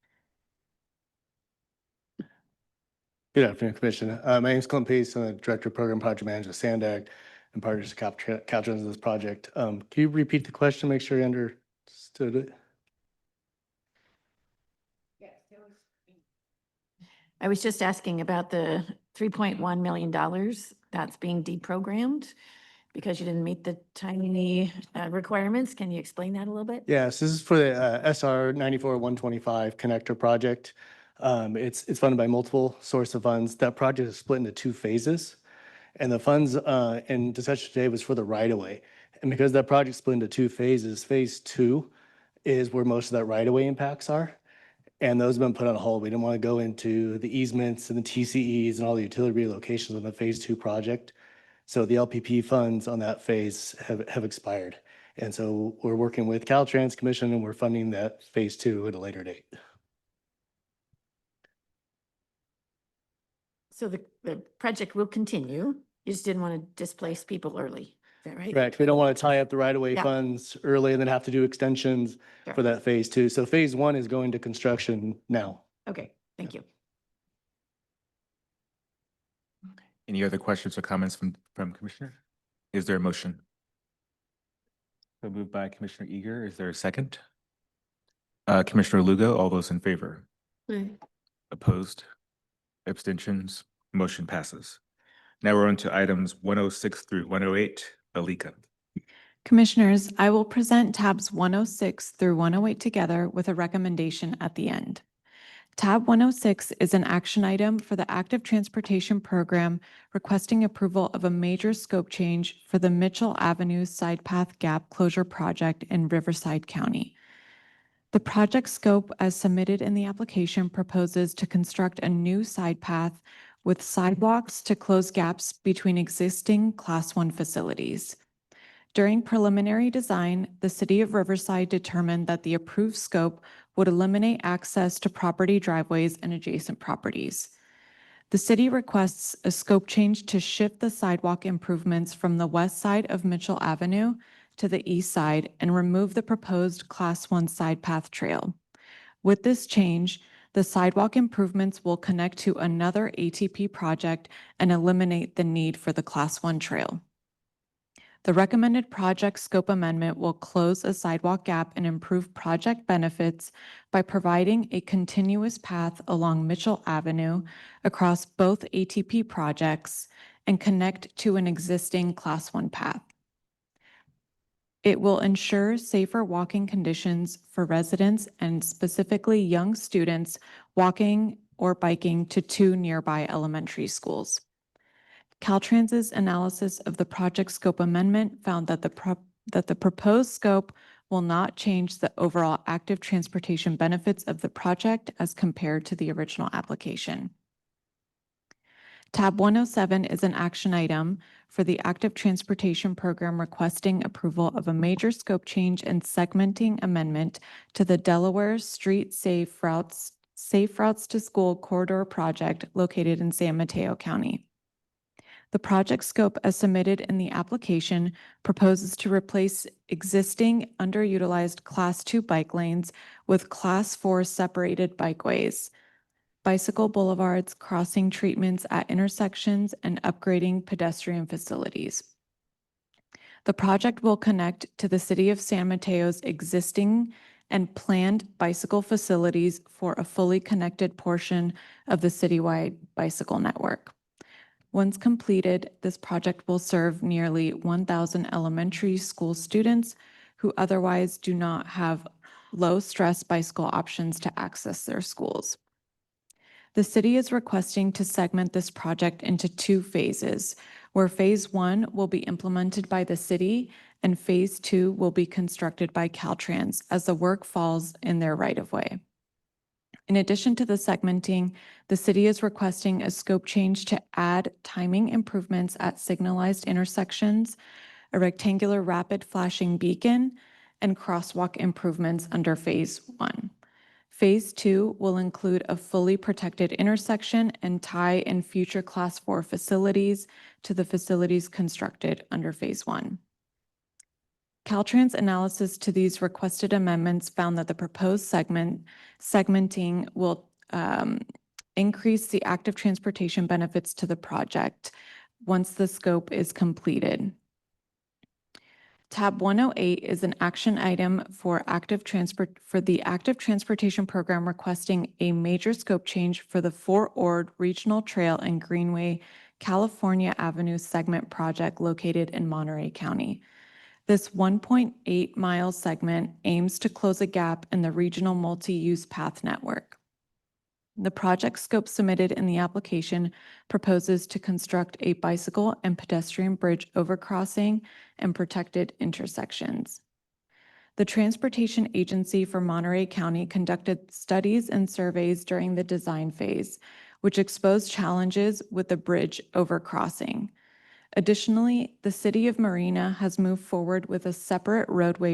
Good afternoon, Commissioner. My name is Clint Pace. I'm the Director of Program Project Manager at Sandag and partners to Caltrans in this project. Can you repeat the question, make sure you understood it? I was just asking about the $3.1 million that's being deprogrammed because you didn't meet the timely requirements. Can you explain that a little bit? Yes, this is for the SR 94-125 connector project. It's funded by multiple source of funds. That project is split into 2 phases. And the funds in discussion today was for the right-of-way. And because that project split into 2 phases, phase 2 is where most of that right-of-way impacts are. And those have been put on hold. We didn't want to go into the easements and the TCEs and all the utility relocations on the phase 2 project. So the LPP funds on that phase have expired. And so we're working with Caltrans Commission and we're funding that phase 2 at a later date. So the project will continue. You just didn't want to displace people early. Is that right? Correct. We don't want to tie up the right-of-way Yeah. funds early and then have to do extensions Sure. for that phase 2. So phase 1 is going to construction now. Okay, thank you. Any other questions or comments from Commissioner? Is there a motion? So moved by Commissioner Eager. Is there a second? Commissioner Lugo, all those in favor? Opposed? Abstentions? Motion passes. Now we're on to items 106 through 108. Alika. Commissioners, I will present tabs 106 through 108 together with a recommendation at the end. Tab 106 is an action item for the Active Transportation Program requesting approval of a major scope change for the Mitchell Avenue Side Path Gap Closure Project in Riverside County. The project scope as submitted in the application proposes to construct a new side path with sidewalks to close gaps between existing Class 1 facilities. During preliminary design, the City of Riverside determined that the approved scope would eliminate access to property driveways and adjacent properties. The city requests a scope change to shift the sidewalk improvements from the west side of Mitchell Avenue to the east side and remove the proposed Class 1 side path trail. With this change, the sidewalk improvements will connect to another ATP project and eliminate the need for the Class 1 trail. The recommended project scope amendment will close a sidewalk gap and improve project benefits by providing a continuous path along Mitchell Avenue across both ATP projects and connect to an existing Class 1 path. It will ensure safer walking conditions for residents and specifically young students walking or biking to two nearby elementary schools. Caltrans's analysis of the project scope amendment found that the proposed scope will not change the overall active transportation benefits of the project as compared to the original application. Tab 107 is an action item for the Active Transportation Program requesting approval of a major scope change and segmenting amendment to the Delaware Street Safe Routes to School Corridor Project located in San Mateo County. The project scope as submitted in the application proposes to replace existing underutilized Class 2 bike lanes with Class 4 separated bikeways, bicycle boulevards, crossing treatments at intersections, and upgrading pedestrian facilities. The project will connect to the City of San Mateo's existing and planned bicycle facilities for a fully connected portion of the citywide bicycle network. Once completed, this project will serve nearly 1,000 elementary school students who otherwise do not have low-stress bicycle options to access their schools. The city is requesting to segment this project into two phases, where Phase 1 will be implemented by the city and Phase 2 will be constructed by Caltrans as the work falls in their right-of-way. In addition to the segmenting, the city is requesting a scope change to add timing improvements at signalized intersections, a rectangular rapid flashing beacon, and crosswalk improvements under Phase 1. Phase 2 will include a fully protected intersection and tie in future Class 4 facilities to the facilities constructed under Phase 1. Caltrans analysis to these requested amendments found that the proposed segmenting will increase the active transportation benefits to the project once the scope is completed. Tab 108 is an action item for the Active Transportation Program requesting a major scope change for the Fort Ord Regional Trail and Greenway California Avenue segment project located in Monterey County. This 1.8-mile segment aims to close a gap in the regional multi-use path network. The project scope submitted in the application proposes to construct a bicycle and pedestrian bridge overcrossing and protected intersections. The Transportation Agency for Monterey County conducted studies and surveys during the design phase, which exposed challenges with the bridge overcrossing. Additionally, the City of Marina has moved forward with a separate roadway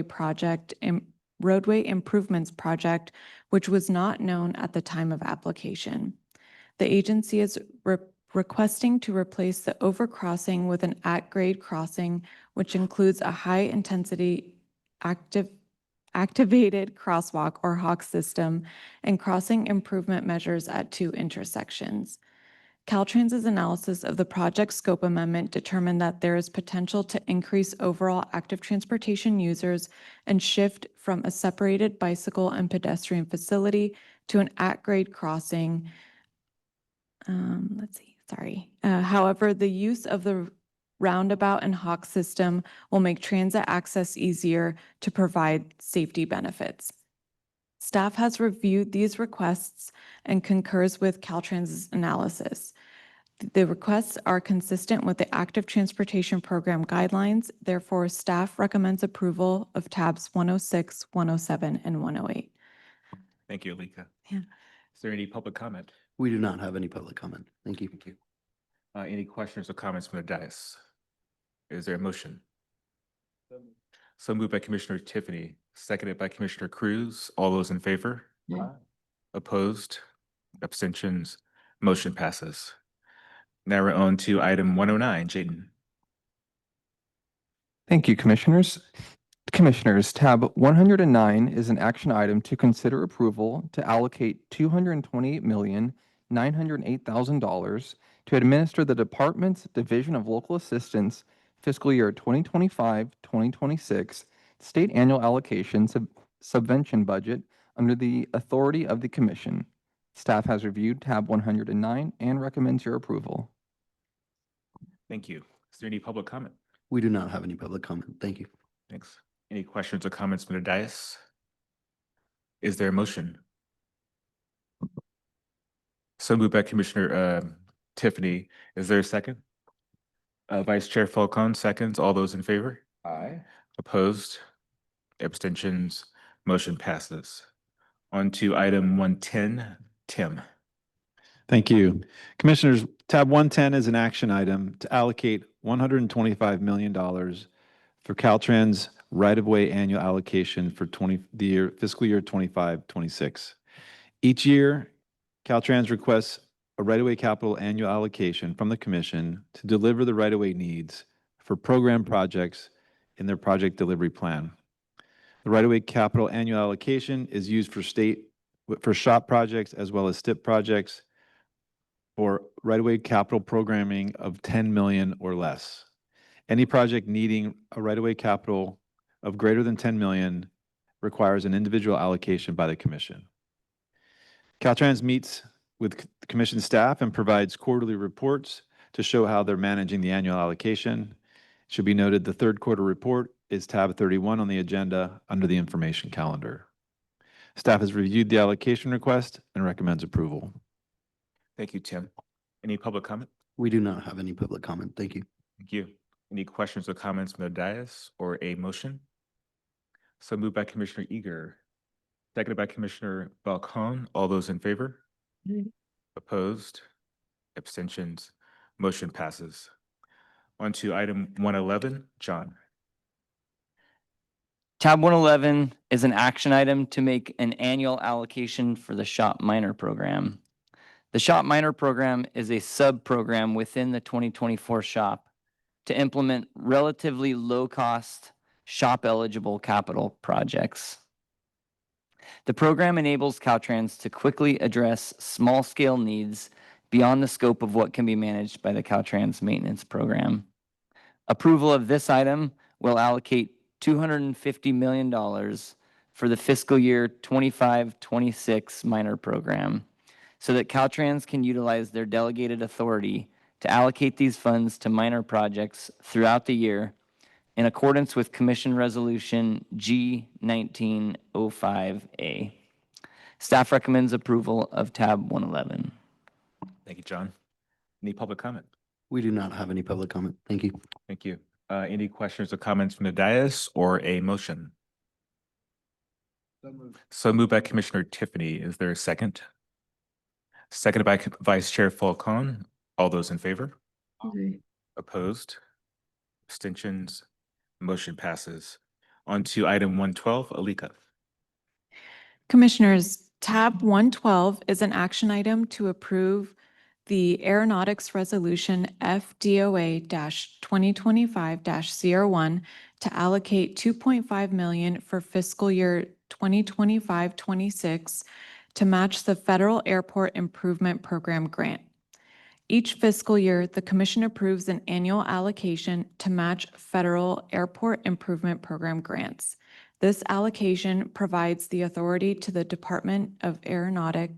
improvements project, which was not known at the time of application. The agency is requesting to replace the overcrossing with an at-grade crossing, which includes a high-intensity activated crosswalk or HAWK system and crossing improvement measures at two intersections. Caltrans's analysis of the project scope amendment determined that there is potential to increase overall active transportation users and shift from a separated bicycle and pedestrian facility to an at-grade crossing let's see, sorry. However, the use of the roundabout and hawk system will make transit access easier to provide safety benefits. Staff has reviewed these requests and concurs with Caltrans's analysis. The requests are consistent with the Active Transportation Program guidelines. Therefore, staff recommends approval of tabs 106, 107, and 108. Thank you, Alika. Yeah. Is there any public comment? We do not have any public comment. Thank you. Thank you. Any questions or comments from the dais? Is there a motion? So moved by Commissioner Tiffany, seconded by Commissioner Cruz. All those in favor? Opposed? Abstentions? Motion passes. Now we're on to item 109. Jaden. Thank you, Commissioners. Commissioners, tab 109 is an action item to consider approval to allocate $228,908,000 to administer the Department's Division of Local Assistance fiscal year 2025-2026 state annual allocation subvention budget under the authority of the Commission. Staff has reviewed tab 109 and recommends your approval. Thank you. Is there any public comment? We do not have any public comment. Thank you. Thanks. Any questions or comments from the dais? Is there a motion? So moved by Commissioner Tiffany. Is there a second? Vice Chair Falcone seconds. All those in favor? Aye. Opposed? Abstentions? Motion passes. On to item 110. Tim. Thank you. Commissioners, tab 110 is an action item to allocate $125 million for Caltrans right-of-way annual allocation for fiscal year 25-26. Each year, Caltrans requests a right-of-way capital annual allocation from the Commission to deliver the right-of-way needs for program projects in their project delivery plan. The right-of-way capital annual allocation is used for SHOP projects as well as STIP projects for right-of-way capital programming of 10 million or less. Any project needing a right-of-way capital of greater than 10 million requires an individual allocation by the Commission. Caltrans meets with the Commission staff and provides quarterly reports to show how they're managing the annual allocation. It should be noted the third quarter report is tab 31 on the agenda under the information calendar. Staff has reviewed the allocation request and recommends approval. Thank you, Tim. Any public comment? We do not have any public comment. Thank you. Thank you. Any questions or comments from the dais or a motion? So moved by Commissioner Eager, seconded by Commissioner Falcone. All those in favor? Opposed? Abstentions? Motion passes. On to item 111. John. Tab 111 is an action item to make an annual allocation for the SHOP Minor Program. The SHOP Minor Program is a sub-program within the 2024 SHOP to implement relatively low-cost SHOP-eligible capital projects. The program enables Caltrans to quickly address small-scale needs beyond the scope of what can be managed by the Caltrans Maintenance Program. Approval of this item will allocate $250 million for the fiscal year 25-26 minor program so that Caltrans can utilize their delegated authority to allocate these funds to minor projects throughout the year in accordance with Commission Resolution G1905A. Staff recommends approval of tab 111. Thank you, John. Any public comment? We do not have any public comment. Thank you. Thank you. Any questions or comments from the dais or a motion? So moved by Commissioner Tiffany. Is there a second? Seconded by Vice Chair Falcone. All those in favor? Opposed? Abstentions? Motion passes. On to item 112. Alika. Commissioners, tab 112 is an action item to approve the Aeronautics Resolution FDOA-2025-01 to allocate $2.5 million for fiscal year 2025-26 to match the Federal Airport Improvement Program grant. Each fiscal year, the Commission approves an annual allocation to match Federal Airport Improvement Program grants. This allocation provides the authority to the departments, aeronautics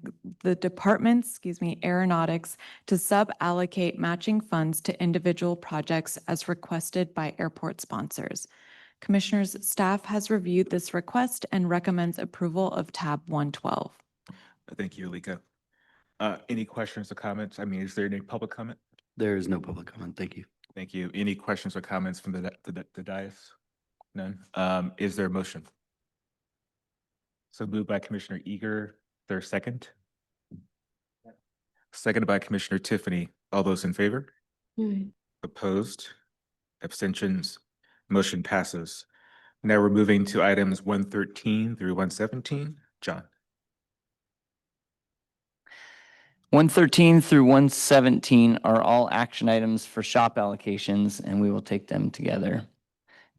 to sub-allocate matching funds to individual projects as requested by airport sponsors. Commissioners, staff has reviewed this request and recommends approval of tab 112. Thank you, Alika. Any questions or comments? I mean, is there any public comment? There is no public comment. Thank you. Thank you. Any questions or comments from the dais? None. Is there a motion? So moved by Commissioner Eager, their second. Seconded by Commissioner Tiffany. All those in favor? Opposed? Abstentions? Motion passes. Now we're moving to items 113 through 117. John. 113 through 117 are all action items for SHOP allocations, and we will take them together.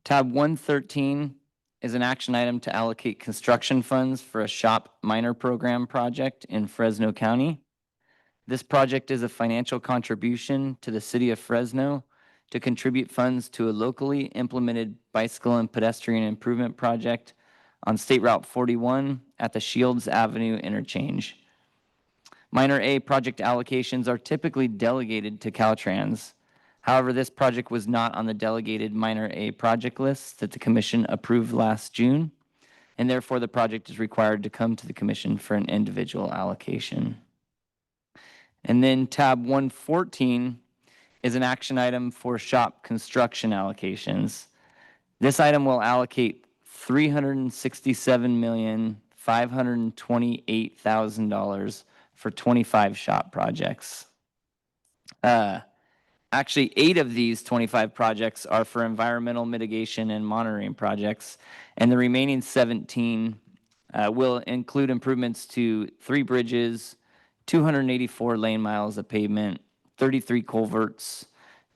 Tab 113 is an action item to allocate construction funds for a SHOP minor program project in Fresno County. This project is a financial contribution to the city of Fresno to contribute funds to a locally implemented bicycle and pedestrian improvement project on State Route 41 at the Shields Avenue interchange. Minor A project allocations are typically delegated to Caltrans. However, this project was not on the delegated Minor A project list that the Commission approved last June, and therefore the project is required to come to the Commission for an individual allocation. And then tab 114 is an action item for SHOP construction allocations. This item will allocate $367,528,000 for 25 SHOP projects. Actually, 8 of these 25 projects are for environmental mitigation and monitoring projects, and the remaining 17 will include improvements to 3 bridges, 284 lane miles of pavement, 33 culverts,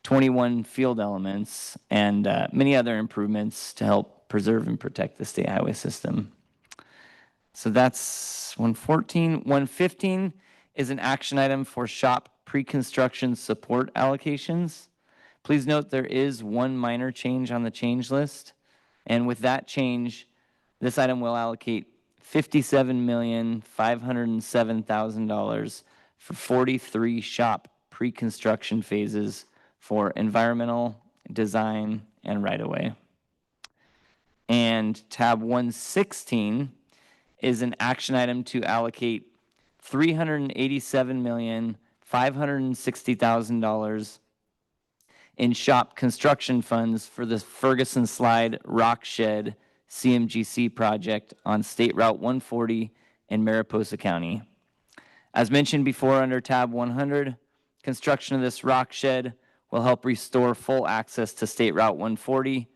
21 field elements, and many other improvements to help preserve and protect the state highway system. So that's 114. 115 is an action item for SHOP pre-construction support allocations. Please note there is one minor change on the change list, and with that change, this item will allocate $57,507,000 for 43 SHOP pre-construction phases for environmental, design, and right-of-way. And tab 116 is an action item to allocate $387,560,000 in SHOP construction funds for the Ferguson Slide Rock Shed CMGC project on State Route 140 in Mariposa County. As mentioned before under tab 100, construction of this rock shed will help restore full access to State Route 140,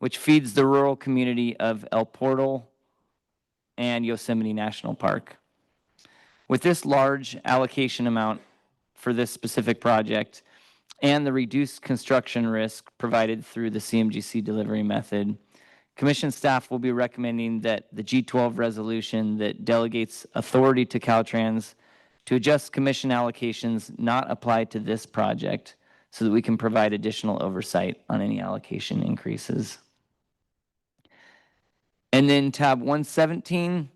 which feeds the rural community of El Portal and Yosemite National Park. With this large allocation amount for this specific project and the reduced construction risk provided through the CMGC delivery method, Commission staff will be recommending that the G12 resolution that delegates authority to Caltrans to adjust Commission allocations not apply to this project so that we can provide additional oversight on any allocation increases. And then tab 117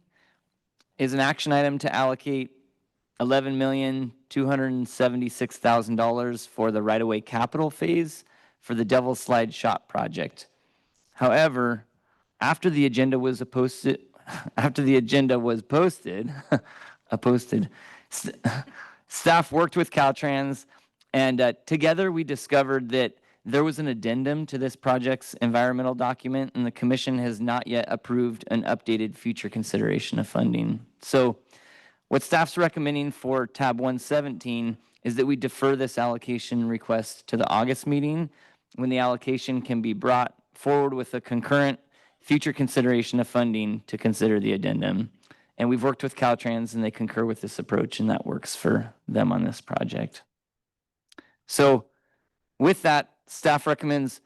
is an action item to allocate $11,276,000 for the right-of-way capital phase for the Devil's Slide SHOP project. However, after the agenda was posted, staff worked with Caltrans, and together we discovered that there was an addendum to this project's environmental document, and the Commission has not yet approved an updated future consideration of funding. So what staff's recommending for tab 117 is that we defer this allocation request to the August meeting when the allocation can be brought forward with a concurrent future consideration of funding to consider the addendum. And we've worked with Caltrans and they concur with this approach, and that works for them on this project. So with that, staff recommends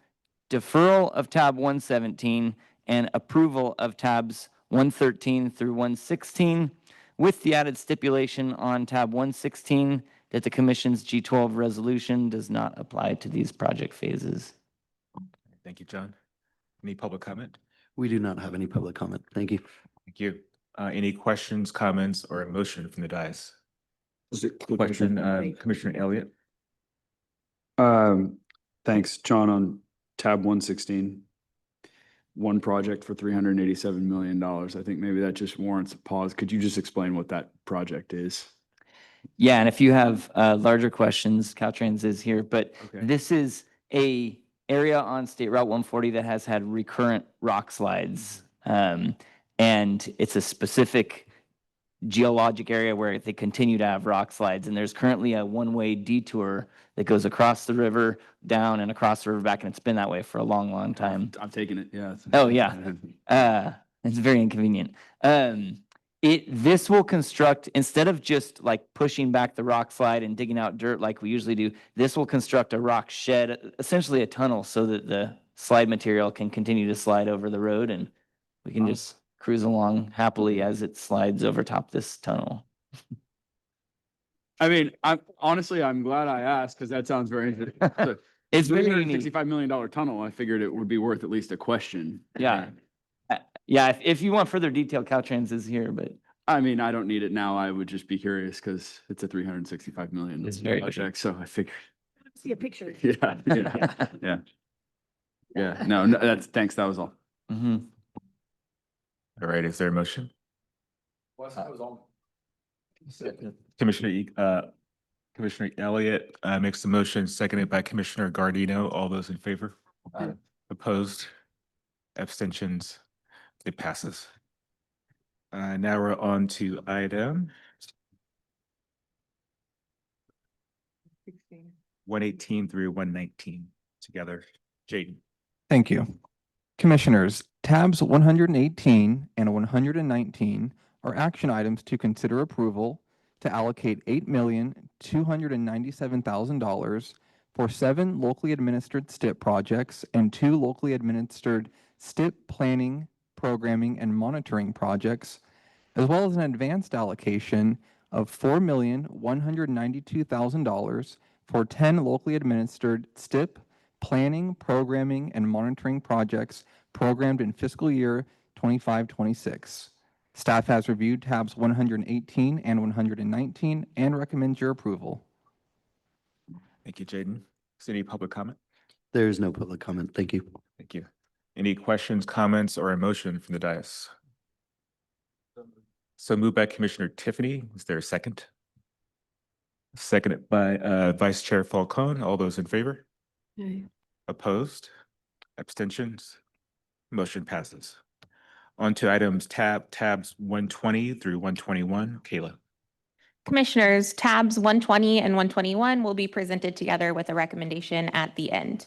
deferral of tab 117 and approval of tabs 113 through 116 with the added stipulation on tab 116 that the Commission's G12 resolution does not apply to these project phases. Thank you, John. Any public comment? We do not have any public comment. Thank you. Thank you. Any questions, comments, or a motion from the dais? Question, Commissioner Elliott? Thanks, John, on tab 116. One project for $387 million. I think maybe that just warrants a pause. Could you just explain what that project is? Yeah, and if you have larger questions, Caltrans is here, but Okay. this is a area on State Route 140 that has had recurrent rock slides. And it's a specific geologic area where they continue to have rock slides. And there's currently a one-way detour that goes across the river, down and across the river back, and it's been that way for a long, long time. I'm taking it, yeah. Oh, yeah. It's very inconvenient. This will construct, instead of just like pushing back the rock slide and digging out dirt like we usually do, this will construct a rock shed, essentially a tunnel, so that the slide material can continue to slide over the road and we can just cruise along happily as it slides over top this tunnel. I mean, I'm glad I asked because that sounds very interesting. It's very unique. $65 million tunnel. I figured it would be worth at least a question. Yeah. Yeah, if you want further detail, Caltrans is here, but I mean, I don't need it now. I would just be curious because it's a $365 million It's very project. So I figured. See a picture. Yeah. No, thanks. That was all. Mhm. All right, is there a motion? That was all. Commissioner Elliott makes the motion, seconded by Commissioner Gardino. All those in favor? Opposed? Abstentions? It passes. Now we're on to item 118 through 119 together. Jaden. Thank you. Commissioners, tabs 118 and 119 are action items to consider approval to allocate $8,297,000 for 7 locally administered STIP projects and 2 locally administered STIP planning, programming, and monitoring projects, as well as an advanced allocation of $4,192,000 for 10 locally administered STIP planning, programming, and monitoring projects programmed in fiscal year 25-26. Staff has reviewed tabs 118 and 119 and recommends your approval. Thank you, Jaden. Is there any public comment? There is no public comment. Thank you. Thank you. Any questions, comments, or a motion from the dais? So moved by Commissioner Tiffany. Is there a second? Seconded by Vice Chair Falcone. All those in favor? Opposed? Abstentions? Motion passes. On to items tabs 120 through 121. Kayla. Commissioners, tabs 120 and 121 will be presented together with a recommendation at the end.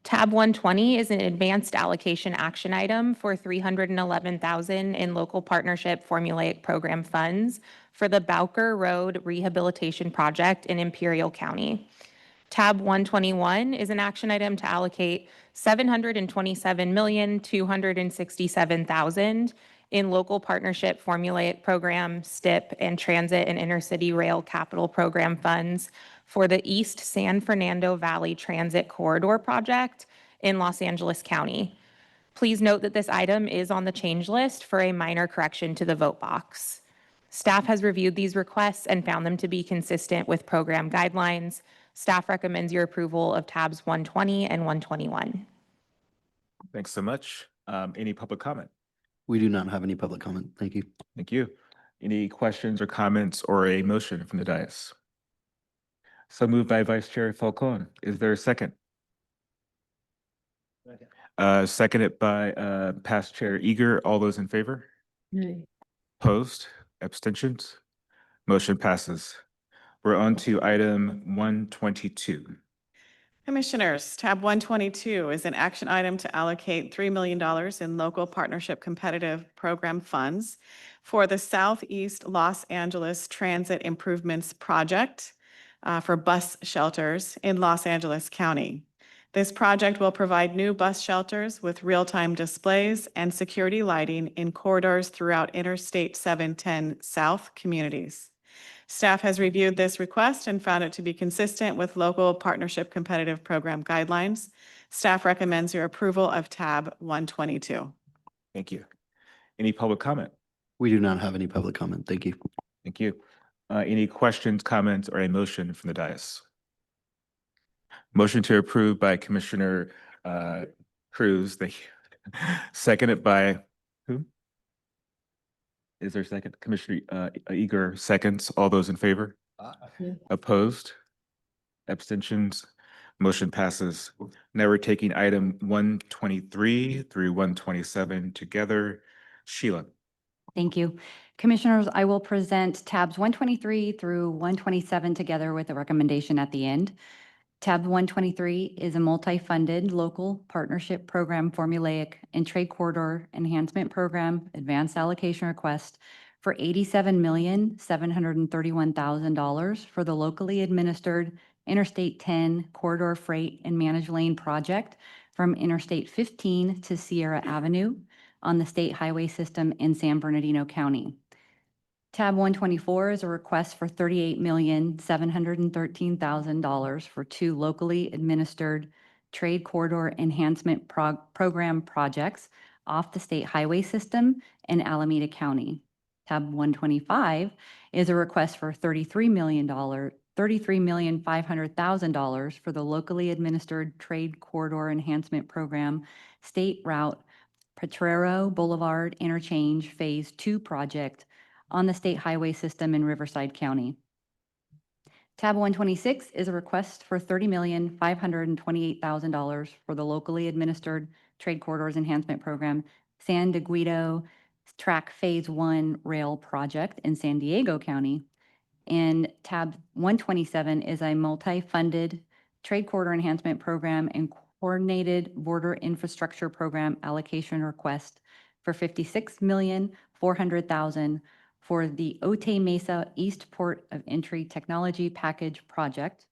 Tab 120 is an advanced allocation action item for $311,000 in local partnership formulaic program funds for the Bowker Road Rehabilitation Project in Imperial County. Tab 121 is an action item to allocate $727,267,000 in local partnership formulaic program, STIP, and transit and intercity rail capital program funds for the East San Fernando Valley Transit Corridor Project in Los Angeles County. Please note that this item is on the change list for a minor correction to the vote box. Staff has reviewed these requests and found them to be consistent with program guidelines. Staff recommends your approval of tabs 120 and 121. Thanks so much. Any public comment? We do not have any public comment. Thank you. Thank you. Any questions or comments or a motion from the dais? So moved by Vice Chair Falcone. Is there a second? Seconded by Past Chair Eager. All those in favor? Opposed? Abstentions? Motion passes. We're on to item 122. Commissioners, tab 122 is an action item to allocate $3 million in local partnership competitive program funds for the Southeast Los Angeles Transit Improvements Project for bus shelters in Los Angeles County. This project will provide new bus shelters with real-time displays and security lighting in corridors throughout Interstate 710 South communities. Staff has reviewed this request and found it to be consistent with local partnership competitive program guidelines. Staff recommends your approval of tab 122. Thank you. Any public comment? We do not have any public comment. Thank you. Thank you. Any questions, comments, or a motion from the dais? Motion to approve by Commissioner Cruz. Thank you. Seconded by who? Is there a second? Commissioner Eager seconds. All those in favor? Opposed? Abstentions? Motion passes. Now we're taking item 123 through 127 together. Sheila. Thank you. Commissioners, I will present tabs 123 through 127 together with a recommendation at the end. Tab 123 is a multi-funded local partnership program formulaic and trade corridor enhancement program advanced allocation request for $87,731,000 for the locally administered Interstate 10 Corridor Freight and Managed Lane project from Interstate 15 to Sierra Avenue on the state highway system in San Bernardino County. Tab 124 is a request for $38,713,000 for 2 locally administered trade corridor enhancement program projects off the state highway system in Alameda County. Tab 125 is a request for $33,500,000 for the locally administered trade corridor enhancement program State Route Potrero Boulevard Interchange Phase 2 project on the state highway system in Riverside County. Tab 126 is a request for $30,528,000 for the locally administered Trade Corridors Enhancement Program San Diego Track Phase 1 Rail Project in San Diego County. And tab 127 is a multi-funded Trade Corridor Enhancement Program and Coordinated Border Infrastructure Program allocation request for $56,400,000 for the Otay Mesa East Port of Entry Technology Package Project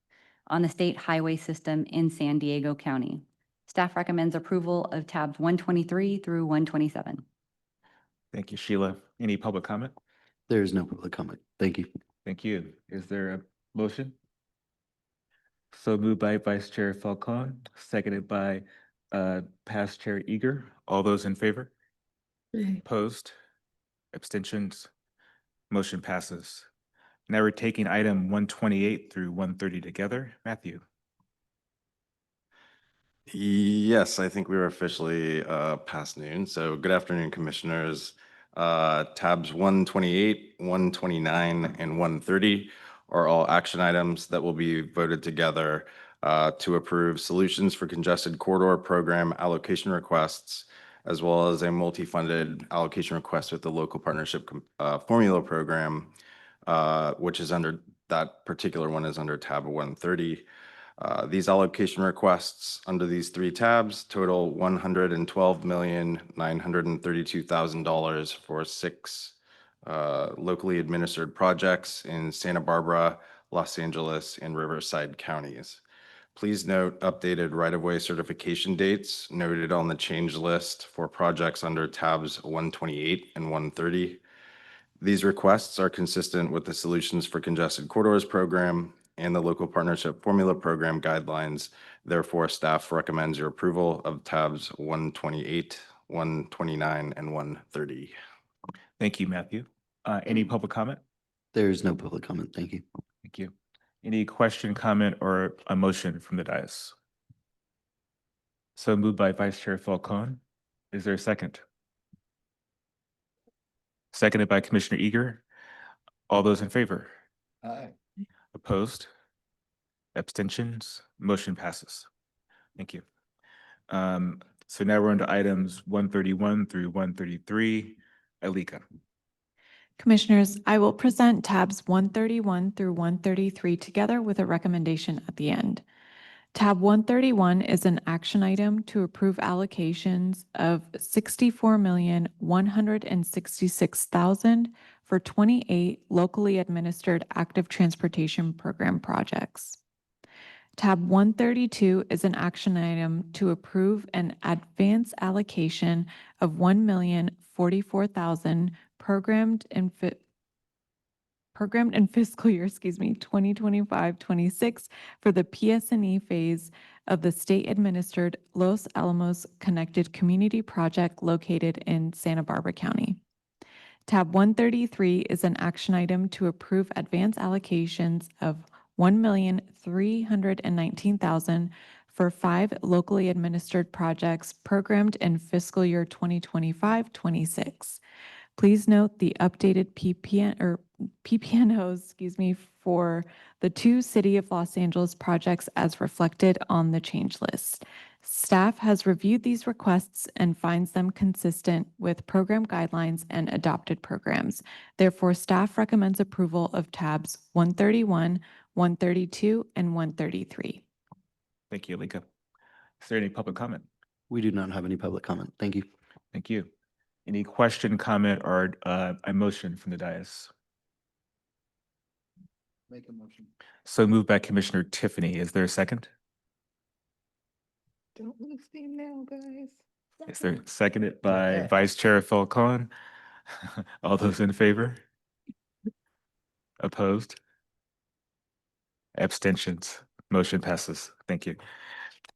on the state highway system in San Diego County. Staff recommends approval of tabs 123 through 127. Thank you, Sheila. Any public comment? There is no public comment. Thank you. Thank you. Is there a motion? So moved by Vice Chair Falcon, seconded by Past Chair Eager. All those in favor? Opposed? Abstentions? Motion passes. Now we're taking item 128 through 130 together. Matthew. Yes, I think we were officially past noon. So good afternoon, commissioners. Tabs 128, 129, and 130 are all action items that will be voted together to approve solutions for congested corridor program allocation requests, as well as a multi-funded allocation request with the local partnership formula program, which is under, that particular one is under tab 130. These allocation requests under these 3 tabs total $112,932,000 for 6 locally administered projects in Santa Barbara, Los Angeles, and Riverside counties. Please note updated right-of-way certification dates noted on the change list for projects under tabs 128 and 130. These requests are consistent with the Solutions for Congested Corridors program and the Local Partnership Formula Program guidelines. Therefore, staff recommends your approval of tabs 128, 129, and 130. Thank you, Matthew. Any public comment? There is no public comment. Thank you. Thank you. Any question, comment, or a motion from the dais? So moved by Vice Chair Falcon. Is there a second? Seconded by Commissioner Eager. All those in favor? Aye. Opposed? Abstentions? Motion passes. Thank you. So now we're on to items 131 through 133. Alika. Commissioners, I will present tabs 131 through 133 together with a recommendation at the end. Tab 131 is an action item to approve allocations of $64,166,000 for 28 locally administered active transportation program projects. Tab 132 is an action item to approve an advance allocation of $1,044,000 programmed programmed in fiscal year, 2025-26 for the PSNE phase of the state-administered Los Alamos Connected Community Project located in Santa Barbara County. Tab 133 is an action item to approve advance allocations of $1,319,000 for 5 locally administered projects programmed in fiscal year 2025-26. Please note the updated PPNOs, for the 2 City of Los Angeles projects as reflected on the change list. Staff has reviewed these requests and finds them consistent with program guidelines and adopted programs. Therefore, staff recommends approval of tabs 131, 132, and 133. Thank you, Alika. Is there any public comment? We do not have any public comment. Thank you. Thank you. Any question, comment, or a motion from the dais? Make a motion. So moved by Commissioner Tiffany. Is there a second? Don't lose steam now, guys. Is there seconded by Vice Chair Falcon? All those in favor? Opposed? Abstentions? Motion passes. Thank you.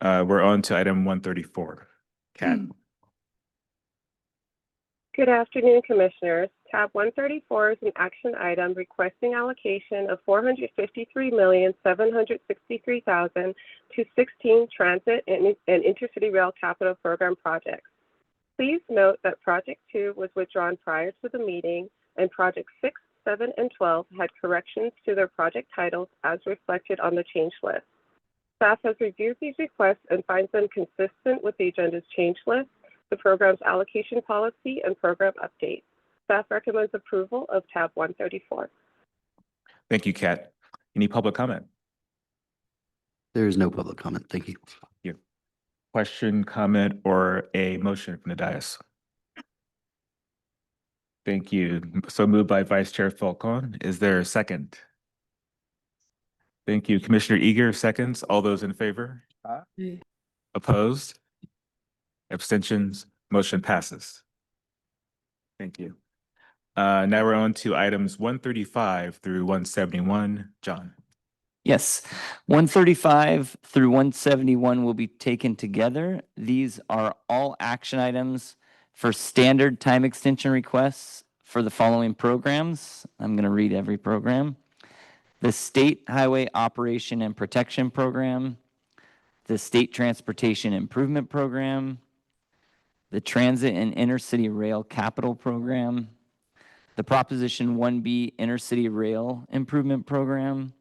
We're on to item 134. Kat. Good afternoon, Commissioners. Tab 134 is an action item requesting allocation of $453,763,000 to 16 transit and intercity rail capital program projects. Please note that Project 2 was withdrawn prior to the meeting, and Project 6, 7, and 12 had corrections to their project titles as reflected on the change list. Staff has reviewed these requests and finds them consistent with the agenda's change list, the program's allocation policy, and program update. Staff recommends approval of tab 134. Thank you, Kat. Any public comment? There is no public comment. Thank you. Question, comment, or a motion from the dais? Thank you. So moved by Vice Chair Falcon. Is there a second? Thank you. Commissioner Eager, seconds. All those in favor? Opposed? Abstentions? Motion passes. Thank you. Now we're on to items 135 through 171. John. Yes, 135 through 171 will be taken together. These are all action items for standard time extension requests for the following programs. I'm going to read every program. The State Highway Operation and Protection Program, the State Transportation Improvement Program, the Transit and Intercity Rail Capital Program, the Proposition 1B Intercity Rail Improvement Program,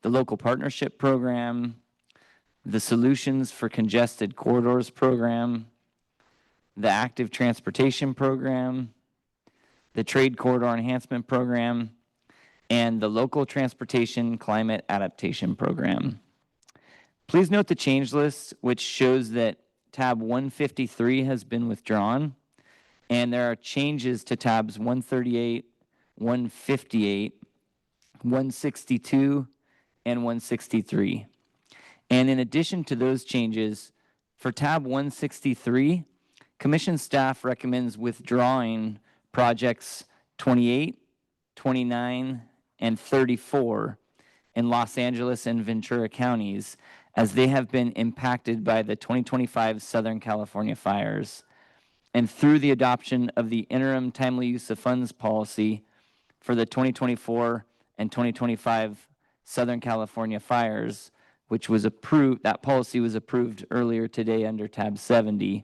the Local Partnership Program, the Solutions for Congested Corridors Program, the Active Transportation Program, the Trade Corridor Enhancement Program, and the Local Transportation Climate Adaptation Program. Please note the change list, which shows that tab 153 has been withdrawn, and there are changes to tabs 138, 158, 162, and 163. And in addition to those changes, for tab 163, Commission staff recommends withdrawing projects 28, 29, and 34 in Los Angeles and Ventura counties, as they have been impacted by the 2025 Southern California fires. And through the adoption of the interim timely use of funds policy for the 2024 and 2025 Southern California fires, which was approved, that policy was approved earlier today under tab 70.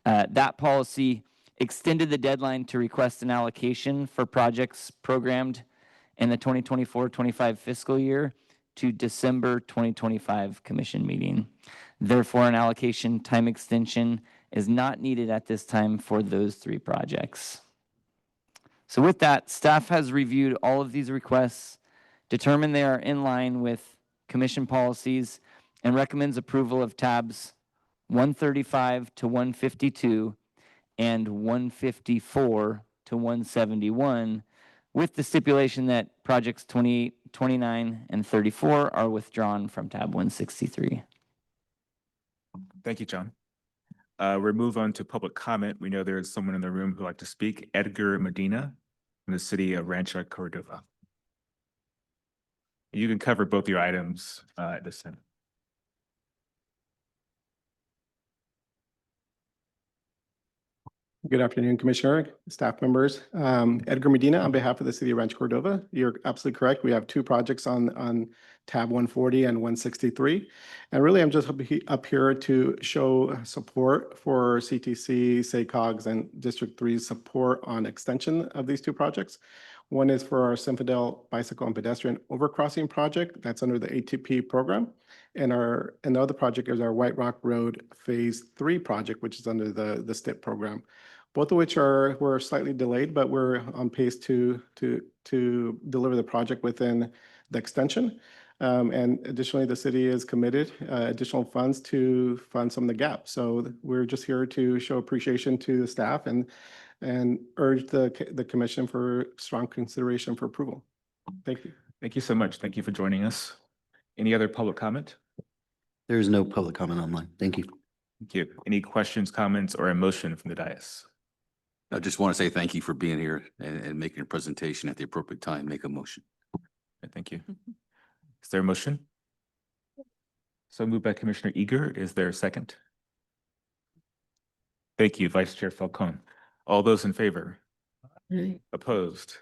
That policy extended the deadline to request an allocation for projects programmed in the 2024-25 fiscal year to December 2025 commission meeting. Therefore, an allocation time extension is not needed at this time for those 3 projects. So with that, staff has reviewed all of these requests, determined they are in line with commission policies, and recommends approval of tabs 135 to 152 and 154 to 171, with the stipulation that projects 28, 29, and 34 are withdrawn from tab 163. Thank you, John. We'll move on to public comment. We know there is someone in the room who'd like to speak. Edgar Medina from the city of Rancho Cordova. You can cover both your items at this time. Good afternoon, Commissioner, staff members. Edgar Medina on behalf of the City of Rancho Cordova. You're absolutely correct. We have two projects on tab 140 and 163. And really, I'm just up here to show support for CTC, SACOGs, and District 3's support on extension of these two projects. One is for our Sinfidel Bicycle and Pedestrian Overcrossing Project. That's under the ATP program. And the other project is our White Rock Road Phase 3 project, which is under the STIP program. Both of which were slightly delayed, but we're on pace to deliver the project within the extension. And additionally, the city is committed additional funds to fund some of the gaps. So we're just here to show appreciation to the staff and urge the commission for strong consideration for approval. Thank you. Thank you so much. Thank you for joining us. Any other public comment? There is no public comment online. Thank you. Thank you. Any questions, comments, or a motion from the dais? I just want to say thank you for being here and making a presentation at the appropriate time. Make a motion. Thank you. Is there a motion? So moved by Commissioner Eager. Is there a second? Thank you, Vice Chair Falcone. All those in favor? Opposed?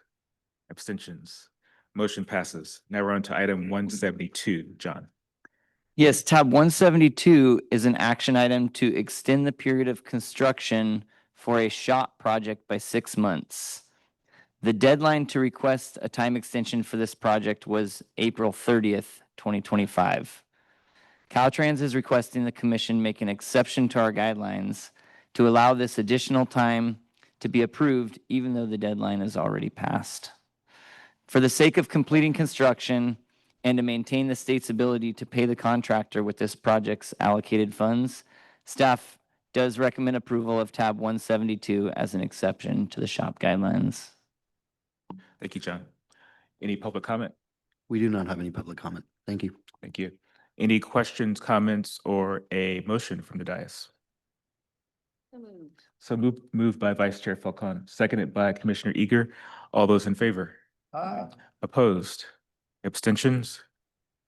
Abstentions? Motion passes. Now we're on to item 172. John. Yes, tab 172 is an action item to extend the period of construction for a SHOP project by 6 months. The deadline to request a time extension for this project was April 30th, 2025. Caltrans is requesting the commission make an exception to our guidelines to allow this additional time to be approved, even though the deadline is already passed. For the sake of completing construction and to maintain the state's ability to pay the contractor with this project's allocated funds, staff does recommend approval of tab 172 as an exception to the SHOP guidelines. Thank you, John. Any public comment? We do not have any public comment. Thank you. Thank you. Any questions, comments, or a motion from the dais? So moved by Vice Chair Falcone, seconded by Commissioner Eager. All those in favor? Opposed? Abstentions?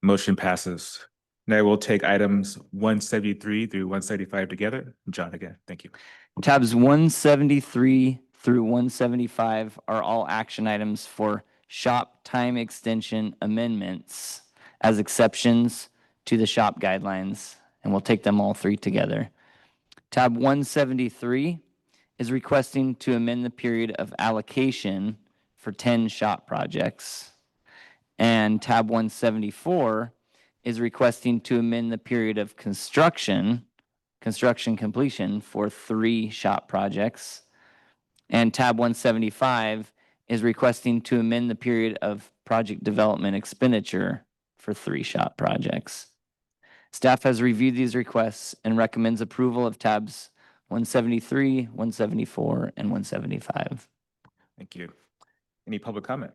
Motion passes. Now we'll take items 173 through 175 together. John again, thank you. Tabs 173 through 175 are all action items for SHOP time extension amendments as exceptions to the SHOP guidelines, and we'll take them all three together. Tab 173 is requesting to amend the period of allocation for 10 SHOP projects. And tab 174 is requesting to amend the period of construction completion for 3 SHOP projects. And tab 175 is requesting to amend the period of project development expenditure for 3 SHOP projects. Staff has reviewed these requests and recommends approval of tabs 173, 174, and 175. Thank you. Any public comment?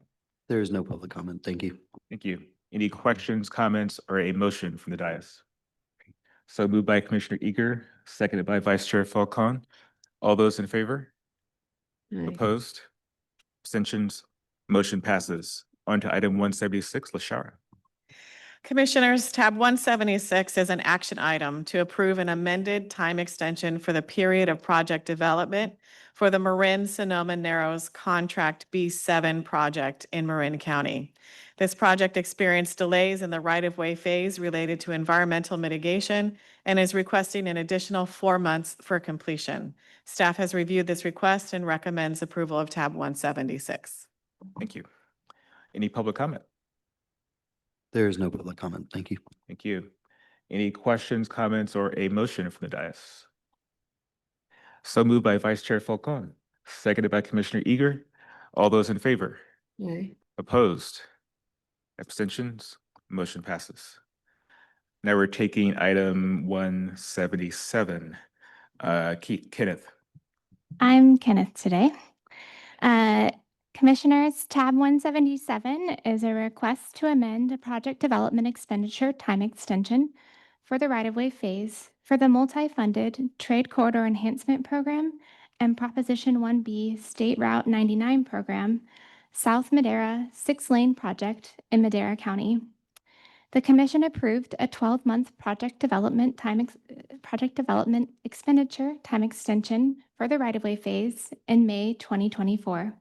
There is no public comment. Thank you. Thank you. Any questions, comments, or a motion from the dais? So moved by Commissioner Eager, seconded by Vice Chair Falcone. All those in favor? Opposed? Abstentions? Motion passes. On to item 176, LaShara. Commissioners, tab 176 is an action item to approve an amended time extension for the period of project development for the Marin-Sonoma Narrows Contract B7 project in Marin County. This project experienced delays in the right-of-way phase related to environmental mitigation and is requesting an additional 4 months for completion. Staff has reviewed this request and recommends approval of tab 176. Thank you. Any public comment? There is no public comment. Thank you. Thank you. Any questions, comments, or a motion from the dais? So moved by Vice Chair Falcone, seconded by Commissioner Eager. All those in favor? Opposed? Abstentions? Motion passes. Now we're taking item 177. Kenneth. I'm Kenneth today. Commissioners, tab 177 is a request to amend a project development expenditure time extension for the right-of-way phase for the multi-funded Trade Corridor Enhancement Program and Proposition 1B State Route 99 Program, South Madera 6-lane project in Madera County The commission approved a 12-month project development expenditure time extension for the right-of-way phase in May 2024.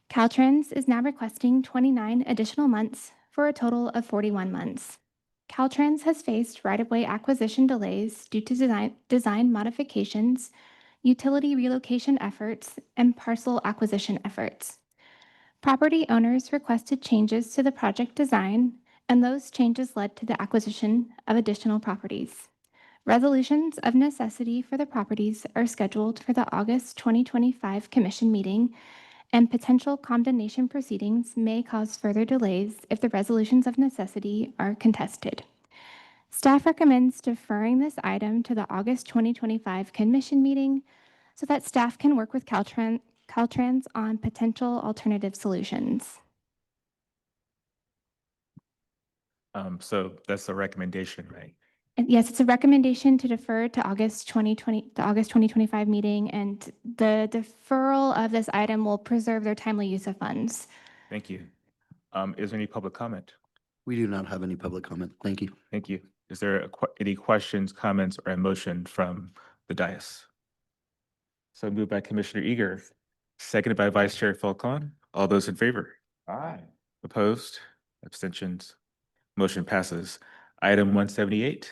Caltrans is now requesting 29 additional months for a total of 41 months. Caltrans has faced right-of-way acquisition delays due to design modifications, utility relocation efforts, and parcel acquisition efforts. Property owners requested changes to the project design, and those changes led to the acquisition of additional properties. Resolutions of necessity for the properties are scheduled for the August 2025 Commission meeting, and potential condemnation proceedings may cause further delays if the resolutions of necessity are contested. Staff recommends deferring this item to the August 2025 Commission meeting so that staff can work with Caltrans on potential alternative solutions. So that's the recommendation, right? And yes, it's a recommendation to defer to the August 2025 meeting, and the deferral of this item will preserve their timely use of funds. Thank you. Is there any public comment? We do not have any public comment. Thank you. Thank you. Is there any questions, comments, or a motion from the dais? So moved by Commissioner Eager, seconded by Vice Chair Falcon. All those in favor? Aye. Opposed? Abstentions? Motion passes. Item 178.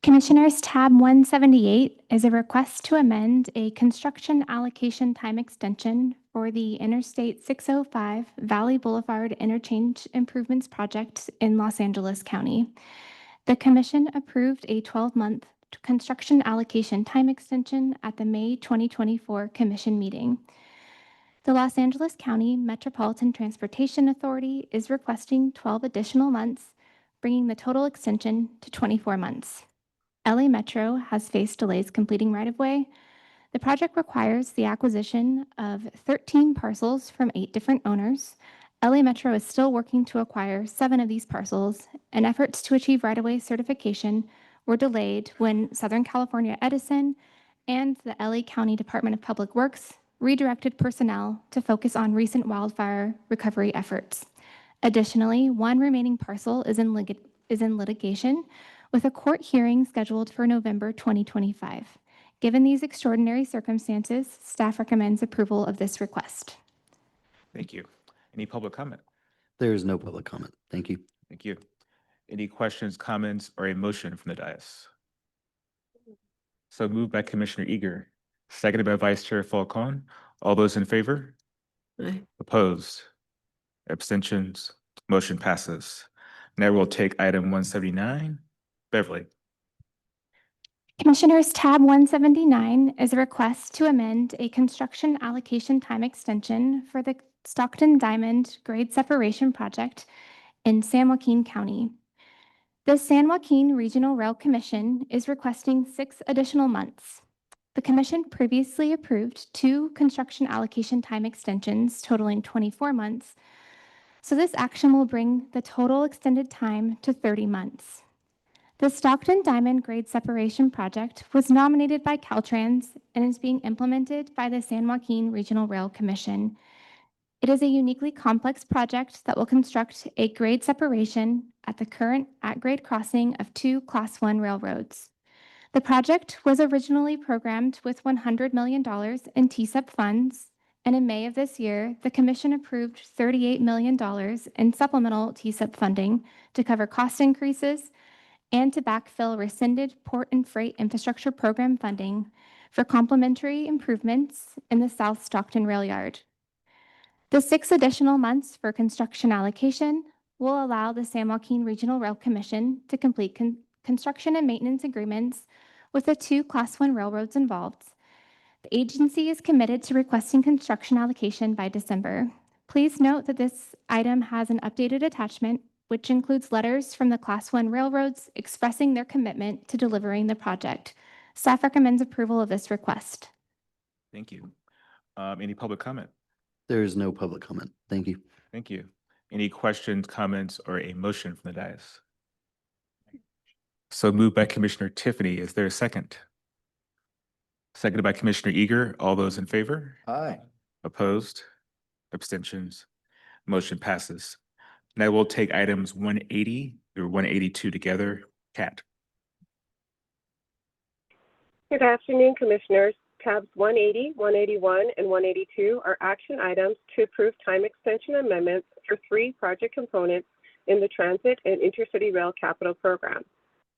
Commissioners, tab 178 is a request to amend a construction allocation time extension for the Interstate 605 Valley Boulevard Interchange Improvements Project in Los Angeles County. The commission approved a 12-month construction allocation time extension at the May 2024 commission meeting. The Los Angeles County Metropolitan Transportation Authority is requesting 12 additional months, bringing the total extension to 24 months. LA Metro has faced delays completing right-of-way. The project requires the acquisition of 13 parcels from 8 different owners. LA Metro is still working to acquire 7 of these parcels, and efforts to achieve right-of-way certification were delayed when Southern California Edison and the LA County Department of Public Works redirected personnel to focus on recent wildfire recovery efforts. Additionally, one remaining parcel is in litigation, with a court hearing scheduled for November 2025. Given these extraordinary circumstances, staff recommends approval of this request. Thank you. Any public comment? There is no public comment. Thank you. Thank you. Any questions, comments, or a motion from the dais? So moved by Commissioner Eager, seconded by Vice Chair Falcon. All those in favor? Aye. Opposed? Abstentions? Motion passes. Now we'll take item 179. Beverly. Commissioners, tab 179 is a request to amend a construction allocation time extension for the Stockton Diamond Grade Separation Project in San Joaquin County. The San Joaquin Regional Rail Commission is requesting 6 additional months. The commission previously approved 2 construction allocation time extensions totaling 24 months, so this action will bring the total extended time to 30 months. The Stockton Diamond Grade Separation Project was nominated by Caltrans and is being implemented by the San Joaquin Regional Rail Commission. It is a uniquely complex project that will construct a grade separation at the current at-grade crossing of 2 Class 1 railroads. The project was originally programmed with $100 million in TSEP funds, and in May of this year, the Commission approved $38 million in supplemental TSEP funding to cover cost increases and to backfill rescinded port and freight infrastructure program funding for complementary improvements in the South Stockton Rail Yard. The 6 additional months for construction allocation will allow the San Joaquin Regional Rail Commission to complete construction and maintenance agreements with the 2 Class 1 railroads involved. The agency is committed to requesting construction allocation by December. Please note that this item has an updated attachment, which includes letters from the Class 1 railroads expressing their commitment to delivering the project. Staff recommends approval of this request. Thank you. Any public comment? There is no public comment. Thank you. Thank you. Any questions, comments, or a motion from the dais? So moved by Commissioner Tiffany. Is there a second? Seconded by Commissioner Eager. All those in favor? Aye. Opposed? Abstentions? Motion passes. And I will take items 180 through 182 together. Kat. Good afternoon, Commissioners. Tabs 180, 181, and 182 are action items to approve time extension amendments for 3 project components in the Transit and Intercity Rail Capital Program.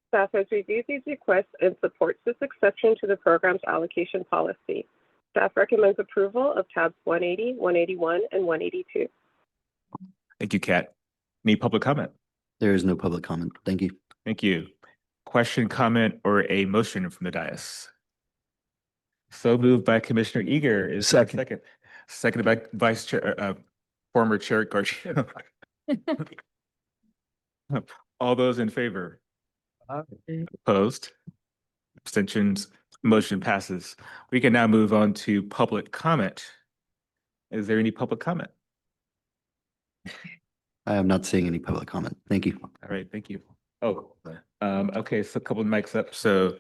Staff has reviewed these requests and supports this exception to the program's allocation policy. Staff recommends approval of tabs 180, 181, and 182. Thank you, Kat. Any public comment? There is no public comment. Thank you. Thank you. Question, comment, or a motion from the dais? So moved by Commissioner Eager. Is there a second? Seconded by Vice Chair, former Chair Garcia. All those in favor? Opposed? Abstentions? Motion passes. We can now move on to public comment. Is there any public comment? I am not seeing any public comment. Thank you. All right, thank you. Oh, okay, so a couple of mics up. So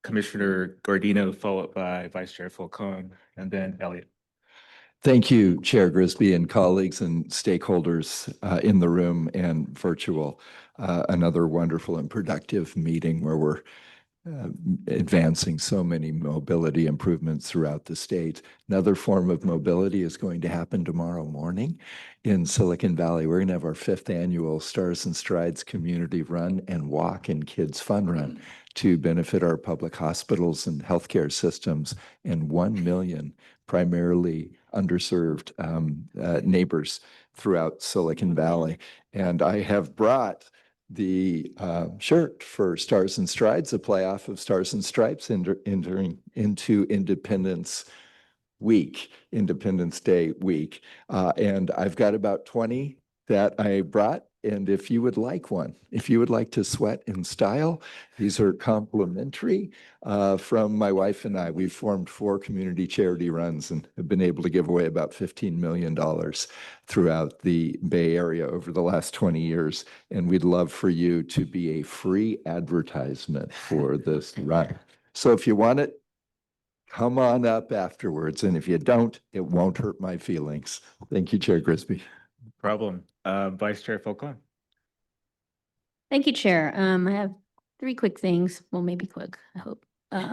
Commissioner Gordino, followed by Vice Chair Falcone, and then Elliott. Thank you, Chair Grisby and colleagues and stakeholders in the room and virtual. Another wonderful and productive meeting where we're advancing so many mobility improvements throughout the state. Another form of mobility is going to happen tomorrow morning in Silicon Valley. We're going to have our 5th annual Stars and Strides Community Run and Walk and Kids Fun Run to benefit our public hospitals and healthcare systems and 1 million primarily underserved neighbors throughout Silicon Valley. And I have brought the shirt for Stars and Strides, a playoff of Stars and Stripes entering into Independence Day week. And I've got about 20 that I brought. And if you would like one, if you would like to sweat in style, these are complimentary from my wife and I. We've formed 4 community charity runs and have been able to give away about $15 million throughout the Bay Area over the last 20 years. And we'd love for you to be a free advertisement for this run. So if you want it, come on up afterwards. And if you don't, it won't hurt my feelings. Thank you, Chair Grisby. Problem. Vice Chair Falcone. Thank you, Chair. I have 3 quick things. Well, maybe quick, I hope.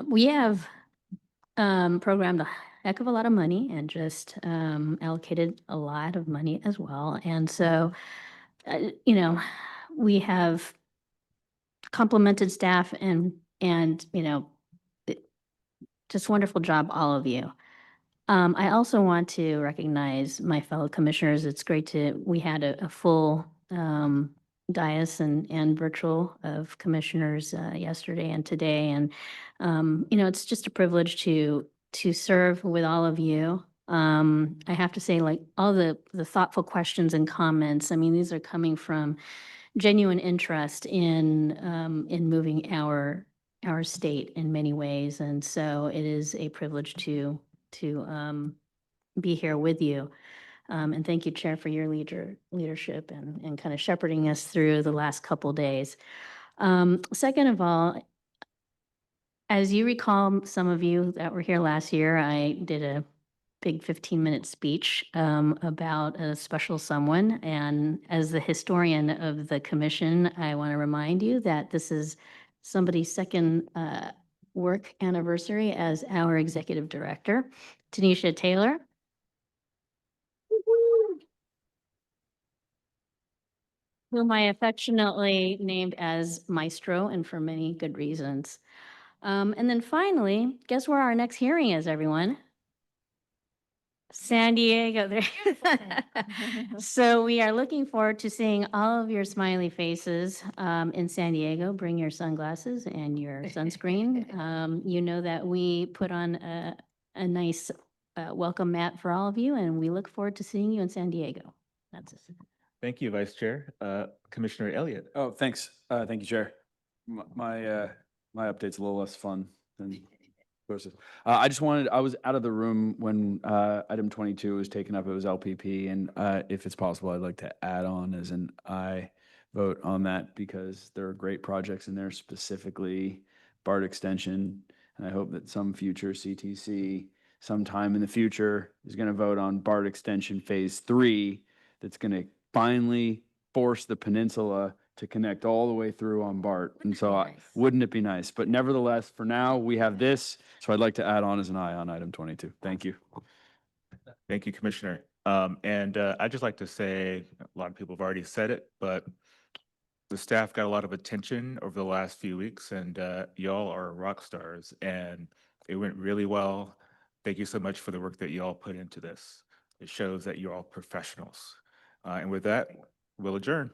We have programmed a heck of a lot of money and just allocated a lot of money as well. And so, you know, we have complimented staff and just wonderful job, all of you. I also want to recognize my fellow commissioners. It's great we had a full dais and virtual of commissioners yesterday and today. And, you know, it's just a privilege to serve with all of you. I have to say, like, all the thoughtful questions and comments, I mean, these are coming from genuine interest in moving our state in many ways. And so it is a privilege to be here with you. And thank you, Chair, for your leadership and kind of shepherding us through the last couple days. Second of all, as you recall, some of you that were here last year, I did a big 15-minute speech about a special someone. And as the historian of the commission, I want to remind you that this is somebody's second work anniversary as our executive director, Tanisha Taylor. Whom I affectionately named as Maestro, and for many good reasons. And then finally, guess where our next hearing is, everyone? San Diego. So we are looking forward to seeing all of your smiley faces in San Diego. Bring your sunglasses and your sunscreen. You know that we put on a nice welcome mat for all of you, and we look forward to seeing you in San Diego. That's it. Thank you, Vice Chair. Commissioner Elliott. Oh, thanks. Thank you, Chair. My update's a little less fun than I was out of the room when item 22 was taken up. It was LPP, and if it's possible, I'd like to add on as an aye vote on that because there are great projects in there, specifically BART extension, and I hope that some future CTC sometime in the future is going to vote on BART extension phase 3 that's going to finally force the peninsula to connect all the way through on BART. And so wouldn't it be nice? But nevertheless, for now, we have this. So I'd like to add on as an aye on item 22. Thank you. Thank you, Commissioner. I'd just like to say, a lot of people have already said it, but the staff got a lot of attention over the last few weeks, and y'all are rock stars, and it went really well. Thank you so much for the work that y'all put into this. It shows that you're all professionals. And with that, we'll adjourn.